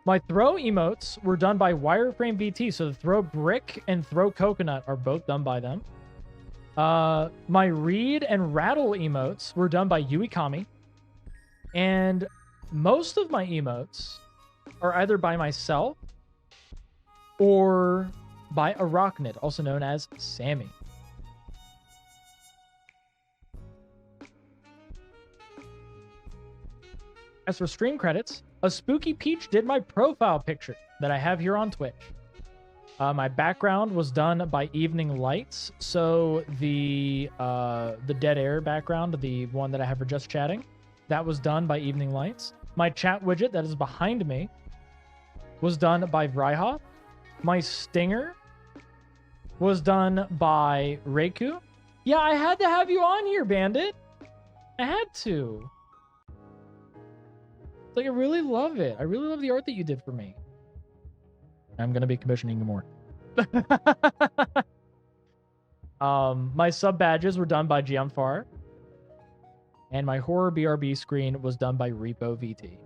My throw emotes were done by Wireframe VT. So the throw brick and throw coconut are both done by them. My read and rattle emotes were done by Yuikami. And most of my emotes are either by myself or by Arachnid, also known as Sammy. As for stream credits, a Spooky Peach did my profile picture that I have here on Twitch. My background was done by Evening Lights, so the dead air background, the one that I have for just chatting, that was done by Evening Lights. My chat widget that is behind me was done by Vryhoff. My stinger was done by Reiku. Yeah, I had to have you on here, Bandit. I had to. It's like, I really love it. I really love the art that you did for me. I'm going to be commissioning you more. My sub badges were done by Gianfar. And my horror BRB screen was done by RepoVT.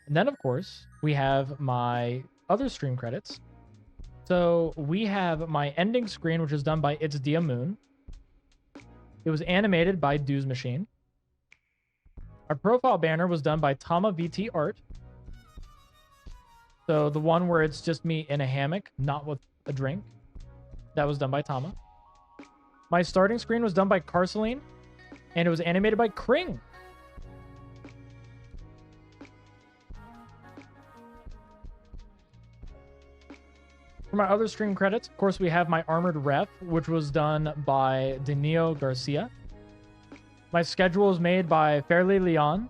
And then, of course, we have my other stream credits. So we have my ending screen, which is done by It's Dia Moon. It was animated by Dues Machine. Our profile banner was done by Tama VT Art. So the one where it's just me in a hammock, not with a drink. That was done by Tama. My starting screen was done by Carceline, and it was animated by Kring. For my other stream credits, of course, we have my Armored Ref, which was done by Denio Garcia. My schedule was made by Fairly Leon.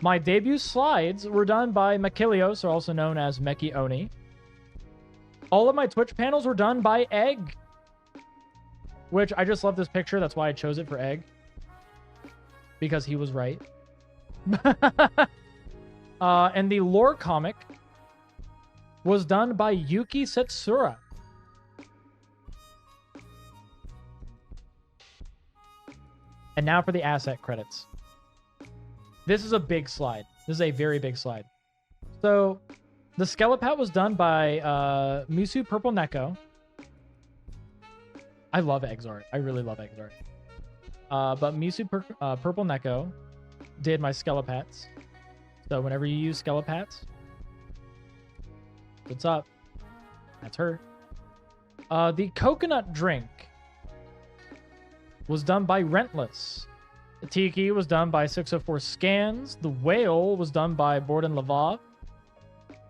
My debut slides were done by Makilios, or also known as Meki Oni. All of my Twitch panels were done by Egg, which I just love this picture. That's why I chose it for Egg, because he was right. And the lore comic was done by Yuki Setsura. And now for the asset credits. This is a big slide. This is a very big slide. So the Skelepat was done by Musu Purple Neko. I love Egg's art. I really love Egg's art. But Musu Purple Neko did my Skelepats. So whenever you use Skelepats, what's up? That's her. The coconut drink was done by Rentless. The Tiki was done by 604 Scans. The whale was done by Borden Lavav.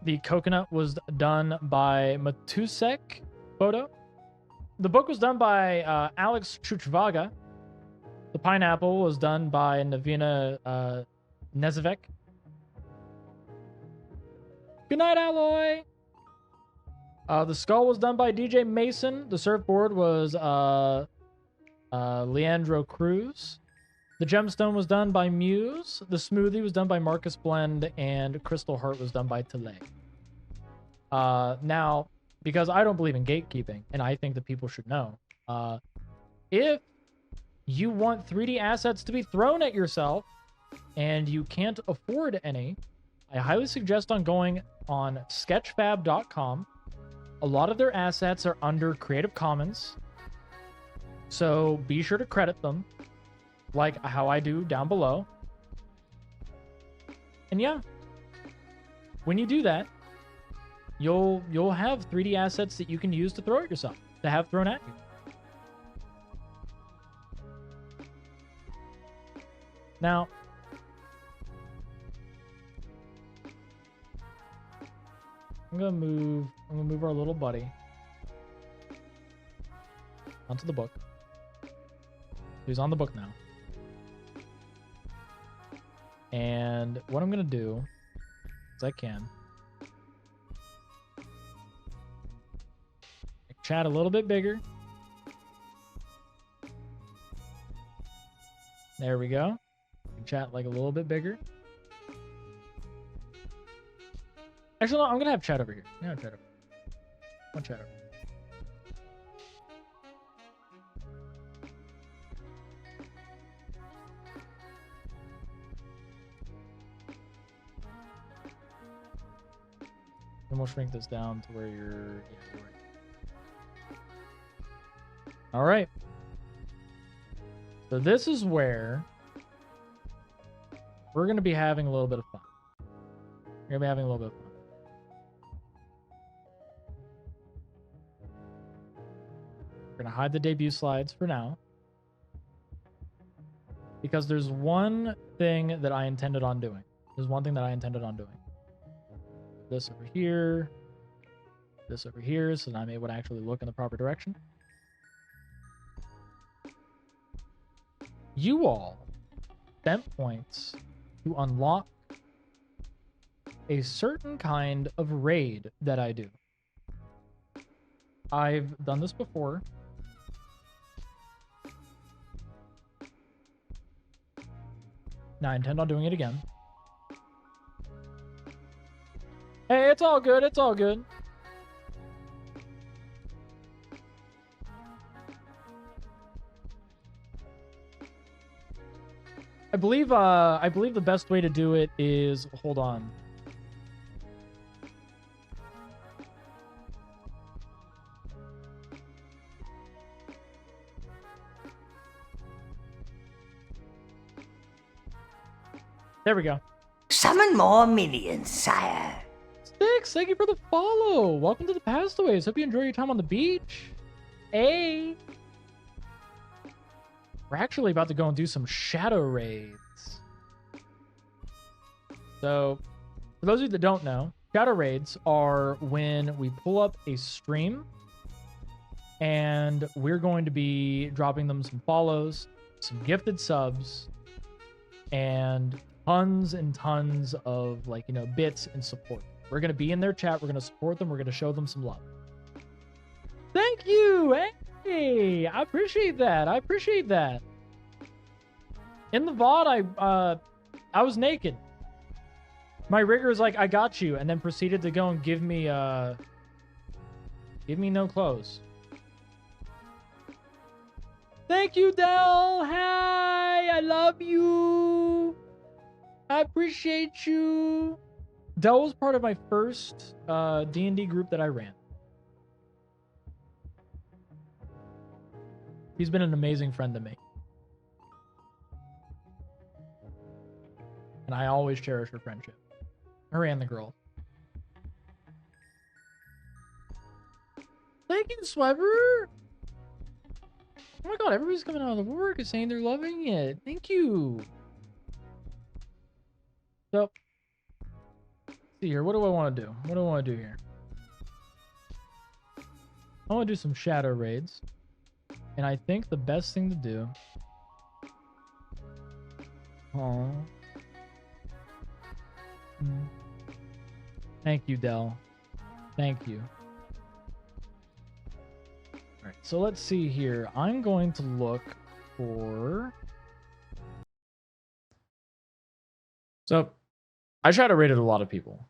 The coconut was done by Matusek Photo. The book was done by Alex Chuchvaga. The pineapple was done by Navina Nezevek. Good night, Alloy. The skull was done by DJ Mason. The surfboard was Leandro Cruz. The gemstone was done by Muse. The smoothie was done by Marcus Blend, and Crystal Heart was done by Tele. Now, because I don't believe in gatekeeping, and I think that people should know, if you want 3D assets to be thrown at yourself and you can't afford any, I highly suggest on going on sketchfab.com. A lot of their assets are under Creative Commons, so be sure to credit them, like how I do down below. And yeah, when you do that, you'll have 3D assets that you can use to throw at yourself, to have thrown at you. Now, I'm gonna move our little buddy onto the book. He's on the book now. And what I'm gonna do is I can make chat a little bit bigger. There we go. Chat like a little bit bigger. Actually, no, I'm gonna have chat over here. Yeah, chat over. One chat over. And we'll shrink this down to where you're. Yeah, all right. So this is where we're gonna be having a little bit of fun. We're gonna be having a little bit of fun. We're gonna hide the debut slides for now, because there's one thing that I intended on doing. There's one thing that I intended on doing. This over here, this over here, so now I'm able to actually look in the proper direction. You all spent points to unlock a certain kind of raid that I do. I've done this before. Now I intend on doing it again. Hey, it's all good. It's all good. I believe the best way to do it is, hold on. There we go. Summon more minions, sire. Six, thank you for the follow. Welcome to the Pastaways. Hope you enjoy your time on the beach. Hey. We're actually about to go and do some shadow raids. So, for those of you that don't know, shadow raids are when we pull up a stream and we're going to be dropping them some follows, some gifted subs, and tons and tons of, like, you know, bits and support. We're going to be in their chat. We're going to support them. We're going to show them some love. Thank you. Hey, I appreciate that. I appreciate that. In the VOD, I was naked. My rigger was like, I got you, and then proceeded to go and give me no clothes. Thank you, Del. Hi, I love you. I appreciate you. Del was part of my first D&D group that I ran. He's been an amazing friend to me. And I always cherish her friendship. Her and the girl. Thank you, Sweber. Oh my god, everybody's coming out of the work and saying they're loving it. Thank you. So, let's see here. What do I want to do? What do I want to do here? I want to do some shadow raids. And I think the best thing to do... Aww. Thank you, Del. Thank you. Alright, so let's see here. I'm going to look for... So, I shadow raided a lot of people.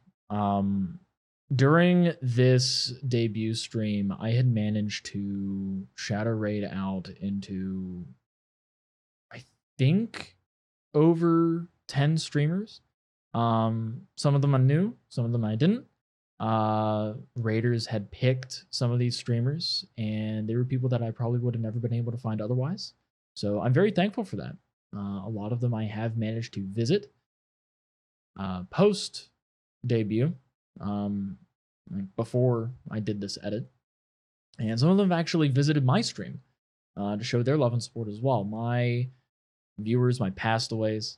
During this debut stream, I had managed to shadow raid out into think over 10 streamers. Some of them I knew, some of them I didn't. Raiders had picked some of these streamers, and they were people that I probably would have never been able to find otherwise. So I'm very thankful for that. A lot of them I have managed to visit post debut, before I did this edit, and some of them have actually visited my stream to show their love and support as well. My viewers, my pastaways,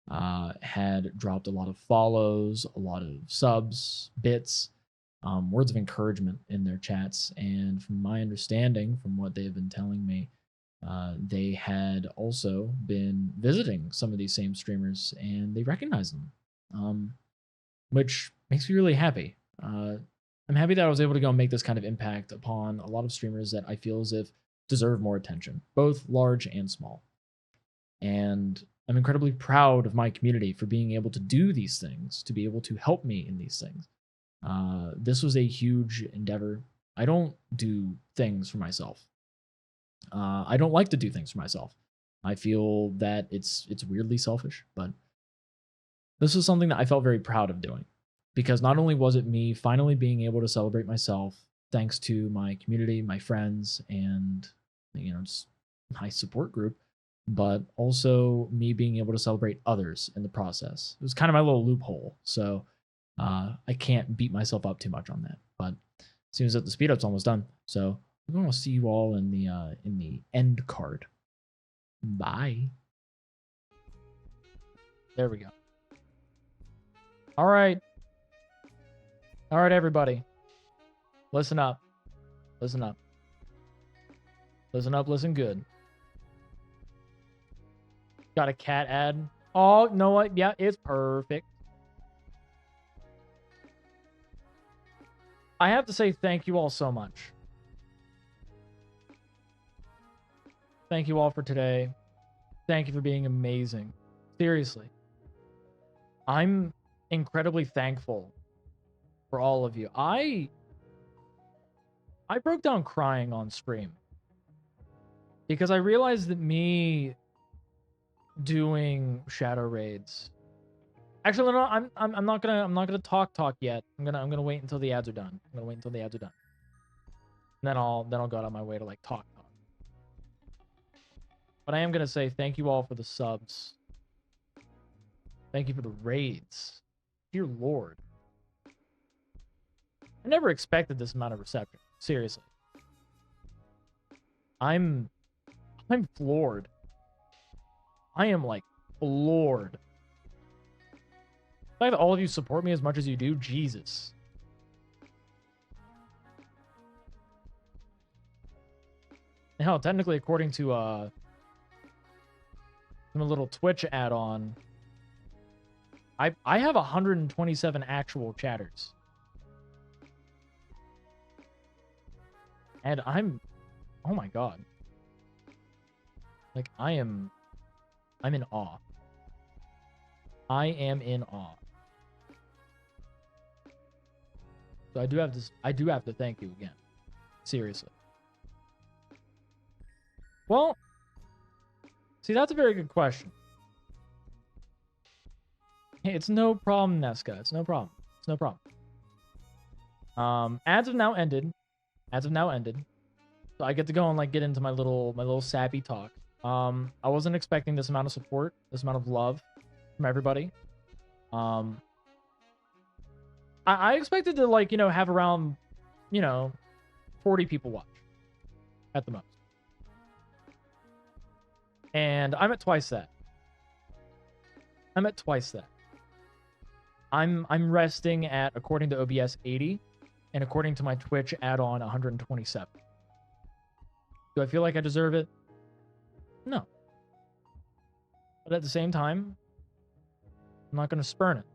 had dropped a lot of follows, a lot of subs, bits, words of encouragement in their chats. And from my understanding, from what they've been telling me, they had also been visiting some of these same streamers and they recognize them, which makes me really happy. I'm happy that I was able to go and make this kind of impact upon a lot of streamers that I feel as if deserve more attention, both large and small. And I'm incredibly proud of my community for being able to do these things, to be able to help me in these things. This was a huge endeavor. I don't do things for myself. I don't like to do things for myself. I feel that it's weirdly selfish, but this was something that I felt very proud of doing. Because not only was it me finally being able to celebrate myself, thanks to my community, my friends, and just my support group, but also me being able to celebrate others in the process. It was kind of my little loophole, so I can't beat myself up too much on that. But it seems that the speed up's almost done, so I'm going to see you all in the end card. Bye. There we go. All right. All right, everybody. Listen up. Listen up. Listen up, listen good. Got a cat ad. Oh, you know what? Yeah, it's perfect. I have to say thank you all so much. Thank you all for today. Thank you for being amazing. Seriously. I'm incredibly thankful for all of you. I broke down crying on stream because I realized that me doing shadow raids. Actually, no, I'm not gonna talk yet. I'm gonna wait until the ads are done. I'm gonna wait until the ads are done. And then I'll go out of my way to like talk. But I am gonna say thank you all for the subs. Thank you for the raids. Dear Lord. I never expected this amount of reception. Seriously. I'm floored. I am like floored. The fact that all of you support me as much as you do, Jesus. Hell, technically, according to a little Twitch add-on, I have 127 actual chatters. And oh my god. Like, I'm in awe. I am in awe. So I do have to thank you again. Seriously. Well, see, that's a very good question. Hey, it's no problem, Nesca. It's no problem. It's no problem. Ads have now ended. Ads have now ended. So I get to go and like get into my little sappy talk. I wasn't expecting this amount of support, this amount of love from everybody. I expected to like, have around, 40 people watch at the most. And I'm at twice that. I'm at twice that. I'm resting at, according to OBS, 80, and according to my Twitch add-on, 127. Do I feel like I deserve it? No. But at the same time, I'm not going to spurn it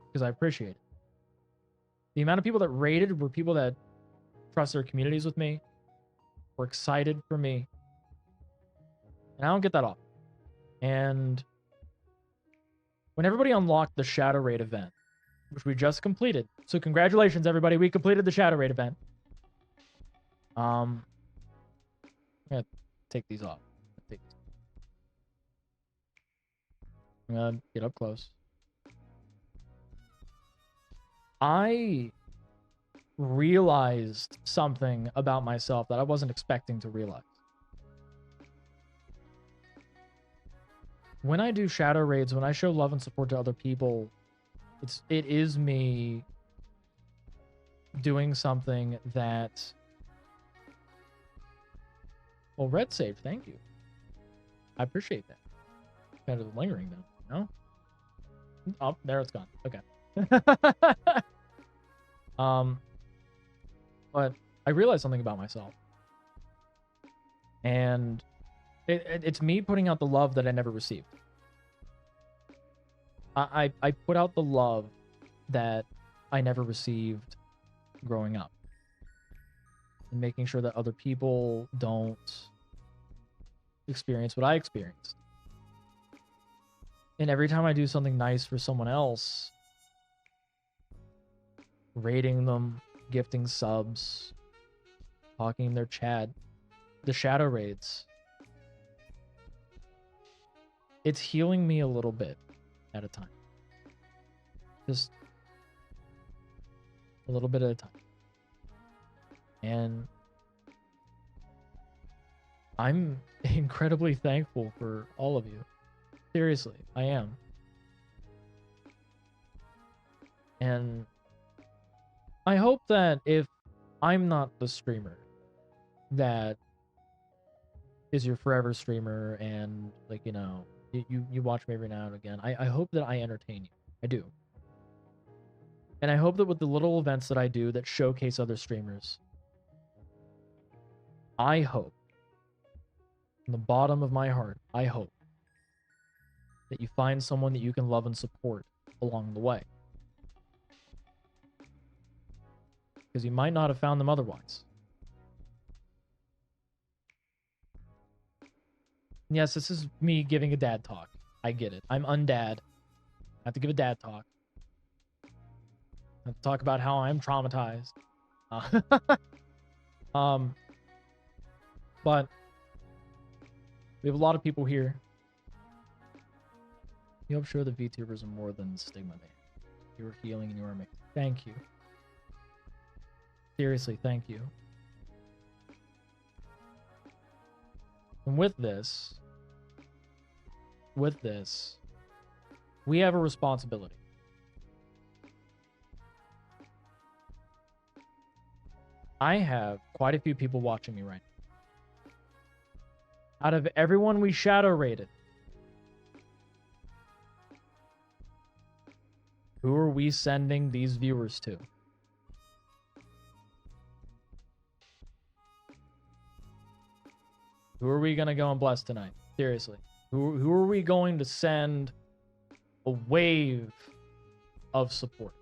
because I appreciate it. The amount of people that rated were people that trust their communities with me, were excited for me, and I don't get that often. And when everybody unlocked the Shadow Raid event, which we just completed, so congratulations everybody, we completed the Shadow Raid event. I'm gonna take these off. I'm gonna get up close. I realized something about myself that I wasn't expecting to realize. When I do shadow raids, when I show love and support to other people, it is me doing something that... Well, red save, thank you. I appreciate that. Kind of lingering though, no? Oh, there it's gone. Okay. But I realized something about myself. And it's me putting out the love that I never received. I put out the love that I never received growing up. And making sure that other people don't experience what I experienced. And every time I do something nice for someone else, rating them, gifting subs, talking in their chat, the shadow raids, it's healing me a little bit at a time. Just a little bit at a time. And I'm incredibly thankful for all of you. Seriously, I am. And I hope that if I'm not the streamer that is your forever streamer and, like, you know, you watch me every now and again, I hope that I entertain you. I do. And I hope that with the little events that I do that showcase other streamers, I hope, from the bottom of my heart, I hope that you find someone that you can love and support along the way. Because you might not have found them otherwise. Yes, this is me giving a dad talk. I get it. I'm Undead. I have to give a dad talk. I have to talk about how I'm traumatized. But we have a lot of people here. You help show the VTubers are more than stigma, man. You are healing and you are amazing. Thank you. Seriously, thank you. And with this, we have a responsibility. I have quite a few people watching me right now. Out of everyone we shadow rated, who are we sending these viewers to? Who are we going to go and bless tonight? Seriously. Who are we going to send a wave of support?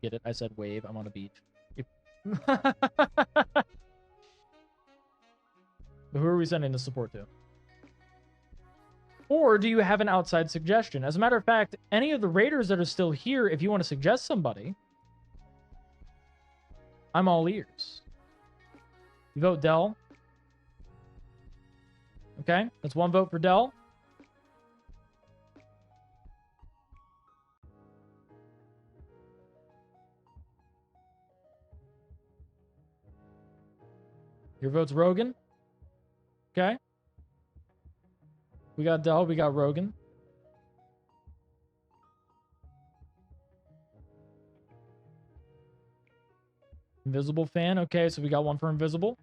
Get it? I said wave. I'm on a beach. Who are we sending the support to? Or do you have an outside suggestion? As a matter of fact, any of the raiders that are still here, if you want to suggest somebody, I'm all ears. You vote Dell. Okay, that's one vote for Dell. Your vote's Rogan. Okay. We got Dell, we got Rogan. Invisible fan. Okay, so we got one for Invisible.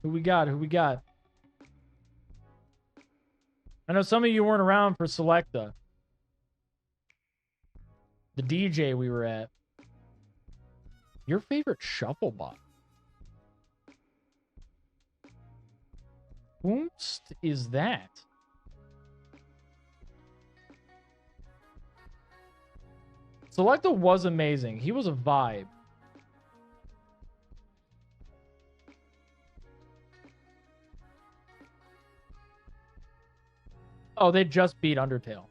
Who we got? Who we got? I know some of you weren't around for Selecta. The DJ we were at. Your favorite shuffle bot? Whomst is that? Selecta was amazing. He was a vibe. Oh, they just beat Undertale.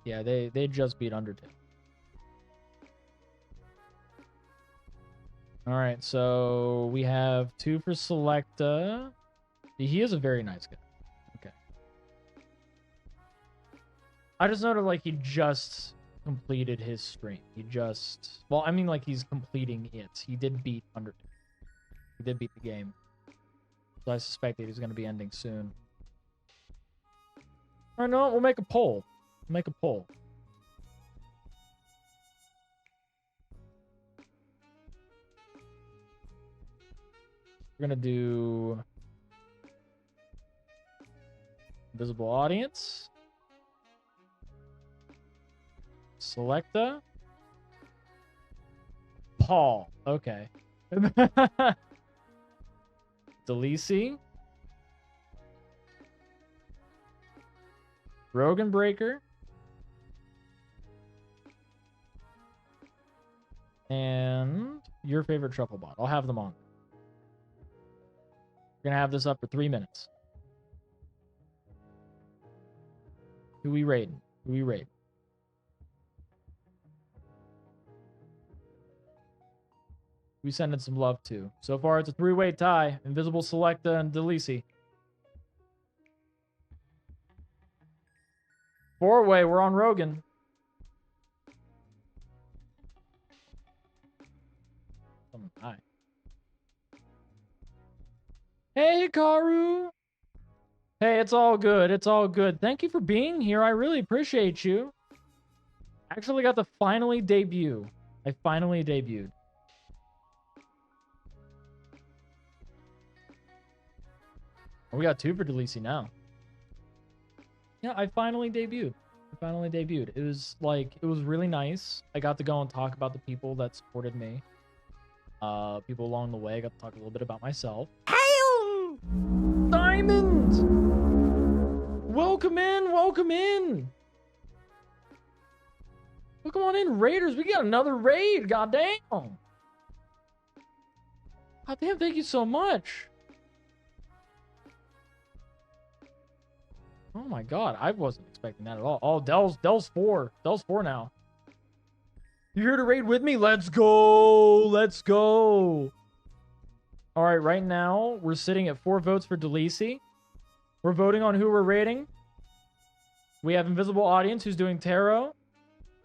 Yeah, they just beat Undertale. All right, so we have 2 for Selecta. He is a very nice guy. Okay. I just noted like he just completed his stream. He just, well, I mean like he's completing it. He did beat Undertale. He did beat the game. So I suspect that he's going to be ending soon. All right, no, we'll make a poll. We'll make a poll. We're going to do visible audience. Selecta. Paul. Okay. Delisi. Rogan Breaker. And your favorite truffle bot. I'll have them on. We're going to have this up for 3 minutes. Who we rating? Who we rating? We sending some love to. So far, it's a 3-way tie. Invisible, Selecta, and Delisi. 4-way, we're on Rogan. Hi. Hey, Hikaru. Hey, it's all good. It's all good. Thank you for being here. I really appreciate you. Actually got to finally debut. I finally debuted. We got 2 for Delisi now. Yeah, I finally debuted. It was like, it was really nice. I got to go and talk about the people that supported me. People along the way. I got to talk a little bit about myself. Hail! Diamond! Welcome in, welcome in! Well, come on in, Raiders. We got another raid, goddamn! Goddamn, thank you so much. Oh my god, I wasn't expecting that at all. Oh, Dell's 4. Dell's 4 now. You here to raid with me? Let's go! Let's go! Alright, right now, we're sitting at 4 votes for Delisi. We're voting on who we're raiding. We have Invisible Audience, who's doing Tarot.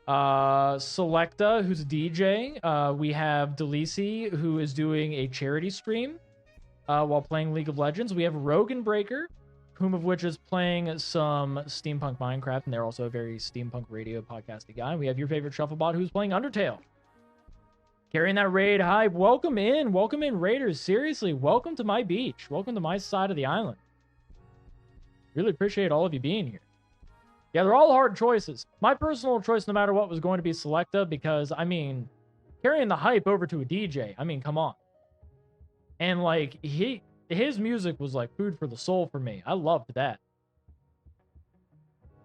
Selecta, who's a DJ. We have Delisi, who is doing a charity stream while playing League of Legends. We have Rogan Breaker, whom of which is playing some Steampunk Minecraft, and they're also a very Steampunk radio podcasty guy. We have your favorite Shufflebot, who's playing Undertale. Carrying that raid hype. Welcome in, Raiders. Seriously, welcome to my beach. Welcome to my side of the island. Really appreciate all of you being here. Yeah, they're all hard choices. My personal choice, no matter what, was going to be Selecta because, I mean, carrying the hype over to a DJ, I mean, come on. And, like, his music was like food for the soul for me. I loved that.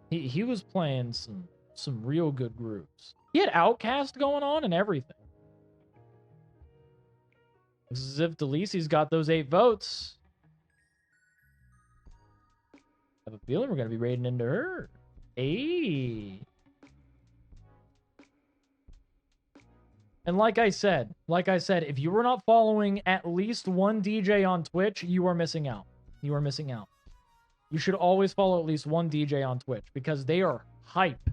He was playing some real good grooves. He had Outcast going on and everything. It's as if Delisi's got those 8 votes. I have a feeling we're going to be raiding into her. Hey. And like I said, if you were not following at least one DJ on Twitch, you are missing out. You are missing out. You should always follow at least one DJ on Twitch because they are hype.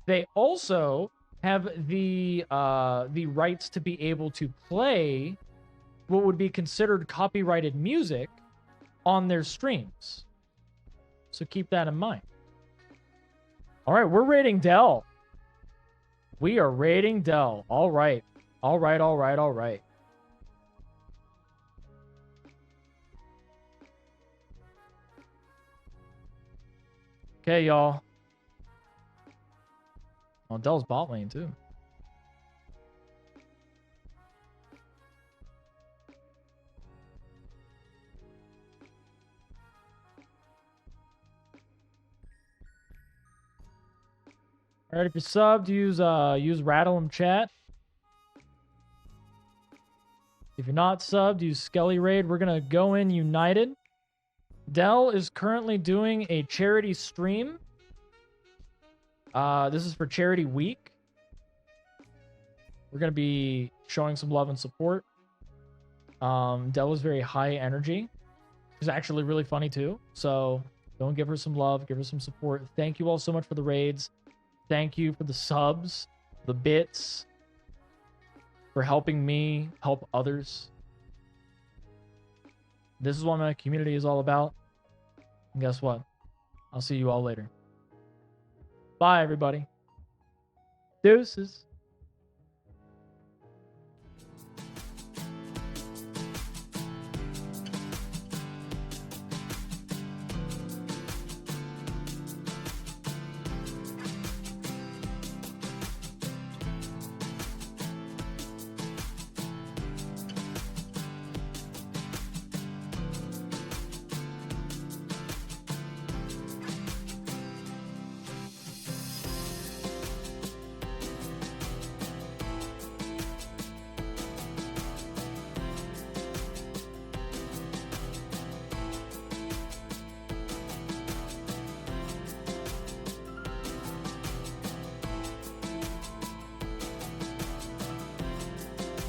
They also have the rights to be able to play what would be considered copyrighted music on their streams. So keep that in mind. All right, we're raiding Dell. We are raiding Dell. All right. All right, all right, all right. Okay, y'all. Oh, Dell's bot lane, too. All right, if you're subbed, use Rattle 'em chat. If you're not subbed, use Skelly Raid. We're gonna go in united. Dell is currently doing a charity stream. This is for Charity Week. we're gonna be showing some love and support. Dell is very high energy. She's actually really funny too. So don't give her some love, give her some support. Thank you all so much for the raids. Thank you for the subs, the bits, for helping me help others. This is what my community is all about. And guess what? I'll see you all later. Bye, everybody. Deuces.